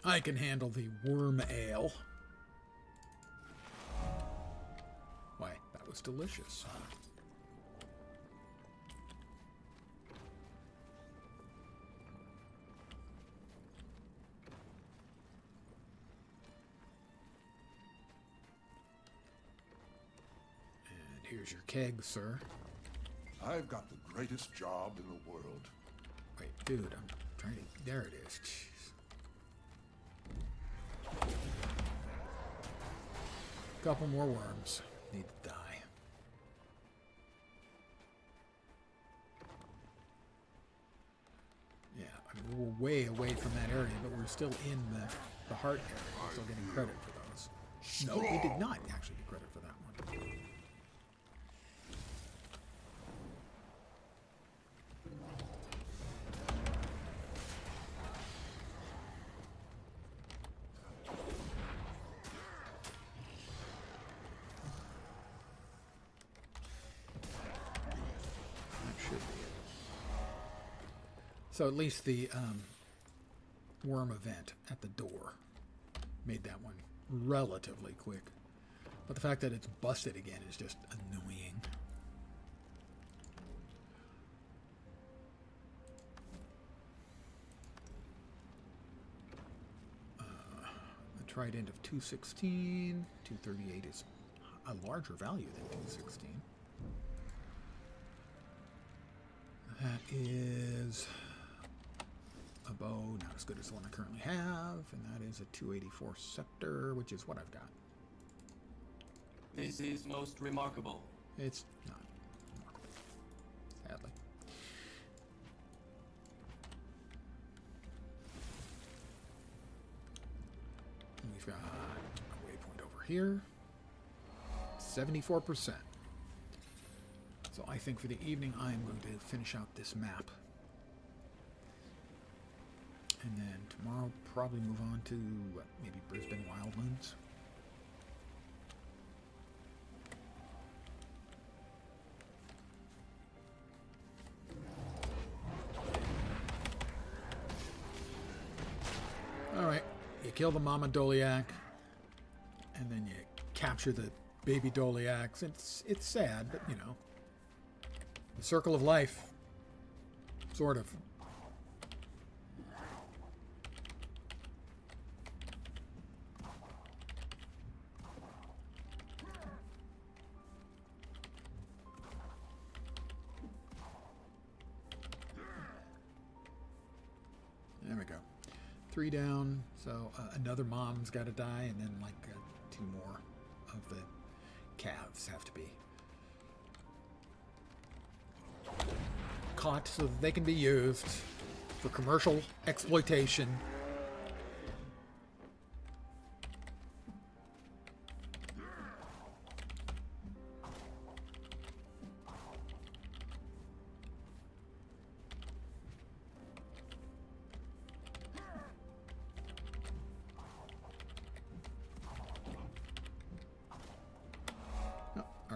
I can handle the worm ale. Why, that was delicious. And here's your keg, sir. I've got the greatest job in the world. Wait, dude, I'm trying to... There it is. Jeez. Couple more worms. Need to die. Yeah, I mean, we're way away from that area, but we're still in the heart area. We're still getting credit for those. No, we did not actually get credit for that one. So at least the worm event at the door made that one relatively quick. But the fact that it's busted again is just annoying. The trident of 216. 238 is a larger value than 216. That is a bow, not as good as the one I currently have, and that is a 284 scepter, which is what I've got. This is most remarkable. It's not remarkable, sadly. And we've got a waypoint over here, 74%. So I think for the evening, I'm going to finish out this map. And then tomorrow, probably move on to, what, maybe Brisbane Wildlands. kill the mama Doliac, and then you capture the baby Doliacs. It's sad, but you know, the circle of life, sort of. There we go. 3 down, so another mom's got to die, and then like 2 more of the calves have to be caught so that they can be used for commercial exploitation.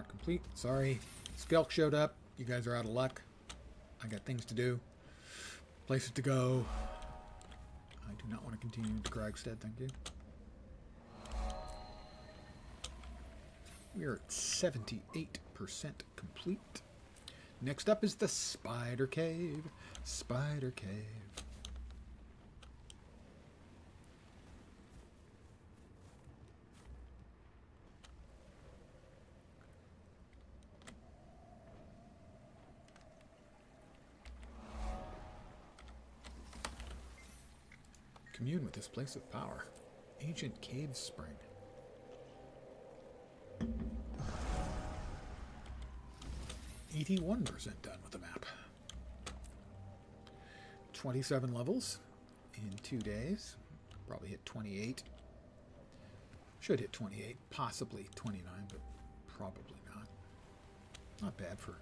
Complete. Sorry. Skelk showed up. You guys are out of luck. I got things to do. Places to go. I do not want to continue to Kragstead, thank you. We are at 78% complete. Next up is the Spider Cave. Spider Cave. Commune with this place of power. Ancient cave spring. (81% done with the map. 27 levels in 2 days. Probably hit 28. Should hit 28, possibly 29, but probably not. Not bad for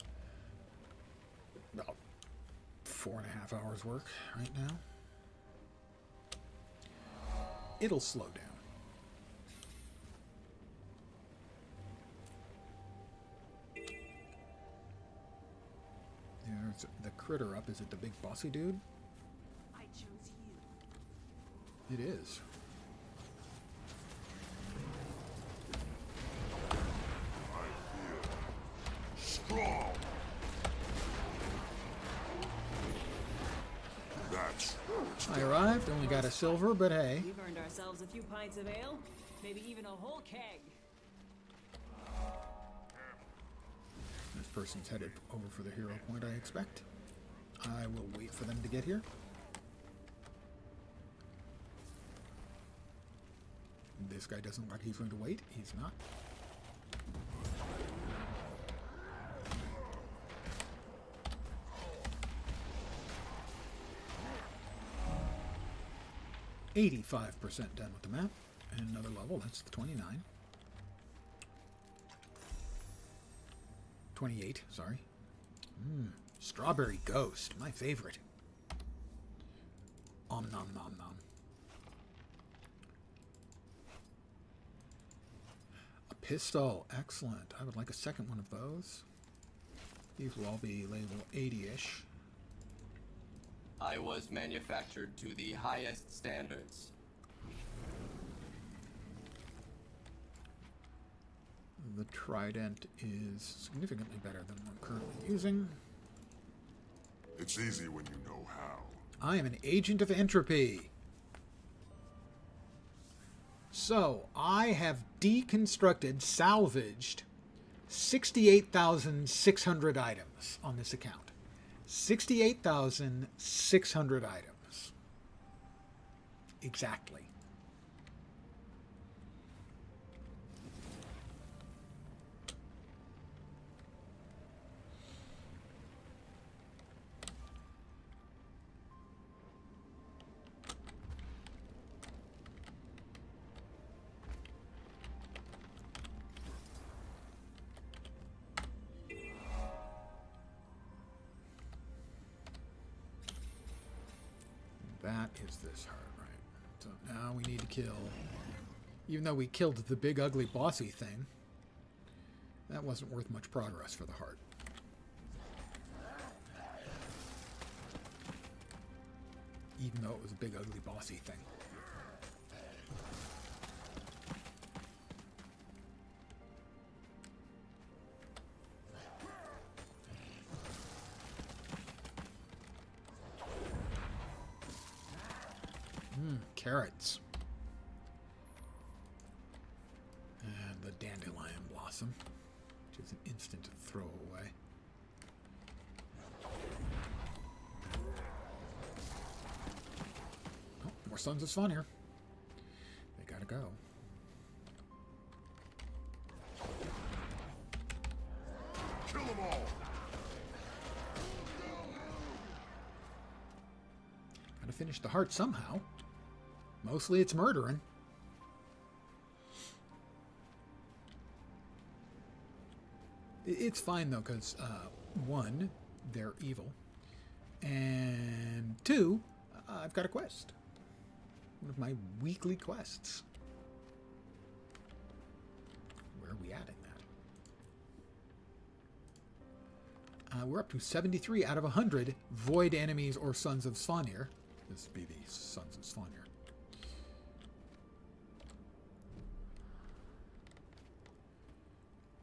about 4.5 hours work right now. It'll slow down. There's the critter up. Is it the big bossy dude? I chose you. It is. Strong. That's I arrived, only got a silver, but hey. We've earned ourselves a few pints of ale, maybe even a whole keg. This person's headed over for the hero point, I expect. I will wait for them to get here. This guy doesn't look like he's going to wait. He's not. %85 done with the map. And another level, that's the 29. 28, sorry. Strawberry Ghost, my favorite. Om nom nom nom. A pistol, excellent. I would like a second one of those. These will all be label 80-ish. I was manufactured to the highest standards. The Trident is significantly better than what I'm currently using. It's easy when you know how. I am an agent of entropy. So, I have deconstructed, salvaged 68,600 items on this account. 68,600 items. Exactly. That is this heart, right? So now we need to kill, even though we killed the big ugly bossy thing, that wasn't worth much progress for the heart. Even though it was a big ugly bossy thing. carrots. And the dandelion blossom, which is an instant throwaway. Oh, more Sons of Svanir. They gotta go. Kill them all! Gotta finish the heart somehow. Mostly it's murdering. It's fine though, because one, they're evil, and two, I've got a quest. One of my weekly quests. Where are we at in that? We're up to 73 out of 100 void enemies or Sons of Svanir. This would be the Sons of Svanir.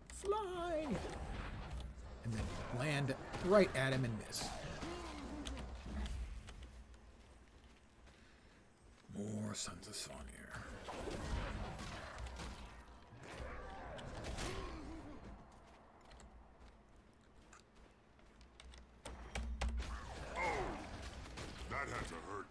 Fly! And then land right at him and miss. More Sons of Svanir. That had to hurt.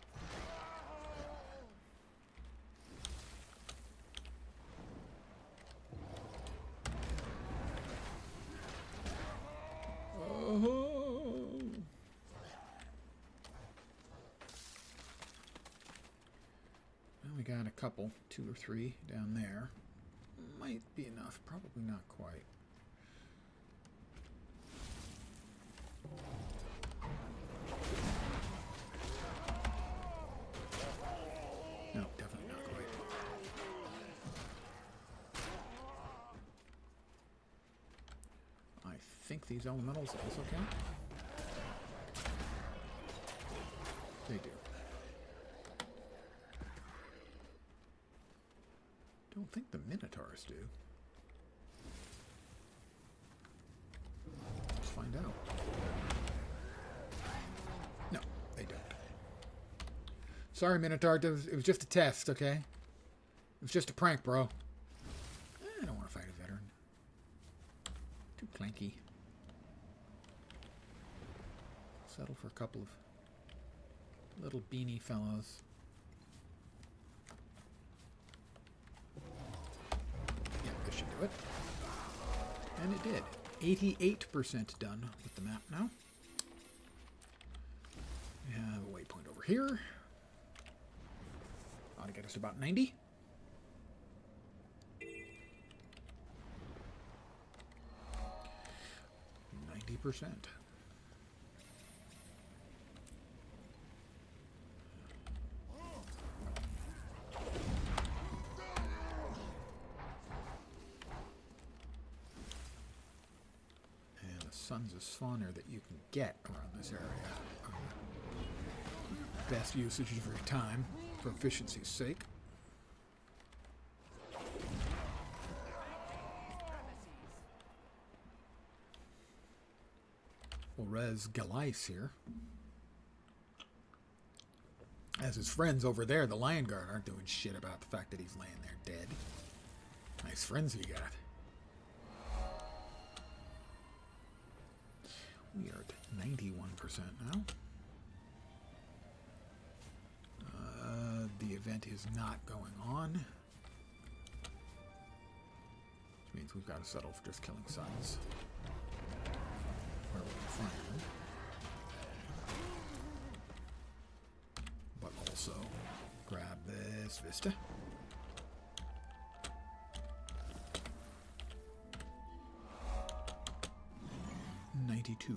Well, we got a couple, 2 or 3 down there. Might be enough, probably not quite. No, definitely not quite. I think these elementals also count. They do. Don't think the Minotaurs do. Let's find out. No, they don't. Sorry, Minotaur. It was just a test, okay? It was just a prank, bro. I don't want to fight a veteran. Too clanky. Settle for a couple of little beanie fellows. Yeah, this should do it. And it did. 88% done with the map now. We have a waypoint over here. Ought to get us about 90. %. And the Sons of Svanir that you can get around this area. Best usage of your time for efficiency's sake. We'll res Galice here. As his friends over there, the Lion Guard, aren't doing shit about the fact that he's laying there dead. Nice friends you got. We are at 91% now. The event is not going on. Which means we've got to settle for just killing sons. Where we can find them. But also grab this Vista.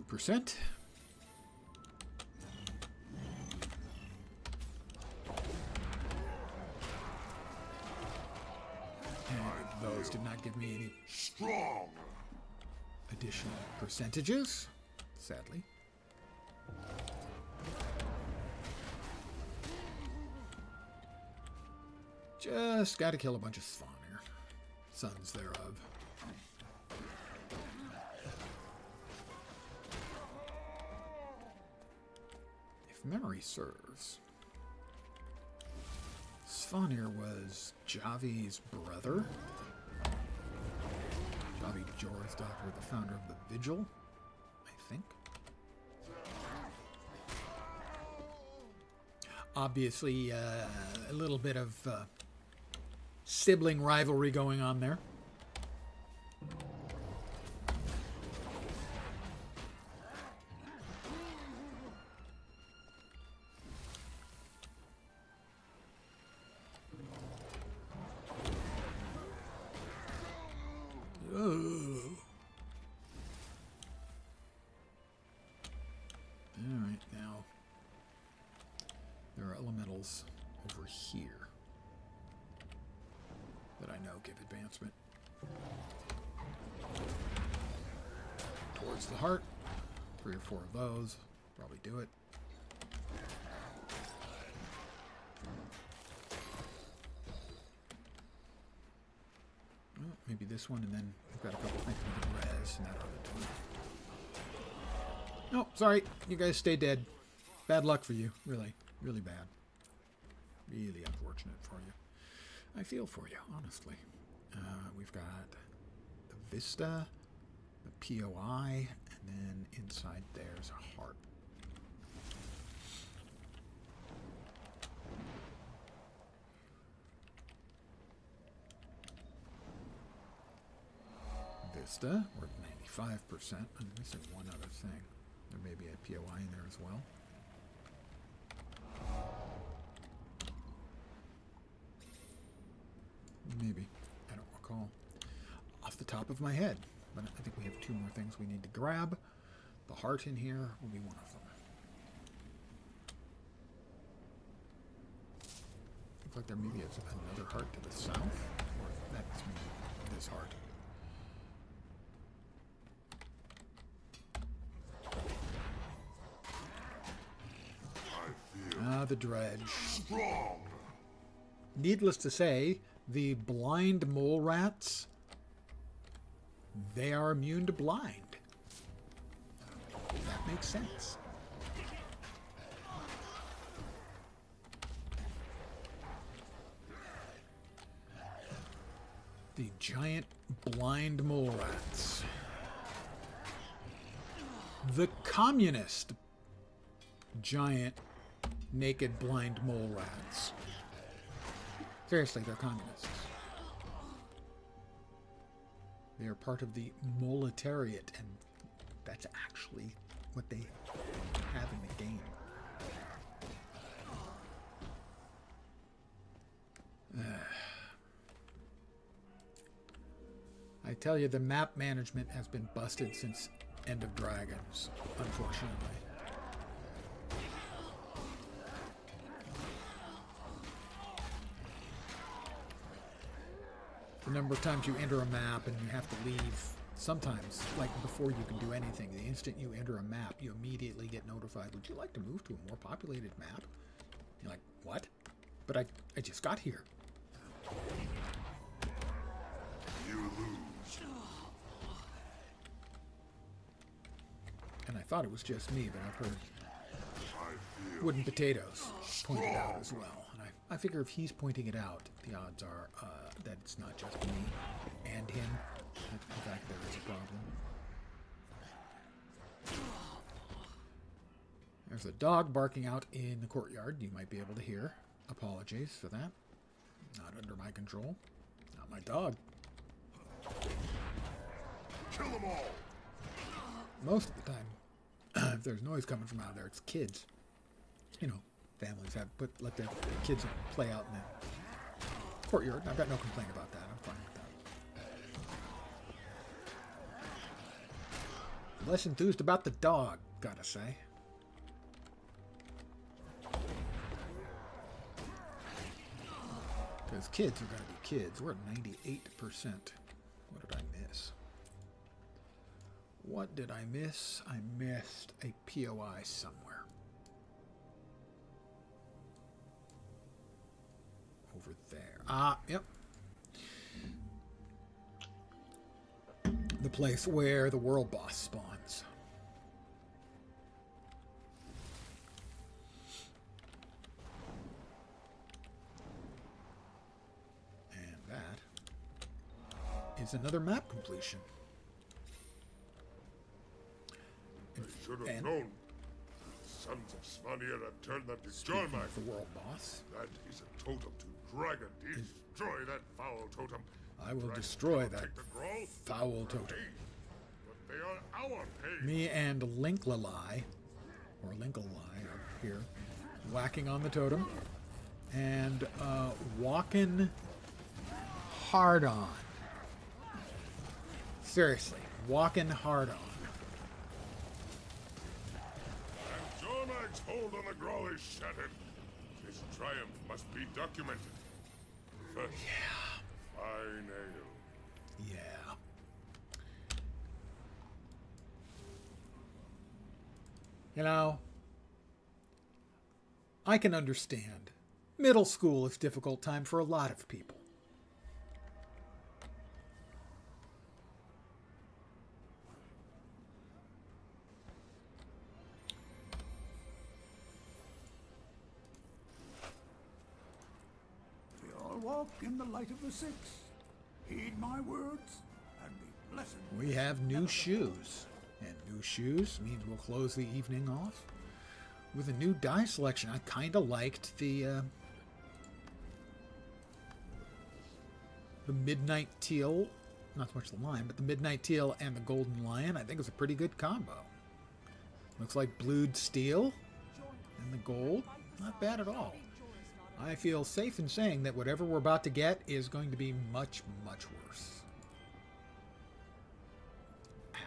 %. And those did not give me any strong additional percentages, sadly. Just gotta kill a bunch of Svanir, sons thereof. If memory serves, Faunir was Javi's brother. Javi Jorah's daughter, the founder of the Vigil, I think. Obviously, a little bit of sibling rivalry going on there. Alright, now there are elementals over here that I know give advancement. Towards the heart. 3 or 4 of those. Probably do it. Well, maybe this one, and then I've got a couple things we can res, and that ought to do it. No, sorry. You guys stay dead. Bad luck for you. Really. Really bad. Really unfortunate for you. I feel for you, honestly. We've got the Vista, the POI, and then inside there's a heart. Vista, we're at 95%. I'm missing one other thing. There may be a POI in there as well. Maybe. I don't recall. Off the top of my head. But I think we have 2 more things we need to grab. The heart in here will be one of them. Looks like there maybe is another heart to the south. Or that's maybe this heart. The dredge. Strong. Needless to say, the blind mole rats, they are immune to blind. That makes sense. The giant blind mole rats. The communist giant naked blind mole rats. Seriously, they're communists. They are part of the moletariat, and that's actually what they have in the game. I tell you, the map management has been busted since End of Dragons, unfortunately. The number of times you enter a map and you have to leave, sometimes, like before you can do anything, the instant you enter a map, you immediately get notified, would you like to move to a more populated map? You're like, what? But I just got here. You lose. And I thought it was just me, but I've heard Wooden Potatoes pointed out as well. And I figure if he's pointing it out, the odds are that it's not just me and him. In fact, there is a problem. There's a dog barking out in the courtyard. You might be able to hear. Apologies for that. Not under my control. Not my dog. Kill them all. Most of the time, if there's noise coming from out there, it's kids. You know, families have let their kids play out in the courtyard. I've got no complaint about that. I'm fine with that. Less enthused about the dog, gotta say. Because kids are gonna be kids. We're at 98%. What did I miss? What did I miss? I missed a POI somewhere. Over there. Ah, yep. The place where the world boss spawns. is another map completion. I should have And known. The sons of Svanir have turned that speaking destroy of the world boss, That is a totem to dragon. Destroy that foul totem. I will Dragon destroy cannot that take the Grawl. foul totem. Hey, but they are our pain. Me and Linklali, or Linklali up here, whacking on the totem, and walking hard on. Seriously, walking hard on. And Jormag's hold on the Grawl is shattered. His triumph must be documented. First, fine ale. Yeah. You know, I can understand. Middle school is a difficult time for a lot of people. We all walk in the light of the six. Heed my words and be blessed. We have new shoes. And new shoes means we'll close the evening off with a new dye selection. I kind of liked the midnight teal, not so much the lime, but the midnight teal and the golden lion. I think it's a pretty good combo. Looks like blued steel and the gold. Not bad at all. I feel safe in saying that whatever we're about to get is going to be much, much worse.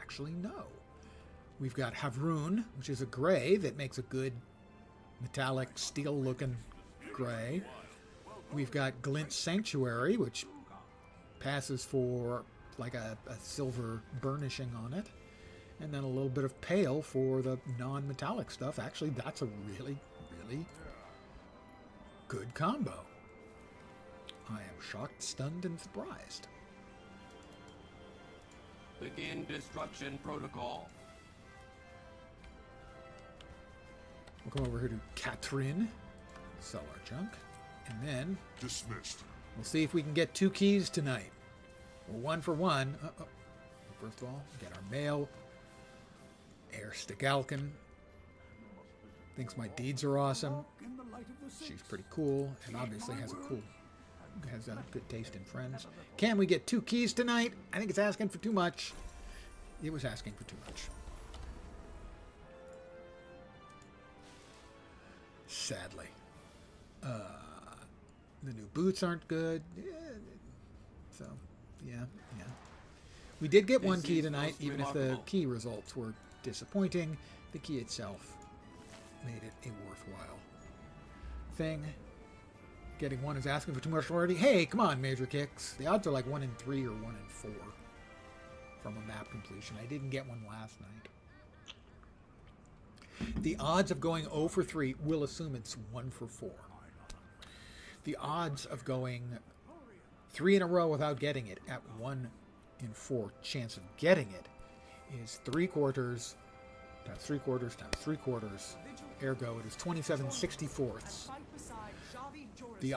Actually, no. We've got Havroon, which is a gray that makes a good metallic steel-looking gray. We've got Glint Sanctuary, which passes for like a silver burnishing on it. And then a little bit of pale for the non-metallic stuff. Actually, that's a really, really good combo. I am shocked, stunned, and surprised. Begin destruction protocol. We'll come over here to Katrin, sell our junk, and then dismissed. We'll see if we can get 2 keys tonight. We're 1 for 1. First of all, get our mail. Air Stegalkin thinks my deeds are awesome. She's pretty cool, and obviously has a good taste in friends. Can we get 2 keys tonight? I think it's asking for too much. It was asking for too much. Sadly. The new boots aren't good. So, yeah. We did get 1 key tonight, even if the key results were disappointing. The key itself made it a worthwhile thing. Getting 1 is asking for too much already. Hey, come on, Major Kicks. The odds are like 1 in 3 or 1 in 4 from a map completion. I didn't get one last night. The odds of going 0 for 3, we'll assume it's 1 for 4. The odds of going 3 in a row without getting it at 1 in 4 chance of getting it is 3/4 times 3/4 times 3/4. Ergo, it is 27/64. The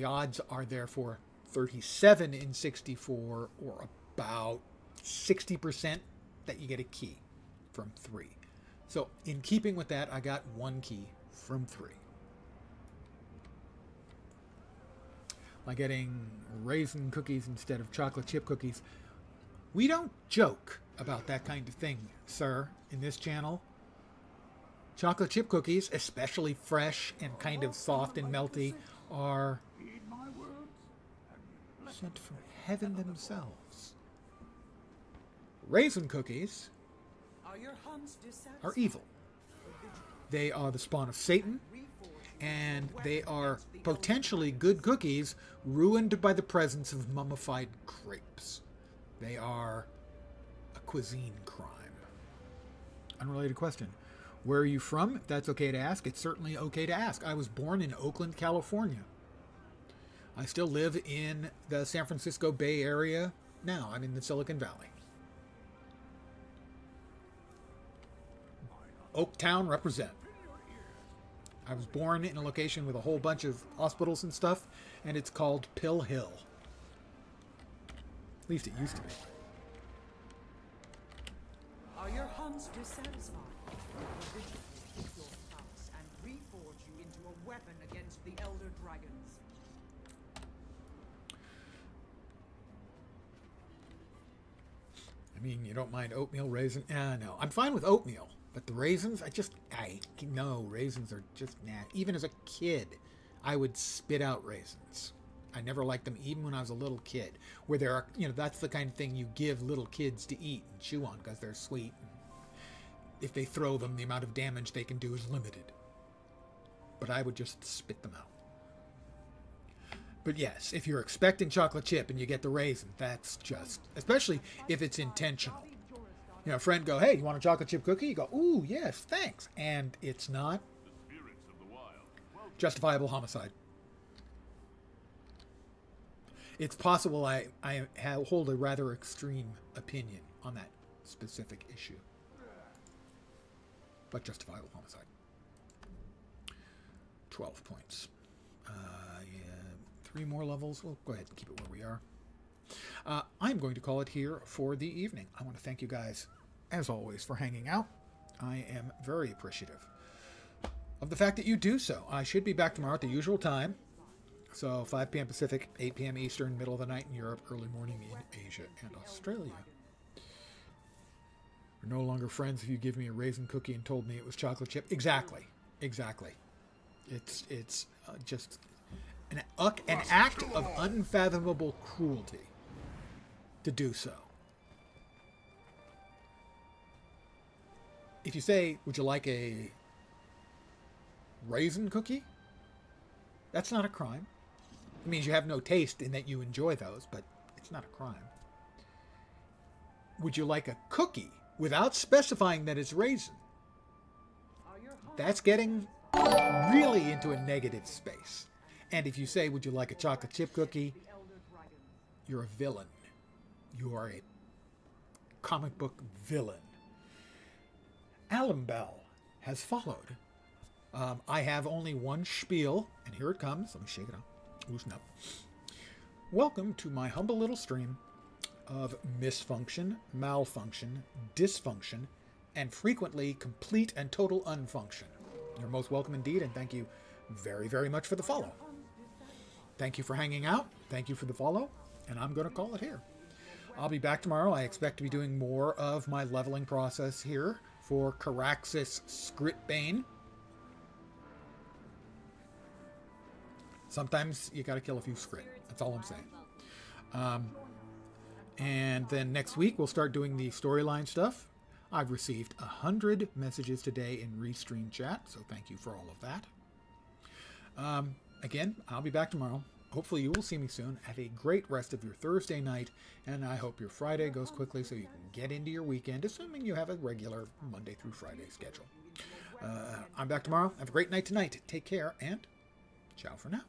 odds are therefore 37 in 64, or about 60% that you get a key from 3. So, in keeping with that, I got 1 key from 3. By getting raisin cookies instead of chocolate chip cookies. We don't joke about that kind of thing, sir, in this channel. Chocolate chip cookies, especially fresh and kind of soft and melty, are sent from heaven themselves. Raisin cookies are evil. They are the spawn of Satan, and they are potentially good cookies ruined by the presence of mummified grapes. They are a cuisine crime. Unrelated question. Where are you from? If that's okay to ask, it's certainly okay to ask. I was born in Oakland, California. I still live in the San Francisco Bay Area now. I'm in the Silicon Valley. Oaktown represent. I was born in a location with a whole bunch of hospitals and stuff, and it's called Pill Hill. least it used to be. Are your hunts dissatisfied? Your vigil will keep your thoughts and reforge you into a weapon against the Elder Dragons. I mean, you don't mind oatmeal, raisin? No. I'm fine with oatmeal, but the raisins, no, raisins are just, nah. Even as a kid, I would spit out raisins. I never liked them even when I was a little kid, where there are, that's the kind of thing you give little kids to eat and chew on because they're sweet. If they throw them, the amount of damage they can do is limited. But I would just spit them out. But yes, if you're expecting chocolate chip and you get the raisin, that's just, especially if it's intentional. A friend go, hey, you want a chocolate chip cookie? You go, ooh, yes, thanks. And it's not justifiable homicide. It's possible I hold a rather extreme opinion on that specific issue. But justifiable homicide. 12 points. 3 more levels. We'll go ahead and keep it where we are. I'm going to call it here for the evening. I want to thank you guys, as always, for hanging out. I am very appreciative of the fact that you do so. I should be back tomorrow at the usual time. So 5 p.m. Pacific, 8 p.m. Eastern, middle of the night in Europe, early morning in Asia and Australia. We're no longer friends if you give me a raisin cookie and told me it was chocolate chip. Exactly. It's just an act of unfathomable cruelty to do so. If you say, would you like a raisin cookie? That's not a crime. It means you have no taste in that you enjoy those, but it's not a crime. Would you like a cookie without specifying that it's raisin? That's getting really into a negative space. And if you say, would you like a chocolate chip cookie? You're a villain. You are a comic book villain. Alan Bell has followed. I have only one spiel, and here it comes. Let me shake it up. Loosen up. Welcome to my humble little stream of misfunction, malfunction, dysfunction, and frequently complete and total unfunction. You're most welcome indeed, and thank you very, very much for the follow. Thank you for hanging out. Thank you for the follow, and I'm going to call it here. I'll be back tomorrow. I expect to be doing more of my leveling process here for Caraxes Scritbane. Sometimes you got to kill a few Scrit. That's all I'm saying. And then next week we'll start doing the storyline stuff. I've received 100 messages today in Restream chat, so thank you for all of that. Again, I'll be back tomorrow. Hopefully you will see me soon. Have a great rest of your Thursday night, and I hope your Friday goes quickly so you can get into your weekend, assuming you have a regular Monday through Friday schedule. I'm back tomorrow. Have a great night tonight. Take care, and ciao for now.